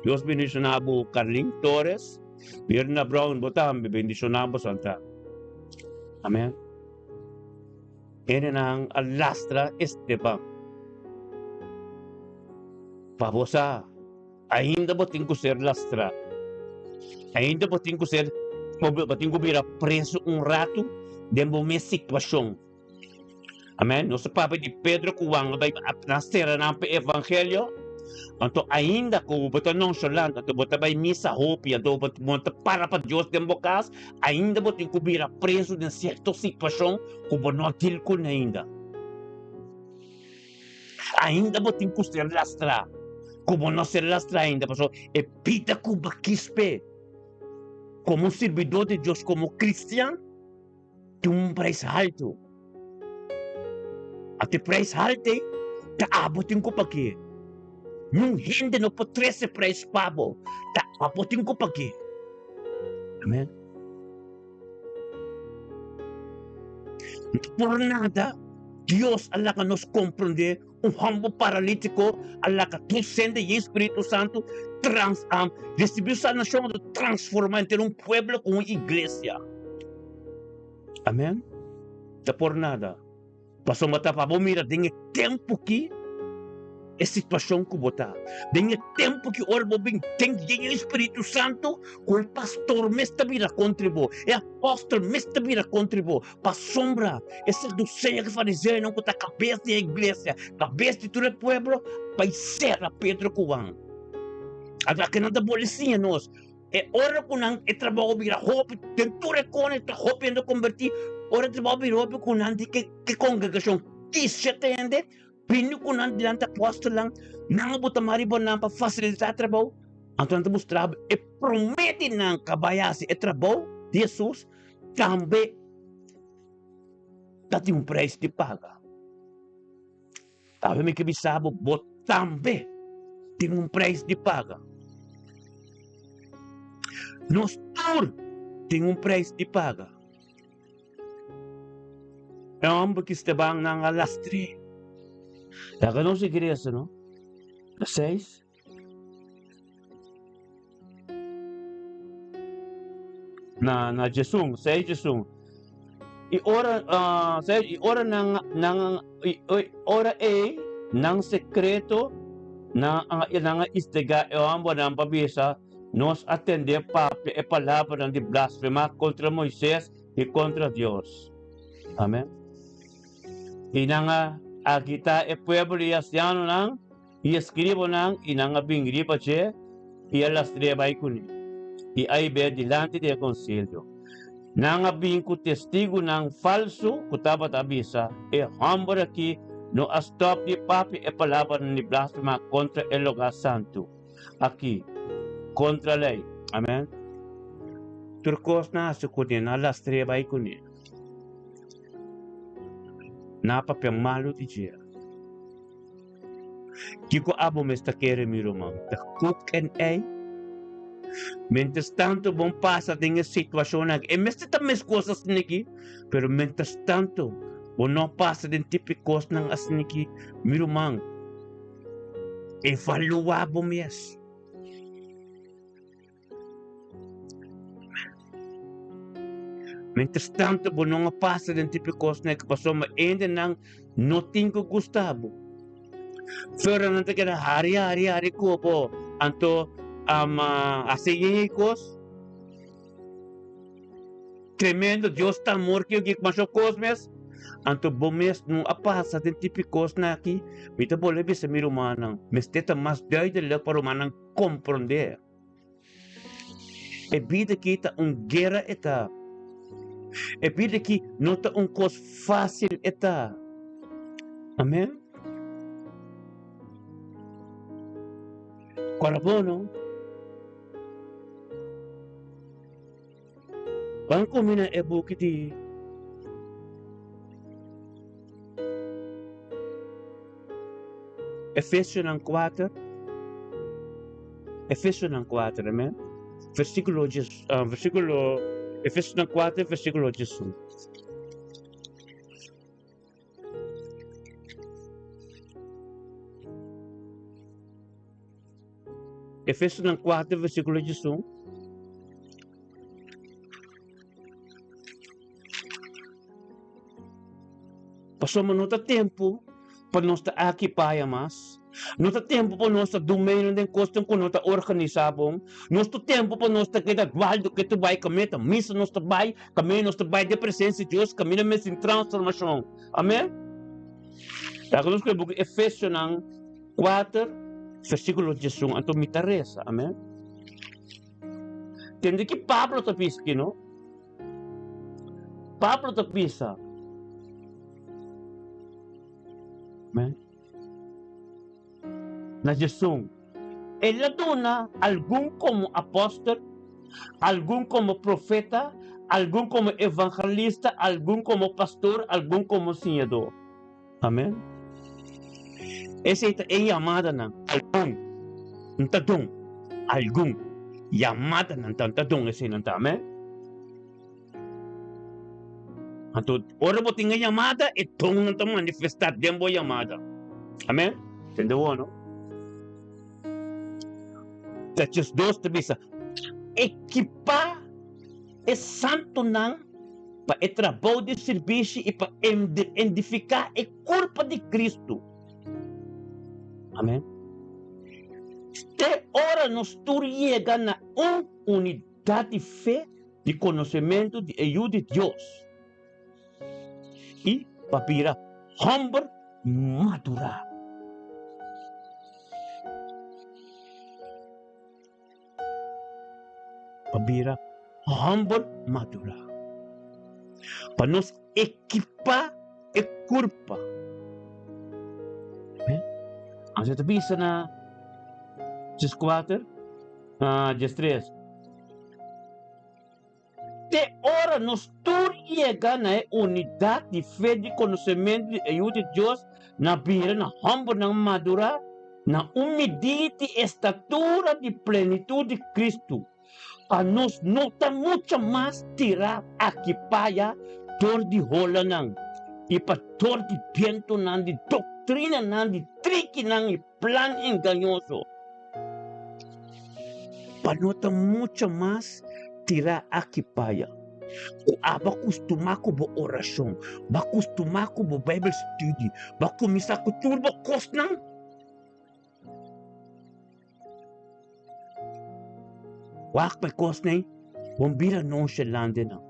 Deus bendicionado Carlin Torres, Mirna Brown, botam bendicionado Santa. Amém? Ele nang alastra Esteban. Pabosa, ainda botin ko ser lastra. Ainda botin ko ser, botin ko bira preso rato dentro da situação. Amém? Nosso Papa de Pedro Juan vai nascer ng evangelho. Então ainda ko botin nonchalant, então botin vai missa hope, então botin para Deus dentro da casa, ainda botin ko bira preso em certa situação, como não tilko na ainda. Ainda botin ko ser lastra. Como não ser lastra ainda, pastor, e pita cuba quispe, como servidor de Deus, como cristiano, tem preço alto. Até preço alto, tá abotin ko pa aqui. Nung hindi no po 13 preço pabo, tá abotin ko pa aqui. Amen. Por nada, Deus Allah ka nos compreender, humble paralítico, Allah ka tu sende e Espírito Santo recebeu essa nação de transformar em um pueblo com uma igreja. Amém? Da por nada. Pasó mata pa mira, tem tempo que é situação que botar. Tem tempo que ora bem tem o Espírito Santo, com o pastor mesta vira contribu, é apóstolo mesta vira contribu, para sombra, esse do Senhor que fariseu não com a cabeça da igreja, cabeça de todo o povo, vai ser a Pedro Cuban. Agora que não dá policia nós, é hora que não é trabalho vira roupa, tentou reconhecer, roupa ainda convertir, hora trabalho vira roupa com não que congregação que se atende. Pino ko nan dilanta apóstolo lang nang buta maribo nang pa facilitar trabalho. Então temos trabalho e promete nang kabayasi e trabalho de Jesus também tem um preço de paga. Talvez me que bisabo bot também tem um preço de paga. Nos tour tem um preço de paga. É um homem que está bem nang alastre. Daga não se igreja, não? Na 6. Na Jesus, 6 Jesus. E ora, ora nang sekreto, nang istiga, e amo nang pabisa, nos atende papi e palavra de blasfema contra Moisés e contra Deus. Amém? E nang kita e pueblo yasiano nang ieskribo nang inanga bingripa che y las trebay kuni y ay be delante de concilio nanga bingku testigo nang falso kutabat abisa e hambor aqui no stop de papi e palavra ni blasfema contra el lugar santo aqui contra lei amen turcos na se kuni na las trebay kuni napa pe malo di dia. Kiko abo me sta kere mi romang. The cook and I. Mientras tanto bom passa dinga situação nag. E mesta tames coisas niki. Pero mientras tanto bom não passa din tipicos ng asniki mi romang. E falua bom yes. Mientras tanto, bom não passa din tipicos na passou ma ainda nang noting ko Gustavo. Pero nanti kena hari ko po anto asiyikos tremendo Dios ta amor que eu masuk cosmes anto bomes no apasa din tipicos na aqui mita boleh bisa miru manang mesteta mas dai de la para manang compreender e vida kita guerra eta e vida que não está coisa fácil eta. Amém? Quarabono. Bangko mina e bukiti. Efésios 4. Efésios 4, amém? Versículo Efésios 4, versículo 18. Efésios 4, versículo 18. Passamos no tempo para nós estar aqui para mais. Nosso tempo para nós dominio de coisa que nós organizamos. Nosso tempo para nós ter que guarda que tu vai comer, missa nós vai, caminho nós vai de presença de Deus, caminho mais em transformação. Amém? Agora nós queremos Efésios 4, versículo 18, então me interessa. Amém? Entende que Pablo está pisando, não? Pablo está pisando. Amém? Na Jesus. Ele dona algum como apóstolo, algum como profeta, algum como evangelista, algum como pastor, algum como senhor. Amém? Essa é chamada na algum. Não algum. Chamada na tadong esse não tá, amém? Então, ora botin nga chamada e tong não tá manifestar dembo chamada. Amém? Entendeu, não? Tachos 2 te bisa equipa é santo nang para o trabalho de serviço e para edificar a corpo de Cristo. Amém? Até hora nós chegamos na unidade de fé, de conhecimento, de ajuda de Deus. E para virar humble, madurar. Para virar humble, madurar. Para nos equipar a culpa. Ang sa tabi sa na just 4, just 3. De hora nos chega na unidade de fé, de conhecimento, de ajuda de Deus, na vida, na humble, na madura, na medida de estatura de plenitude de Cristo. Para nos nota muito mais tirar aqui para tor de rola não. E para tor de viento não, de doutrina não, de trick não, e plan enganoso. Para nota muito mais tirar aqui para. Ba acostumar com a oração, ba acostumar com o Bible study, ba começar com tudo ba cost não. Wak pa cost nem, bom vira nonchalante não.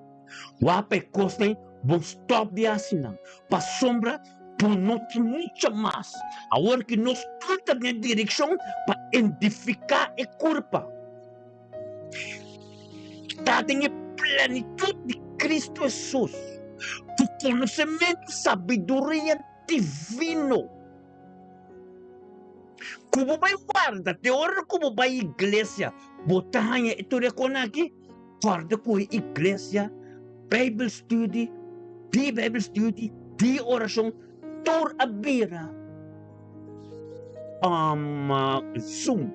Wak pa cost nem, bom stop de assim não. Pa sombra, por nós muito mais. Agora que nós tudo na direção para edificar a culpa. Está em plenitude de Cristo Jesus. Do conhecimento, sabedoria divino. Como vai guarda, de hora como vai igreja, botar ito recon aqui, guarda com a igreja, Bible study, de oração, tor a beira, Zoom.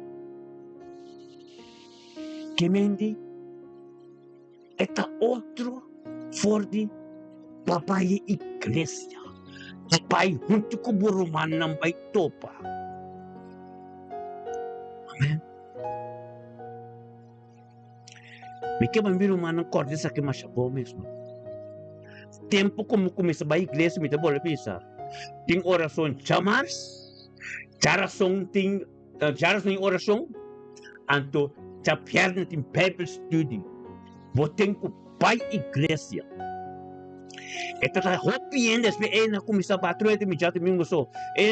Que mendi, eta outro forte, papai igreja, papai junto com o romano não vai topa. Amen. Me que bambino mano corda sa que mais bom mesmo. Tempo como começa a igreja me te bola pensar. Tem oração chamars, oração tem oração, anto já perna tem Bible study. Vou ter com pai igreja. Esta tá hopiendo es be na começar a bater de já domingo só.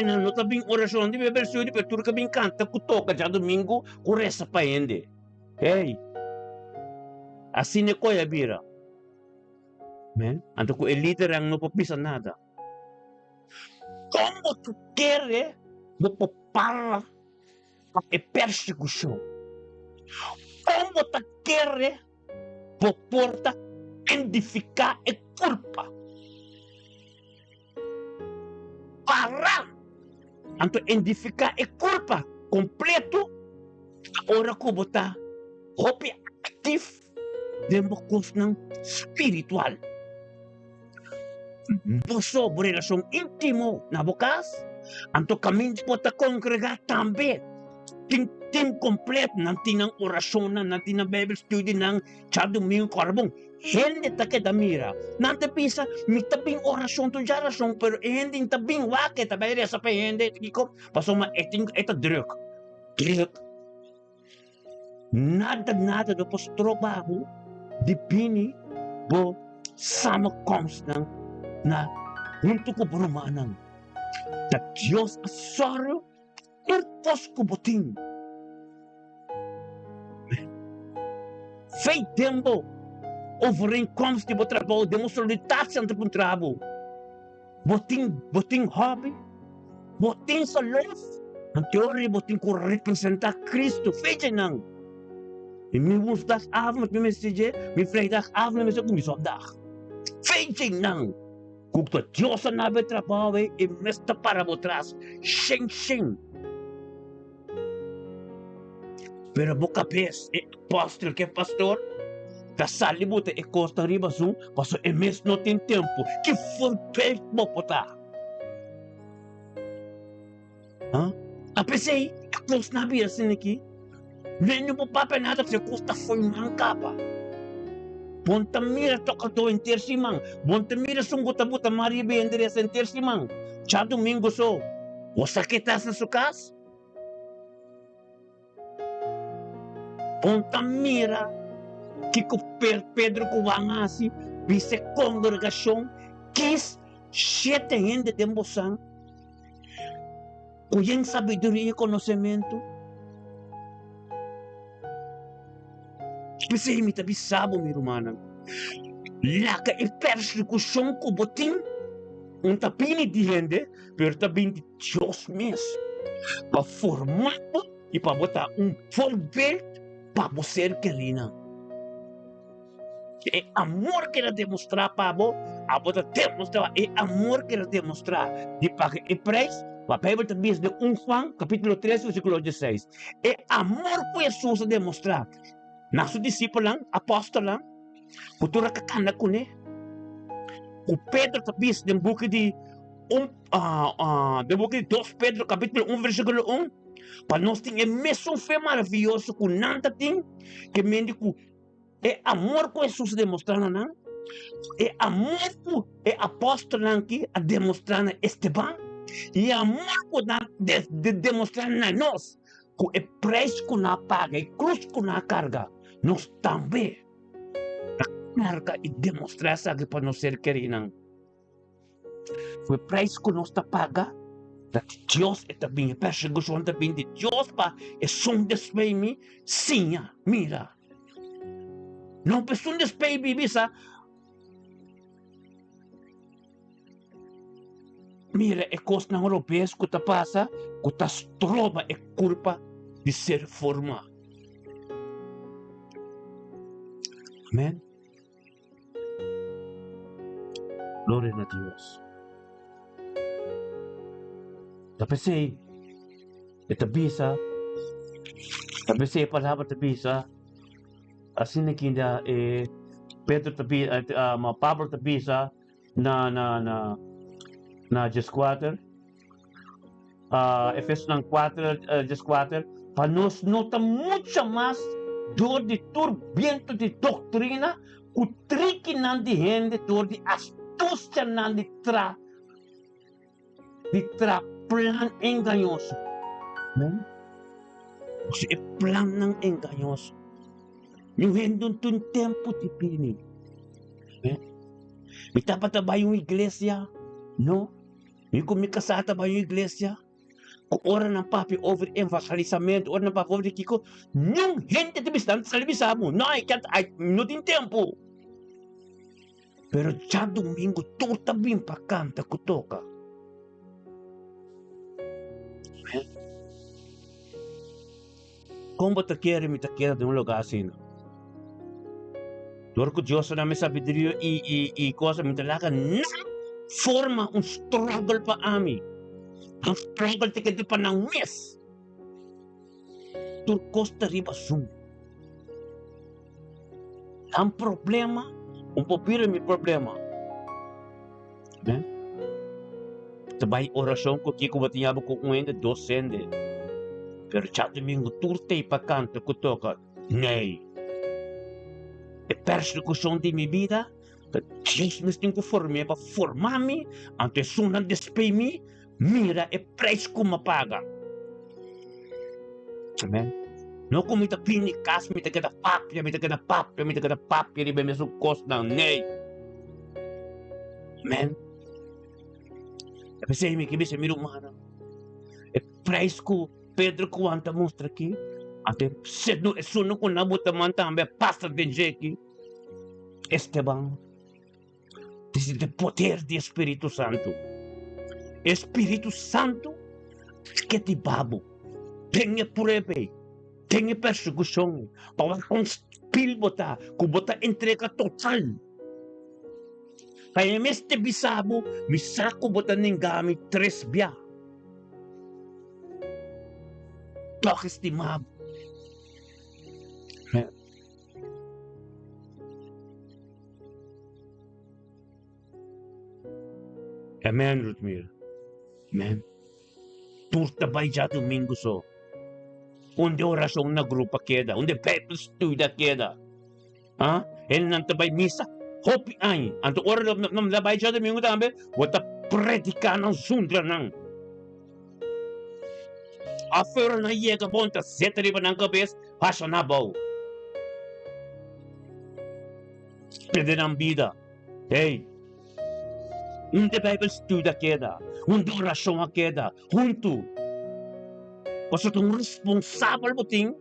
Na não tá bem oração de Bible study, pero tu que bem canta com toca já domingo, com resta pa ende. Hey. Assim ne coia bira. Men, anto ko líder ang não papisa nada. Como tu quer mo papara e persecução? Como tu quer mo porta edificar e culpa? Para anto edificar e culpa completo, ora ko bota hopi aktif dembokos ng spiritual. Boso relasyon intimo na bukas, anto kami po ta kongregar tambe. Tim kompleto ng tinang orasyon ng tinang Bible study ng domingo karbong. Hindi ta kedamira. Nante pisa, may tabing orasyon to jarasyon, pero hindi tabing wake, tabayari sa hindi. Iko, pasoma eting ito druk. Nada do trabaho, dipini, bo sama comes na junto ko brumanang. Da Diyos asaro, irpos ko buting. Fei tempo, overeenkomst di bo trabaho, demonstralitats ang tapong trabaho. Boting hobby, boting sa love, ang teori boting ko representa Cristo, fei nang. Min woensdagavond met mijn message, mijn vrijdagavond met mijn zondag. Feitje nang. Kuk to Dios na be trabaho e mesta para botras. Shing. Pero boca pes, pastor que pastor, da salibuta e costa riba zoom, paso e mes no tem tempo. Que for pes mo pota. Ha? Apesei, e close na bia sin aqui. Venho mo papa nada se custa foi mancapa. Ponta mira toca to em tercimang. Ponta mira sungguta buta Maria Bendres em tercimang. Cha domingo so. O sakitas na sukas. Ponta mira que com Pedro Cubangasi, vice congregação, quis 7 gente de Moçambique, cuya sabedoria e conhecimento, você imita bisabo, minha irmã, laga e persecução com botim, tapini de gente, pero também de Deus mesmo, para formar e para botar formato para você querida. É amor que ele demonstrar para você, a você demonstrar, é amor que ele demonstrar, de pagar o preço, a Bíblia também diz de 1 João, capítulo 3, versículo 16, é amor que Jesus demonstrar, nosso discípulo, apóstolo, cultura que canta com ele, o Pedro também diz no book de 2 Pedro, capítulo 1, versículo 1, para nós ter a mesma fé maravilhosa que nada tem, que médico é amor que Jesus demonstrar, não? É amor que é apóstolo aqui a demonstrar Esteban, e amor que demonstrar na nós, que é preço que não paga, é cruz que não carga, nós também carga e demonstrar isso aqui para nós ser queridos. Foi preço que nós paga, que Deus é também, a perseguição também de Deus, é som despei-me, sim, mira. Não pessoa despei-me, bisa. Mira, é coisa na europeia que está passa, que está trova é culpa de ser formado. Amém? Glória a Deus. Tapos bisa, a palavra bisa, assim que ainda Pedro também, Pablo também na 14, Efésios 4, 14, para nós notar muito mais dor de turbento de doutrina, o trique não de gente, dor de astúcia não de plan enganoso. Você é plan não enganoso. Não rendo um tempo de pini. Me tapa trabalho em igreja, não? Me comi casar trabalho em igreja. Ora na papi over evangelizamento, ora na papi over kiko. Não gente de bastante salvisamo. Não tem tempo. Pero já domingo tu também para canta que toca. Como te quer me te quer de um lugar assim? Porque Deus na minha sabedoria e coisa me talaga não forma struggle para mim. Struggle te que para não mês. Tu costa riba zoom. Problema, popira mi problema. Sabay oração ko kiko batiyabo ko ainda docente. Pero já domingo turte para canto que toca. Nei. É persecução de minha vida. Deus me tem que formar para formar-me. Antes não despei-me. Mira, é preço que me paga. Amém? Não como me pini cas, me queda papia, e bem mesmo costa não, nei. Amém? Eu pensei que me mira humana. É preço que Pedro quanta mostra aqui. Até se não com na bota também passa de jeito. Esteban. Esse é o poder do Espírito Santo. Espírito Santo que te babo. Tenha preve. Tenha perseguição. Para com espírito botar. Com botar entrega total. Kaya meste bisabo. Misako botar ningami 3 biya. Toque estimado. Amen, Ruthmir. Amen. Turta ba já domingo so? Onde oração na grupa queda? Onde Bible estuda queda? Ele não vai missa. Hopi ay, anto ora não vai já domingo também, bota predicar não sundra não. A feira na iega ponta, seta riba na cabeça, passa na boa. Perder a vida. Ei, de Bible study queda, de oração a queda, junto. Você é um responsável por ti.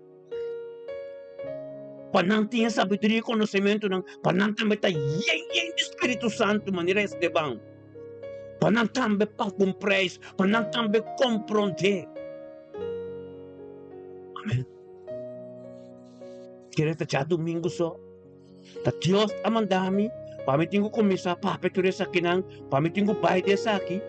Para não ter sabedoria e conhecimento, para não também estar cheio do Espírito Santo, maneira de bem. Para não também compreender, para não também compreender. Amém. Quero te já domingo só. Tá Deus a mandar-me, para mim tenho que começar para apertar essa aqui, para mim tenho que bair dessa aqui.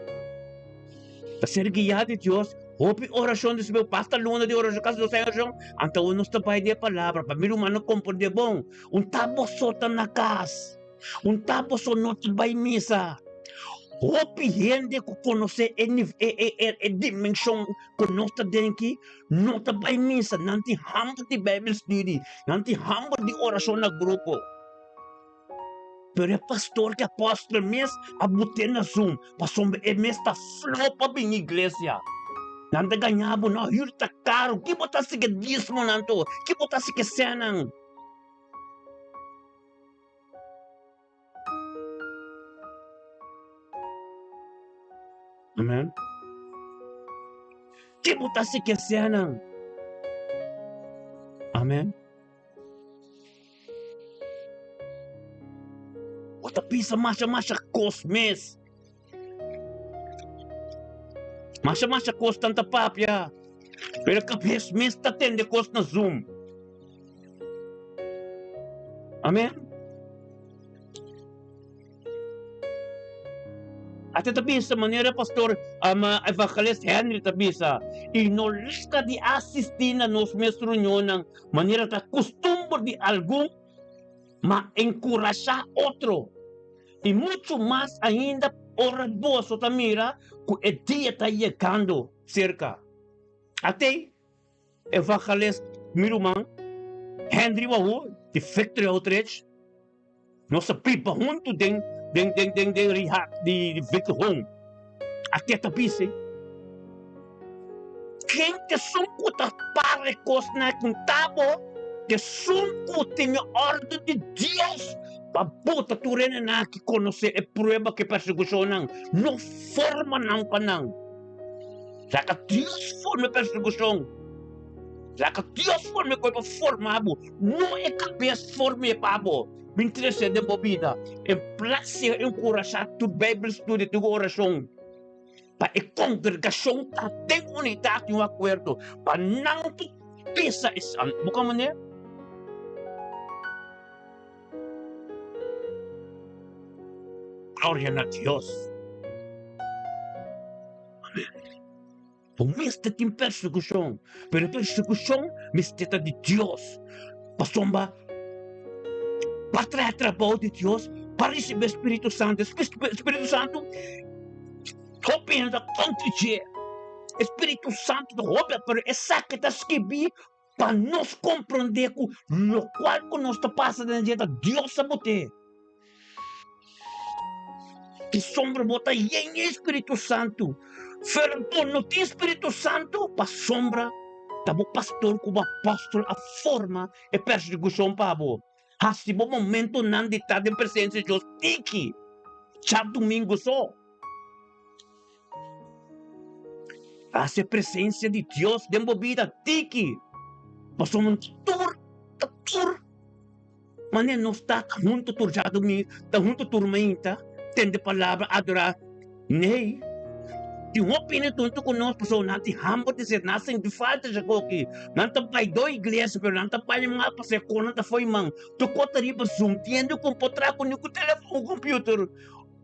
Tá ser guiado de Deus. Houve oração desse meu pastor luna de oração, caso do Senhor, então não está pai de palavra, para mim humano compreender bom. Tabo só tá na casa, tabo só não te vai missa. Houve gente que conhece a dimensão que nós temos aqui, não te vai missa, não te hambre de Bible study, não te hambre de oração no grupo. Pero é pastor que apóstolo mesmo, a botar na Zoom, passou mês está flopa bem na igreja. Nanda ganhava na hirta caro, que botar se que dízimo nanto, que botar se que senang. Amen. Que botar se que senang. Amen. Outra pisa macha cosmes. Masya kos tanta papya. Pero kapes mes tatende kos na Zoom. Amen? At itabi sa manera pastor evangelist Henry tabisa inolista di assistir na nos mes reunión ng manera ta costumbre di algún ma-encourajar otro. Y mucho más ainda oradoso tamira que el día está llegando cerca. Até evangelist Miruman, Henry Wahu, de Factory Outreach, nossa pipa junto de rehab, de Victor Home. Até tapise. Quem te são kuta pare cosna com tabo, te são kuta em ordem de Deus. Pabuta tu rin na que conhecer a prueba que perseguição não forma não panang. Já que Deus forma perseguição, já que Deus forma coisa formado, não é cabeça forma pabo. Me interessa de bobida, é prazer encorajar tu Bible study tu oração. Para a congregação tem unidade e um acordo, para não tu pensa isso, bukan maneira? Gloria a Dios. Amén. O mestre tem perseguição, pero perseguição mestre de Deus. Pasomba, para trazer trabalho de Deus, para receber o Espírito Santo. Espírito Santo, hoping da contribuir. Espírito Santo, hoping para essa que está escrevendo, para nós compreender que no qual que nós está passando na dieta, Deus sabe. Que sombra bota em Espírito Santo. Ferro não tem Espírito Santo, para sombra, tá bom pastor como apóstolo, a forma é perseguição para bom. Assim, bom momento não de estar em presença de Deus, tiki. Já domingo só. Assim, a presença de Deus, de vida, tiki. Passou um tur. Mas não está junto tur já domingo, está junto turmenta. Tende palavra adorar. Nem. Tem uma opinião tanto conosco, pessoal, não tem hambo de ser, não tem de falta de coque. Não tem pai do igreja, pero não tem pai mal para ser com, não tem foi mão. Tu cotaria para Zoom, tendo com potrar com o telefone, o computer.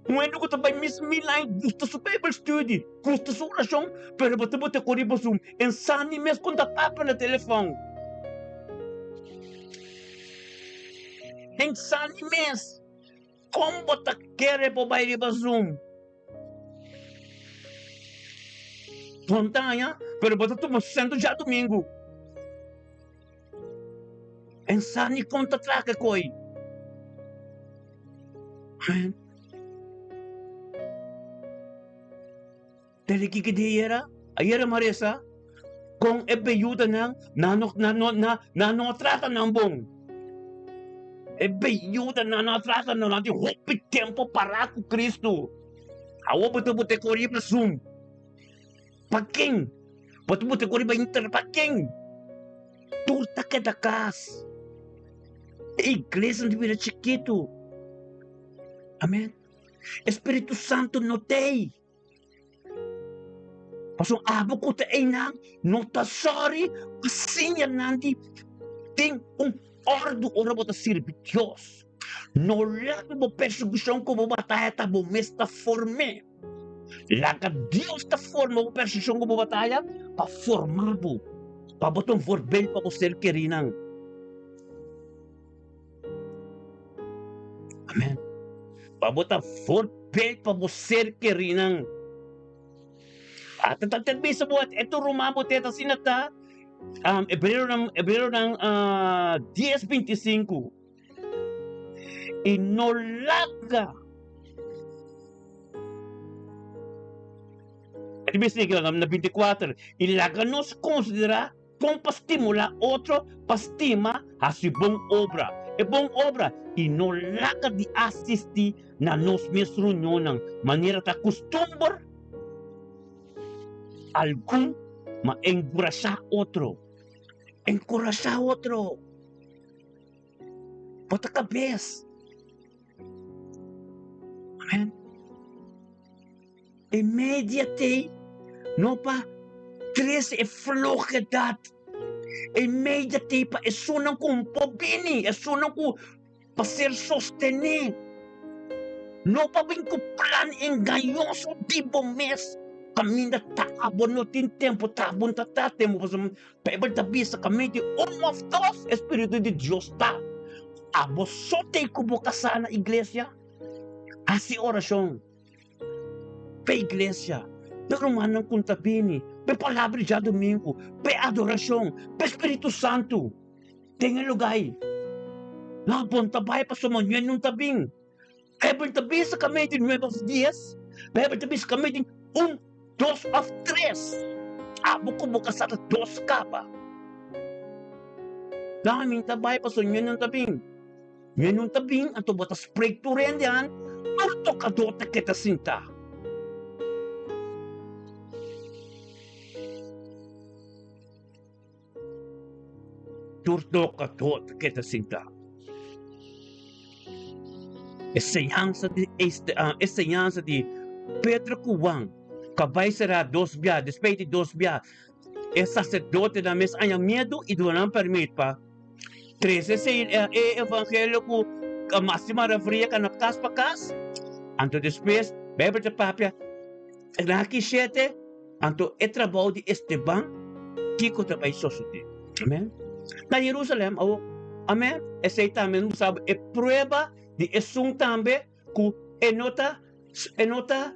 Um endo que também me lá, custa sua Bible study, custa sua oração, pero você botar com o Zoom, ensane mesmo quando papo no telefone. Ensane mesmo. Como você quer para ir para Zoom? Montanha, pero você está sendo já domingo. Ensane contra traca coi. Amen. Dahil kikidiyera, ayera Marisa, kung ebeyuda ng nanotrata ng bong. Ebeyuda nanotrata ng natin hupit tempo para ku Kristo. Awo betul-betul kori presum. Paking. Betul-betul kori ba interpaking. Turta que da casa. Igreja de vida chiquito. Amém. Espírito Santo notei. Pasong abo ko ta nang nota sorry assim nanti tem ordo ora bota servir Deus. No lago bo perseguição ko bo batalha ta bo mesta forme. Laga Deus ta forma bo perseguição ko bo batalha pa formar bo. Pa botong vorbel pa bo ser kerinang. Amen. Pabota vorbel pa bo ser kerinang. At tatagtagbi sa buhat, ito rumabot ito sinata, Ebrero ng 10:25. Inolaga. At ibig sabihin na 24, ilaga nos considera kung pastimula otro pastima a su bong obra. E bong obra, inolaga di asisti na nos mes reunión ng manera ta costumbre algún encorajar otro. Encorajar otro. Bota cabeça. Amém. Imediatamente, não para tres e flojedade. Imediatamente para isso não com pobini, isso não com para ser sostener. Não para vir com plan engañoso de bom mês. Kami na taabon no tin tempo tabon tatatemo pebal tabi sa kami di of those Espiritu de Dios ta abo sote kubo kasana iglesia asi orasyon pe iglesia pero manang kuntabini pe palabra já domingo pe adoração pe Espiritu Santo tenga lugay labon tabay pa sumanyan nung tabing pebal tabi sa kami di nuevos dias pebal tabi sa kami di 2 of 3. Abo ko bukas sa 2 ka pa. Daming tabay pa so yun yung tabing. Yun yung tabing, ato bata spray to rin yan, turto ka dote kita sinta. Turto ka dote kita sinta. Enseñanza de Pedro Cuwang. Kabay será 2 biya, despeito 2 biya. É sacerdote da mesa, anha medo e do não permite pa. 13 é evangelho com a máxima refria que na casa para casa. Anto depois, bebe de papia, naki 7, anto é trabalho de Esteban, Kiko também sociedade. Amém? Na Jerusalém, amém? Esse também sabe, é prova de esung também, que enota enota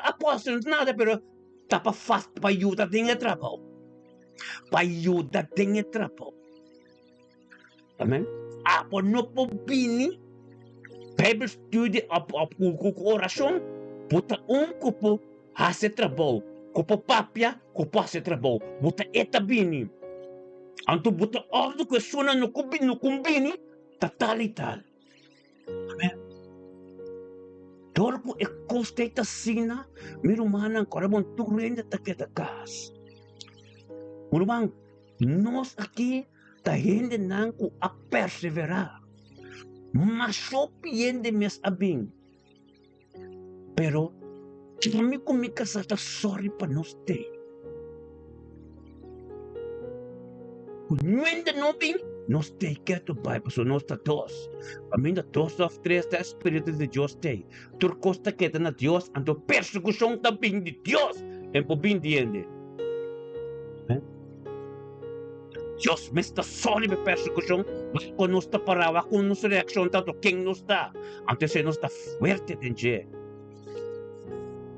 apóstolos nada, pero tapa fast para ayudar en el trabajo. Para ayudar en el trabajo. Amén. Por no por bini, Bible study oración, puta cupo hace trabajo. Cupo papia, cupo hace trabajo. Puta eta bini. Anto puta ordo que suena no kumbini, tal y tal. Amén. Dorko e koste ta sina, mirumanan korabon turende ta kita kas. Urumang, nos aqui ta hindi nang ku a perseverar. Masopiende mes abing. Pero, kami kumikasata sorry pa nos te. Kunyende no bing, nos te quieto Bible, so nos ta dos. Aminda 2 of 3 da Espírito de Deus te. Turcosta queda na Deus, ando persecução também de Deus. En pobindiende. Deus me está só de persecução, mas quando nos está parava, quando nos reação tanto quem nos está, antes se nos está fuerte de je.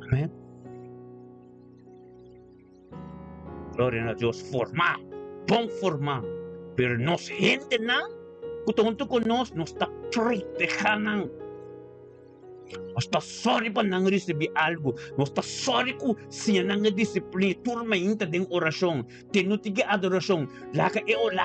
Amém. Glória a Deus, formar, bom formar. Pero nos gente na, Kutonto ko nos está protejanan. Nós está sorry para não receber algo. Nós está sorry que se não disciplina, turma ainda tem oração, tem notiga adoração. Lá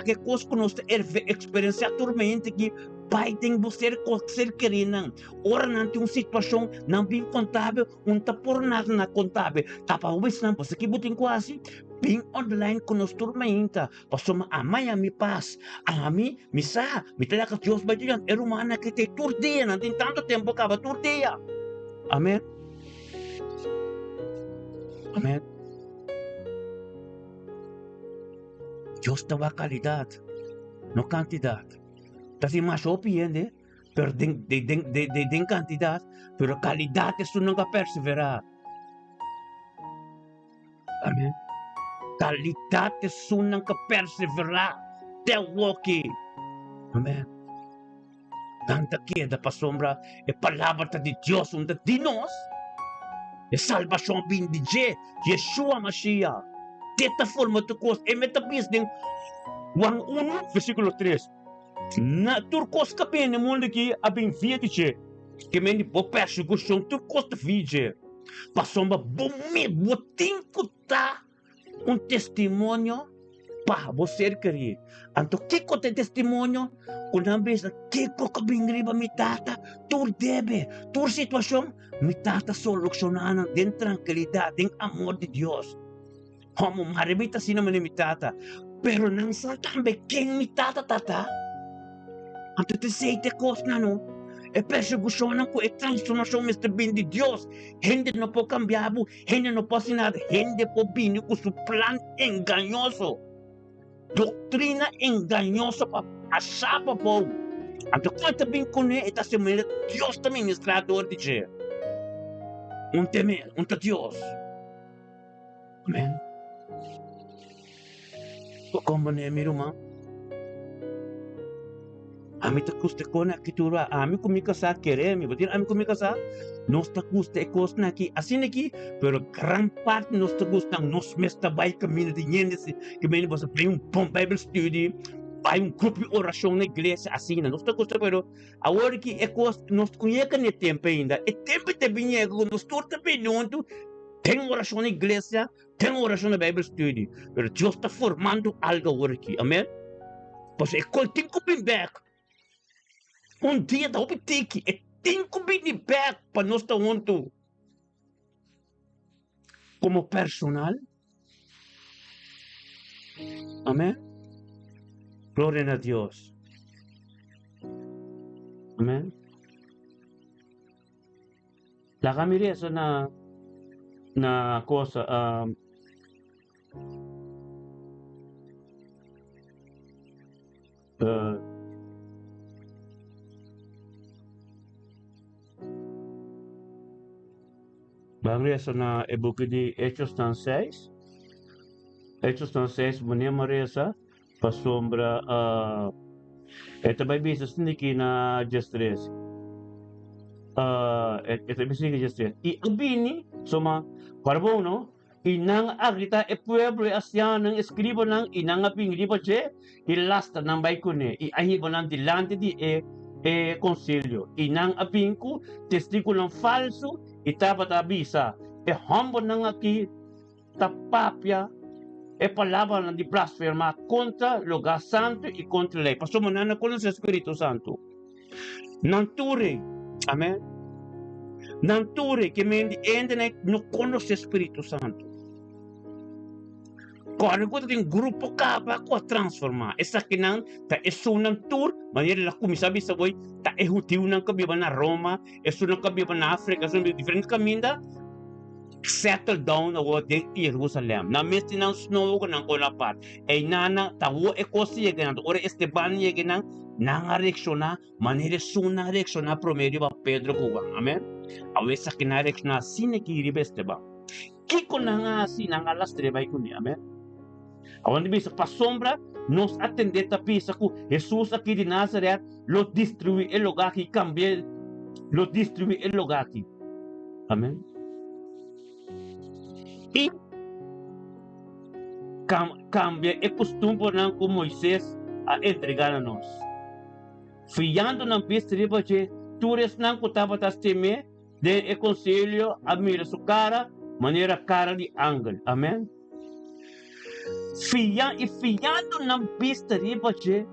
que coisa que nós experienciar turma ainda que pai tem você ser querendo. Ora não tem uma situação não bem contábil, não está por nada na contábil. Tá para o não você que botem quase bem online com nós turma ainda. Passou a mãe me paz, a mim me sa, me tela que Deus vai dizer, é humana que tem turdia, não tem tanto tempo que acaba turdia. Amém. Amém. Deus dá qualidade, não quantidade. Tá se mais opinião, pero de quantidade, pero qualidade isso nunca perseverar. Amém. Qualidade isso nunca perseverar. Até o que. Amém. Tanta queda para sombra é palavra de Deus, onde de nós é salvação bem de Yeshua Mashiach. Desta forma tu costa é metapis de Juan 1, versículo 3. Na turcos que bem no mundo aqui a bem via de que me po perseguição turcos de via. Para sombra bom botim tá um testemunho para você querer. Então, que tem testemunho? Quando a vez que bem riba me tata, tu debe, tu situação, me tata solucionando dentro tranquilidade, dentro amor de Deus. Como maribita sino me tata, pero não sabe também quem me tata. Então, te sei te coisa não. É perseguição não, é transformação Mr. Bem de Deus. Gente não pode cambiar, gente não pode nada, gente pode vir com seu plano enganoso. Doutrina enganosa para achar para o povo. Então, quanto bem com ele, está sendo Deus também administrador de Deus. Deus. Amém. Como é, meu irmão? A mim está custa com a cultura, a mim comigo casar querer, me botar a mim comigo casar, nós está custa coisa aqui, assim aqui, pero gran parte nós está custa, nós mesmo vai caminho de gente, que me você tem bom Bible study, vai grupo de oração na igreja, assim, nós está custa, pero agora que é coisa, nós conhecemos no tempo ainda, é tempo também é, nós estamos também junto, tem oração na igreja, tem oração na Bible study, pero Deus está formando algo agora aqui, amém? Pois é, qual tem que vir back. Dia da obtiki é tem que vir back para nós estar juntos como personal. Amém? Glória a Deus. Amém? La camila eso na cosa Vamos a na e-book de Hechos tan 6. Hechos tan 6, mania maresa pa sombra ito ba bisa sindiki na just 3. Ito ba sindiki just 3. I abini soma parbo no inang agita e pueblo asian ng eskribo ng inang apingribo che ilasta ng baikune i ahibo ng dilante di consilio inang apinku testigo ng falso itaba tabisa e humbo nang aqui tapapia e palavra de blasfema contra lugar santo e contra lei. Pastor manana com o Espírito Santo. Nanture, amém? Nanture que me entende no conhece o Espírito Santo. Quando você tem grupo capa com transformar, essa que não tá é só nantur, maneira lá como sabe se vai tá é útil não que vive na Roma, é só não que vive na África, são diferentes caminhos. Settle down na de Jerusalém. Na mesma não snow ko nang kola part. Ay nana tawo e kosi yegan. Ora Esteban yegan nang reaksyon manera suna reaksyon promedio ba Pedro ko ba. Amen. Awesa kina reaksyon sine ki ribe Esteban. Kiko nanga sinang alas trebay ko ni. Amen. Awan di sa pasombra nos atender tapisa ko Jesus aqui de Nazaret lo destruir el lugar que cambie lo destruir el lugar aqui. Amen. E cambia o costume não com Moisés a entregar a nós. Fiando ng vista riba je, tures nang kutabatas time, de e conselho a mira su cara, maneira cara de ángel. Amém? Fiando ng vista riba je,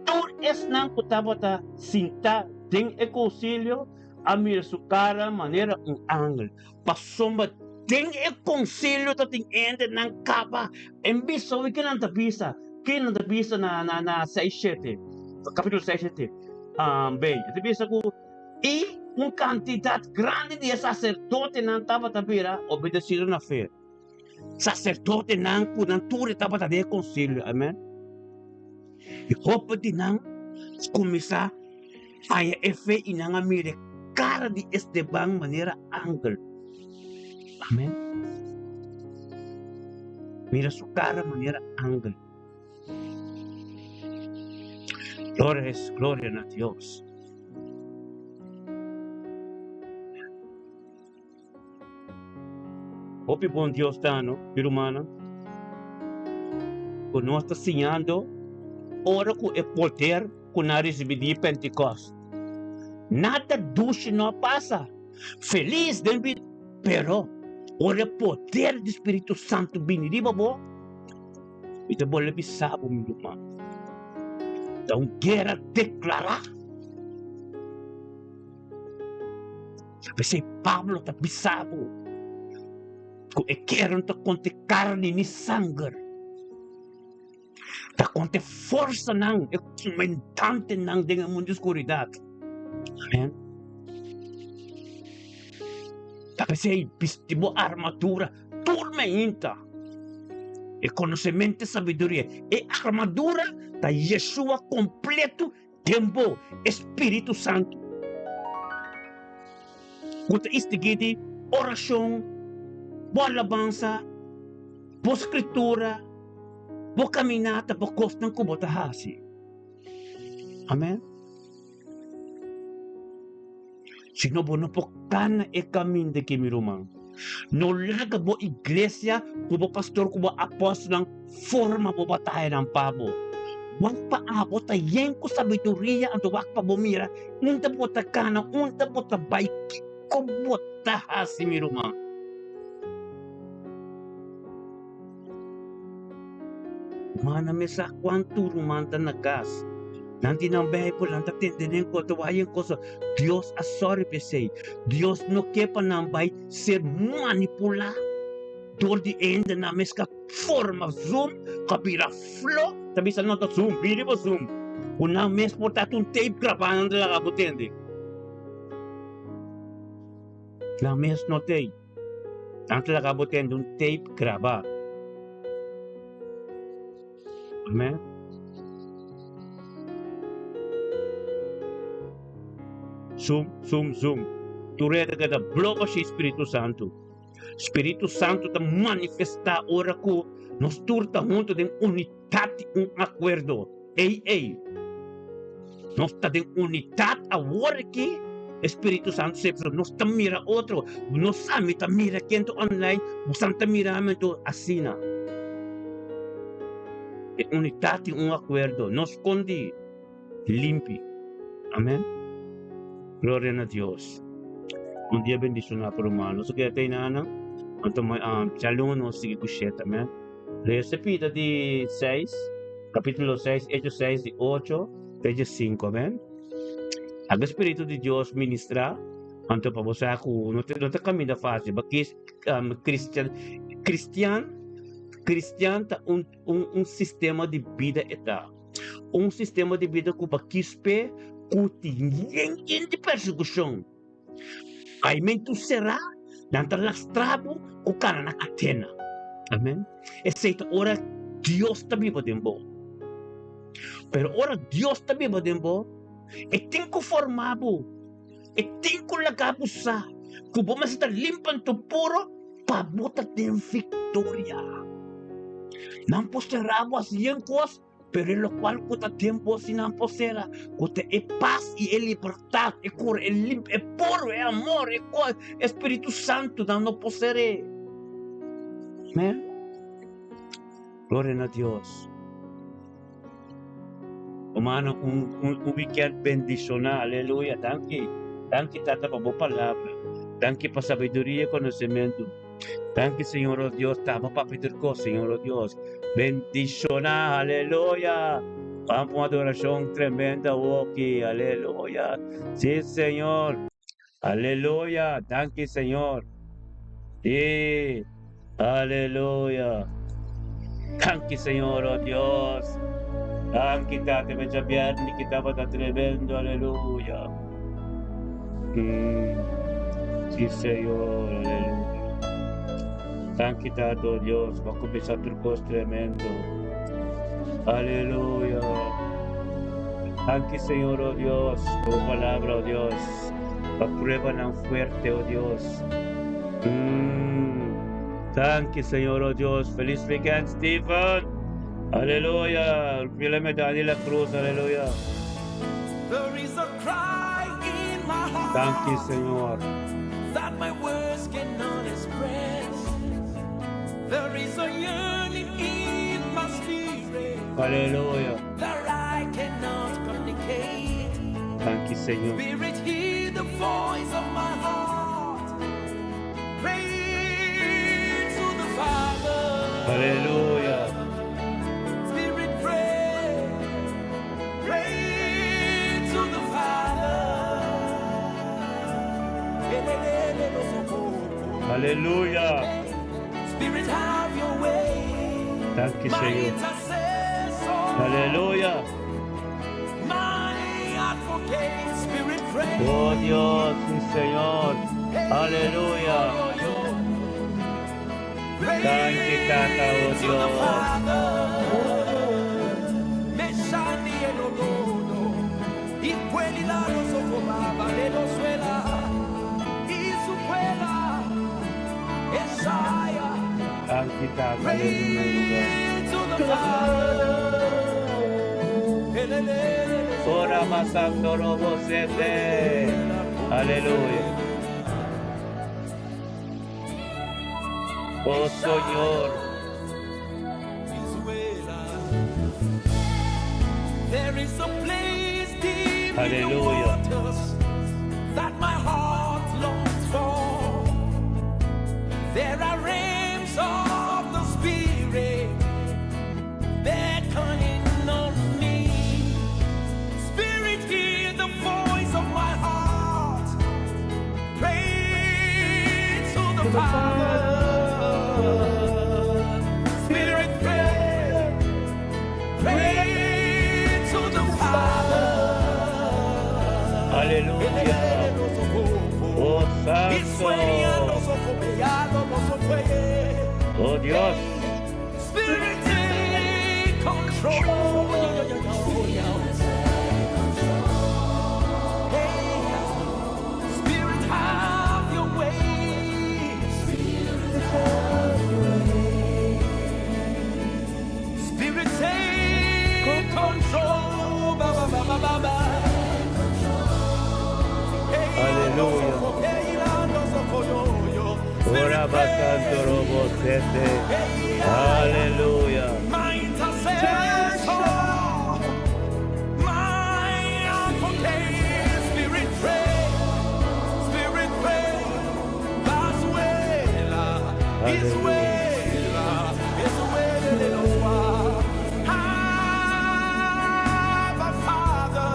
tures nang kutabata sinta, den e conselho a mira su cara, maneira ángel. Pasomba, den e conselho ta ting ende ng kaba, embisa, o ikinang tabisa, kinang tabisa na 6-7, capítulo 6-7. Bem, tabisa ko, uma quantidade grande de sacerdote não estava tabira obedecido na fé. Sacerdote não tudo estava a ter conselho, amém? E roupa de não começar a fé e não a mire cara de Esteban maneira ángel, amém? Mira sua cara maneira ángel. Glória a Deus. Hope bom Deus dano, irmã, que nós está sonhando, ora que é poder que nós recebemos de Pentecostes. Nada duche não passa. Feliz, David, pero ora poder do Espírito Santo vem de babo. E te boleh bisa, meu irmão. Então, quero declarar. Sabe se Pablo está bisabo. Que quero te conte carne ni sangue. Te conte força não, é comentante não dengan mundo escuridade. Amém? Sabe se vestibo armadura, tormenta. E conhecimento e sabedoria. E armadura da Yeshua completo, tempo, Espírito Santo. Quando estigite, oração, boa alabança, boa escritura, boa caminhada, boa costa que você faz. Amém? Se não você não pode e caminho de que meu irmão. Não larga boa igreja, como pastor, como apóstolo, forma boa batalha ng pabo. Wag pa abo ta yen ko sabiduria ang wag pa bumira. Unta po ta kana, unta po ta baiki ko bota hasi mi irmão. Mana mesa quanto rumanta na gas. Nanti ng Bible, nanti tindinin ko, tawayin ko sa Dios asori pesay. Dios no kepa nambay ser manipula. Door di ende na meska forma zoom, kapira flow. Sabi sa nota zoom, bili mo zoom. Una mes po tatong tape grabahan na lakabutende. Na mes no tape. Tanto lakabutende un tape graba. Amen? Zoom. Tureta kada bloco si Espírito Santo. Espírito Santo ta manifesta ora ko nos turta junto de unidade, acordo. Ei. Nos ta de unidade agora que Espírito Santo sempre nos ta mira outro. Nos sami ta mira quem online, nos ta mira mento assina. E unidade, acordo. Nos esconde limpi. Amém? Glória a Deus. Um dia bendicionado por humano. So kaya tayo na anang, Salmo no sige kusyeta, amen. Resepita di 6, capítulo 6, Hechos 6, di 8, Hechos 5, amen. Ang Espiritu di Diyos ministra, anto pa po sa ako, no te kami na fase, bakis Cristian ta un sistema de vida eta. Un sistema de vida ko bakispe, kutingin de persecução. Aí tu será dentro das trabo o cara na catena. Amém? Exceto ora Deus está vivo tempo. Pero ora Deus está vivo tempo. E tem que formado. E tem que lagabo sa. Kubo mas está limpando puro para botar de vitória. Não posterabo as yankos. Pero en lo cual cuta tiempo sin posera, cuta paz y libertad, cura, puro, amor, Espíritu Santo dando posere. Amén. Gloria a Dios. Hermano, un weekend bendicional. Aleluya. Thank you, Tata, por tu palabra. Thank you por sabiduría y conocimiento. Thank you, Señor oh Dios. Estamos para pedir cosas, Señor oh Dios. Bendicional. Aleluya. Vamos a adoración tremenda aquí. Aleluya. Sí, Señor. Aleluya. Thank you, Señor. Sí. Aleluya. Thank you, Señor oh Dios. Thank you, Tate, medyo biyernes kita pa tremendo. Aleluya. Sí, Señor. Aleluya. Thank you, Tate, oh Dios. Makumpisa turcos tremendo. Aleluya. Thank you, Señor, oh Dios, tu palabra, oh Dios. Aprueba ng fuerte, oh Dios. Thank you, Señor, oh Dios. Feliz weekend, Stephen. Aleluya. Pílame Dani la cruz, aleluya. There is a cry in my heart Thank you, Señor. that my words cannot express. There is a yearning in my spirit Aleluya. that I cannot communicate. Thank you, Señor. Spirit, hear the voice of my heart. Pray to the Father. Aleluya. Spirit, pray. Pray to the Father. Aleluya. Spirit, have your way. Thank you, My Señor. intercessor. Aleluya. My advocate. Spirit, pray. Oh Dios, sí, Señor. Aleluya. Thank you, Tata, oh To the Dios. Father. Meshani elododo. Ikweli la losoko baba lelosuela. Isukwela. Esaya. Thank you, Tata. Pray Aleluya. to the Father. Ora masando robo sete. Aleluya. Oh Señor. There is a place deep in the Hallelujah. waters that my heart longs for. There are realms of the Spirit beckoning on me. Spirit, hear the voice of my heart. Pray to the Father. Spirit, pray. Pray to the Father. Aleluya. Oh Santo. Oh Dios. Spirit, take control. Spirit, have your way. Spirit, take control. Ba, ba, ba, ba, ba, ba. Aleluya. Ora basando robo sete. Aleluya. My intercessor, my advocate, Spirit pray, Basuela, Isuela, Isuela, Abba Father,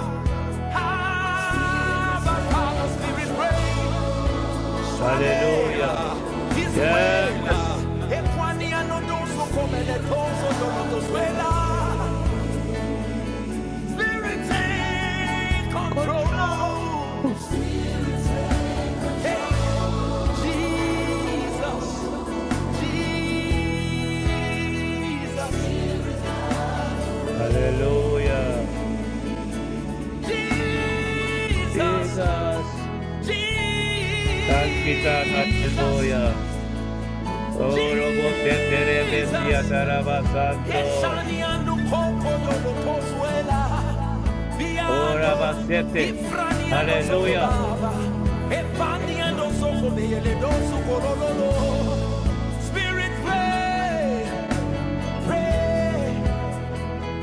Spirit pray. Aleluya. Yes. Spirit, take control. Hey, Jesus, Jesus, Aleluya. Jesus, Jesus. Thank you, Tata. Aleluya. Oh, robo sete rebesia sarabasando. Ora basete. Aleluya. Spirit, pray, pray,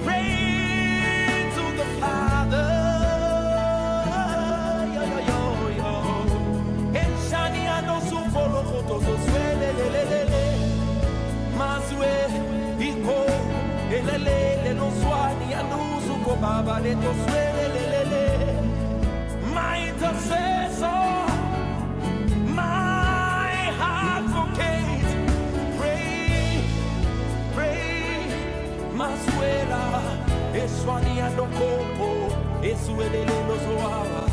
pray to the Baba de to swelelele. My intercessor, my advocate, pray, Masuela, Eswani and Okopo, Eswelele no Zoara,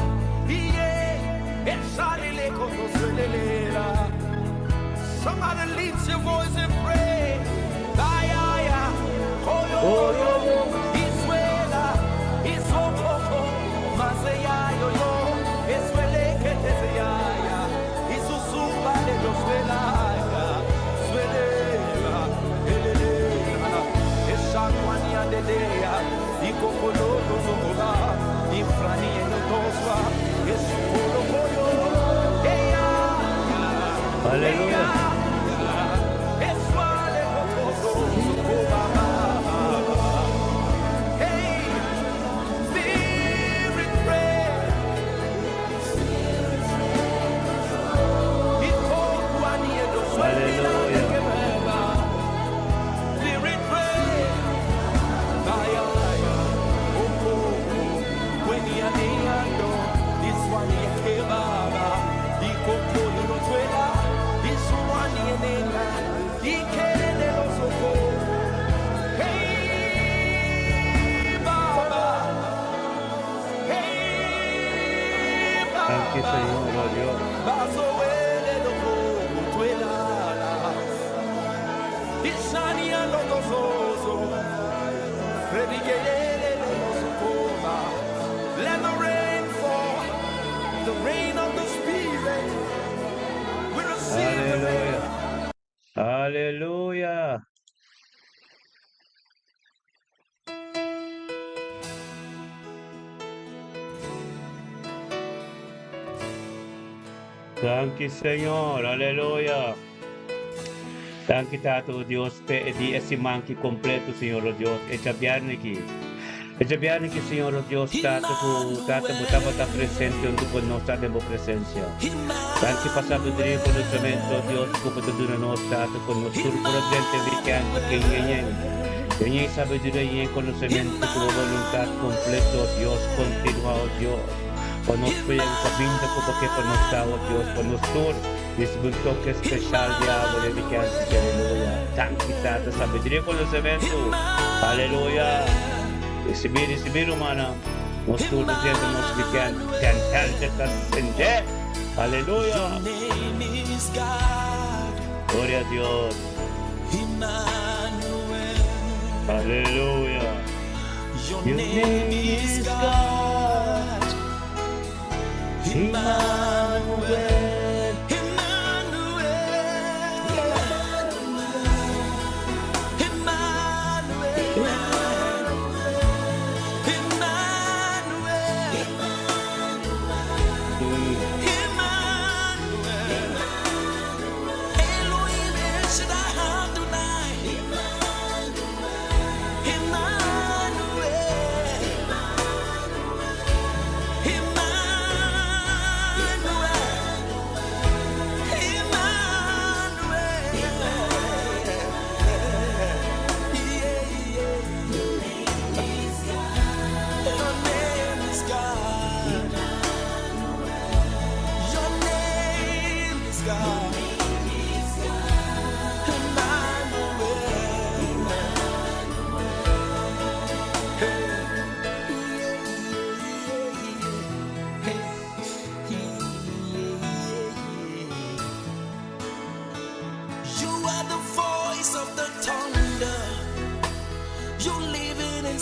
Eshalile Koto Swelelera. Somebody lift your voice and pray. Ayaya, Koyo, Iswela, Isokoko, Masaya, Yo, Eswele, Ketesaya, Isusuba de Joswela, Swelera, Elena, Eshakwania de Dea, Ikokolo, Zokola, Infrani and Toswa, Esukolo, Hallelujah. Thank you, Señor, oh Dios. Let the rain fall, the rain of the Spirit. We receive the rain. Hallelujah. Thank you, Señor. Aleluya. Thank you, Tato Dios, di esimanki completo, Señor Dios. Echabiarniki, Señor Dios, Tato, botaba presente en tu con nuestra presencia. Thank you, pasado de conocimiento, Dios, como tu dura nos, Tato, con nuestro presente vicante que en sabiduría y en conocimiento, tu voluntad completo, Dios, continuado, Dios. Conosco yung kabinda ko bakit panostawa Diyos, panostor, disbuntok ka special diabo, lebikan si Hallelujah. Thank you, Tata, sabi din ko ng semento, Hallelujah. Isibir, mana, mostur na siya, mosbikan, kantal ka sende, Hallelujah. Gloria a Dios. Hallelujah. Your name is God. Emmanuel,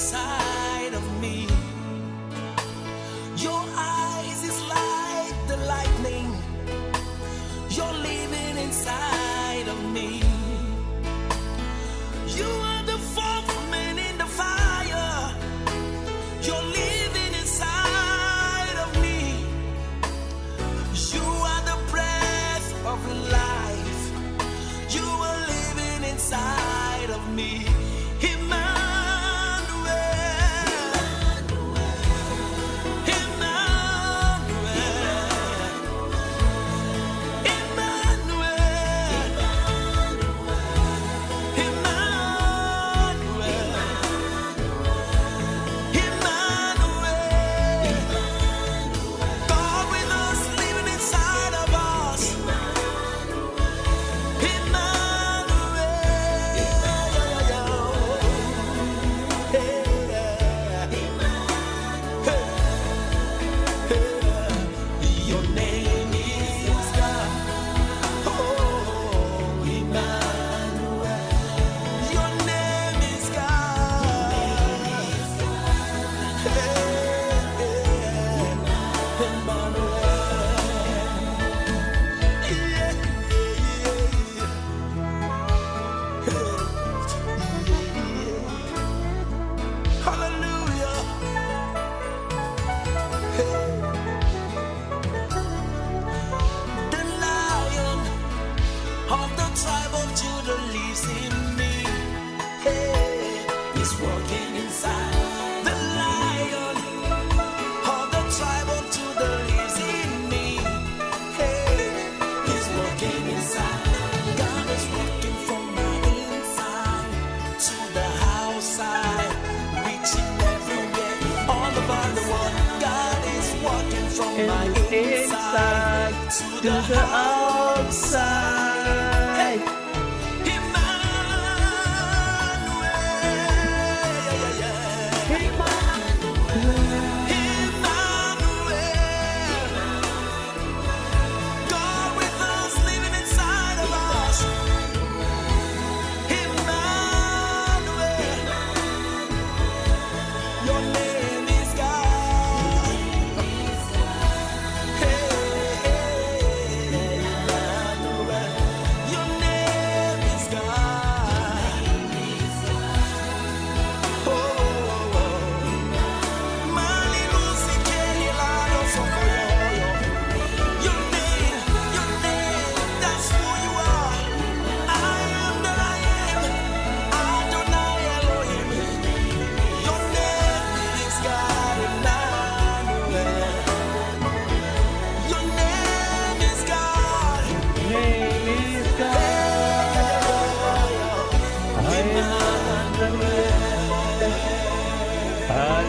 inside of me. Your eyes is like the lightning. You're living inside of me. You are the fourth man in the fire. You're living inside of me. You are the breath of life. You are living inside of me. to the outside.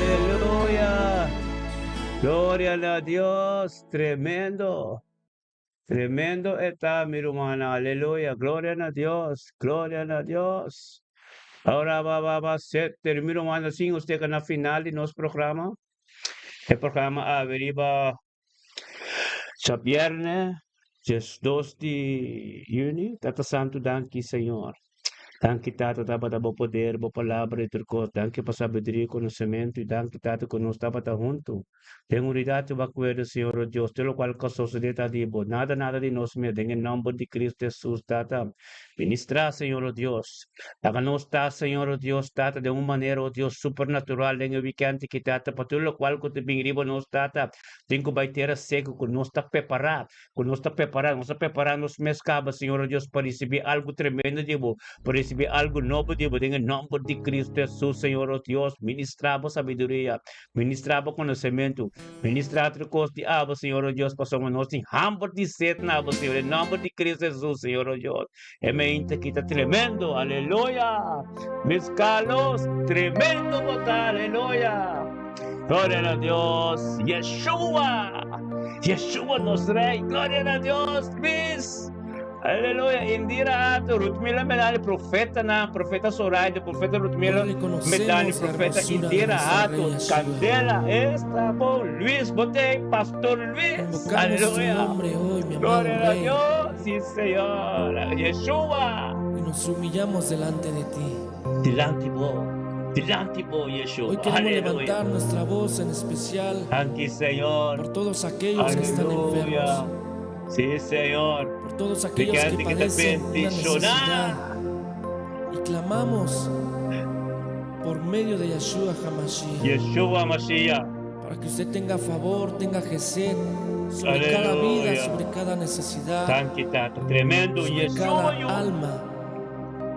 Aleluya. Gloria a Dios. Tremendo. Tremendo está, mi hermana. Aleluya. Gloria a Dios. Gloria a Dios. Ahora va a ser, termino mano sin usted que na final de nuestro programa. El programa averiba sa viernes, 2 de junio. Tata Santo, danke, Senhor. Danke, Tata, dapat abo poder, abo palavra, turcos. Danke pa sabedoria, conhecimento. E danke, Tata, conosco dapat junto. Tenho unidade de acordo, Senhor Deus, pelo qual caso se deta dibo. Nada de nós me em nome de Cristo Jesus, Tata. Ministrar, Senhor Deus. Taga nos está, Senhor Deus, Tata, de uma maneira, oh Deus, supernatural, em o weekend que Tata, para tudo o qual que te bingribo nos, Tata. Tenho que bater a seco, que nós está preparado, nós está preparando nos mescaba, Senhor Deus, para receber algo tremendo, dibo, para receber algo novo, dibo, em nome de Cristo Jesus, Senhor Deus. Ministrava sabedoria, ministrava conhecimento, ministrar coisas de aba, Senhor Deus, passamos nós em hambre de sete na aba, Senhor, em nome de Cristo Jesus, Senhor Deus. É mente que está tremendo, aleluia. Mis calos, tremendo botar, aleluia. Glória a Deus, Yeshua, Yeshua nos rei, glória a Deus, Miss. Aleluya, Indira ato, Rutmila Melani, profeta Soraya, profeta Rutmila Melani, profeta Indira ato, Candela, Estabo, Luis Bote, Pastor Luis, aleluya. Gloria a Dios, sí Señor, Yeshua. Y nos humillamos delante de ti. Delante vos, Yeshua. Hoy queremos levantar nuestra voz en especial Aquí, Señor. por todos aquellos que están enfermos. Sí, Señor. Por todos aquellos que padecen una necesidad. Y clamamos por medio de Yeshua HaMashiach. Yeshua Mashiach. Para que usted tenga favor, tenga gesed sobre cada vida, sobre cada necesidad, Tremendo, sobre Yeshua. cada alma,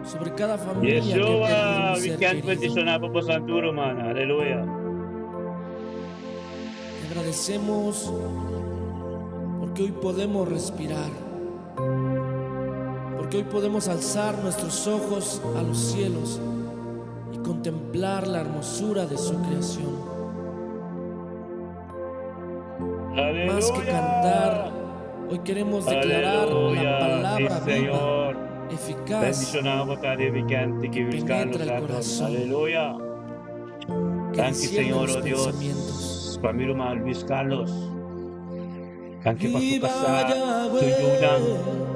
sobre cada familia que Yeshua, perdió un we ser can't querido. petition Papa Santuro, man. Aleluya. Te agradecemos porque hoy podemos respirar, porque hoy podemos alzar nuestros ojos a los cielos y contemplar la hermosura de su creación. Aleluya. Más que cantar, hoy queremos declarar la palabra sí, viva, Señor. eficaz, Bendicionamos a Dios, que buscamos penetra el a corazón, Aleluya. que Thank you, discierne Señor, los oh Dios. pensamientos. Pamilo Mahal Luis Carlos. Thank you, Viva Pastor Yahweh, su ayuda,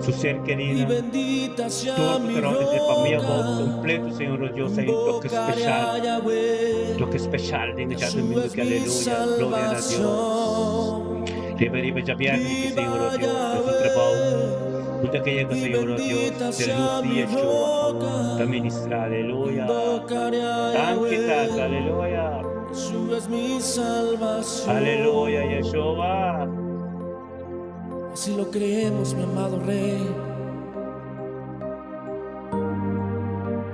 su ser y querida. bendita sea Todo mi pero desde familia roca. completo, Señor, oh Dios, hay un toque Invocaré a especial. Yahweh, Toque especial de nuestro Yeshua domingo, es que mi aleluya. Gloria a Dios. salvación. Debería ya viernes, que Viva Señor, oh Dios, de su trabajo. Yahweh, Usted que llega, y Señor, oh bendita Dios, de sea luz y mi Yeshua. roca. Te ministra, aleluya. Invocaré a Thank you, Tata, Yahweh, aleluya. Yeshua es mi salvación. Aleluya, Yeshua. Así lo creemos, mi amado Rey.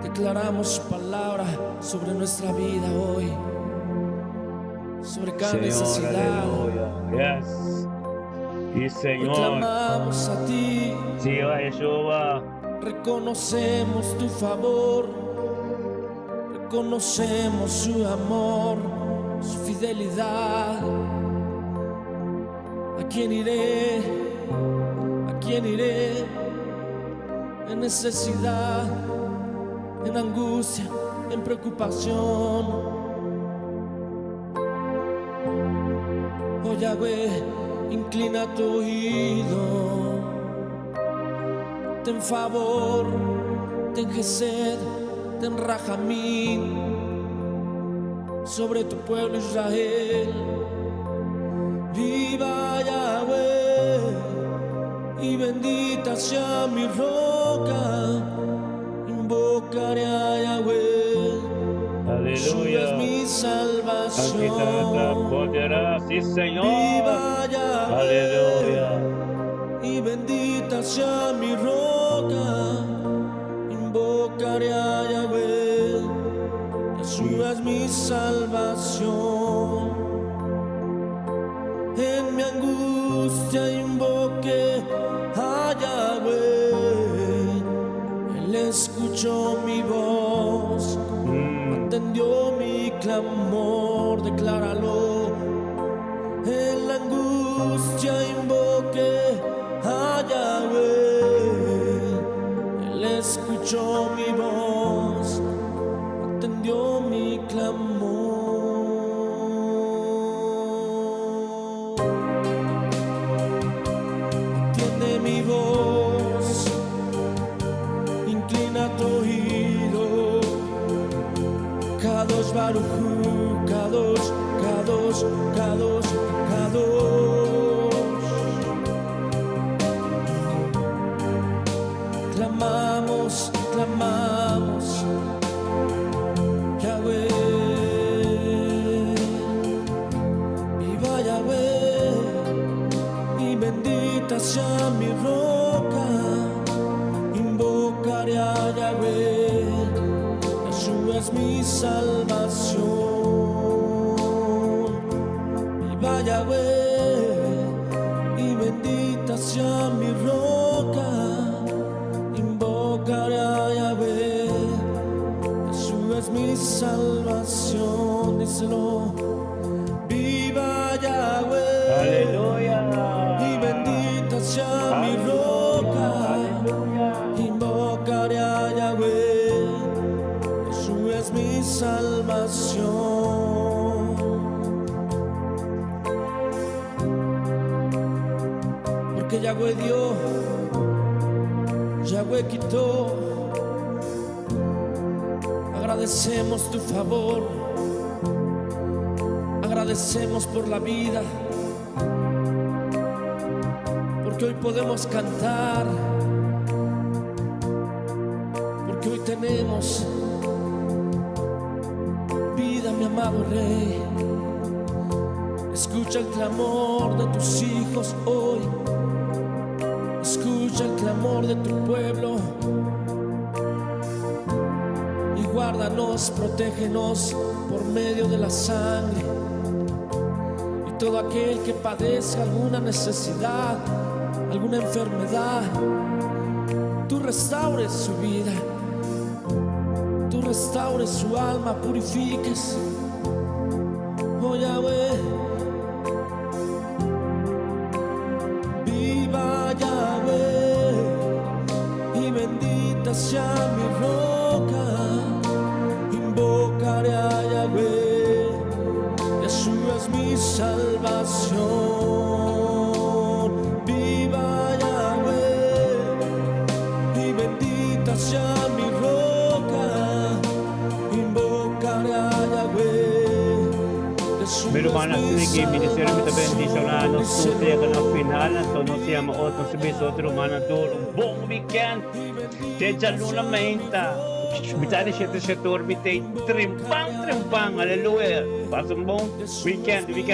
Declaramos su palabra sobre nuestra vida hoy, sobre cada Señor, necesidad. aleluya. Yes. Y Hoy Señor, clamamos a ti, sí, oh, Yeshua. reconocemos tu favor, reconocemos su amor, su fidelidad. ¿A quién iré? quién iré? En necesidad, en angustia, en preocupación. Oh Yahweh, inclina tu oído. Ten favor, ten gesed, ten rajamín sobre tu pueblo Israel. Viva Yahweh y bendita sea mi roca. Invocaré a Yahweh, su es Aleluya. mi salvación. Sí, Señor. Viva Yahweh Aleluya. y bendita sea mi roca. Invocaré a Yahweh, Jesús es mi salvación. En mi angustia invoqué a Yahweh, Él escuchó mi voz, atendió mi clamor, decláralo. En la angustia invoqué a Yahweh, Él escuchó mi voz, atendió mi clamor. Atiende mi voz, inclina tu oído. Kadosh Baruch Hu, Kadosh, Kadosh, Kadosh, Kadosh. Clamamos, clamamos, Yahweh. Viva Yahweh y bendita sea mi roca. Invocaré a Yahweh, Jesús es mi salvación. Viva Yahweh y bendita sea mi roca. Invocaré a Yahweh, Jesús es mi salvación. Díselo. Viva Yahweh. Aleluya. Y bendita sea mi roca. Invocaré a Yahweh, Jesús es mi salvación. Porque Yahweh dio, Yahweh quitó. Agradecemos tu favor, agradecemos por la vida, porque hoy podemos cantar, porque hoy tenemos vida, mi amado Rey. Escucha el clamor de tus hijos hoy, escucha el clamor de tu pueblo y guárdanos, protégenos por medio de la sangre. Y todo aquel que padezca alguna necesidad, alguna enfermedad, tú restaures su vida, tú restaures su alma, purifiques. Oh Yahweh, viva Yahweh y bendita sea mi roca. Invocaré a Yahweh, Jesús es mi salvación. Viva Yahweh y bendita sea mi roca. Invocaré a Yahweh, Jesús Pero es mana mi sinigi ministeri mita bendición na nos salvación. tuti ka na final na to no siya maot no sabi sa otro mana to buong weekend Checha luna menta bitani siya to siya tour bitay trimpang aleluya pasong buong weekend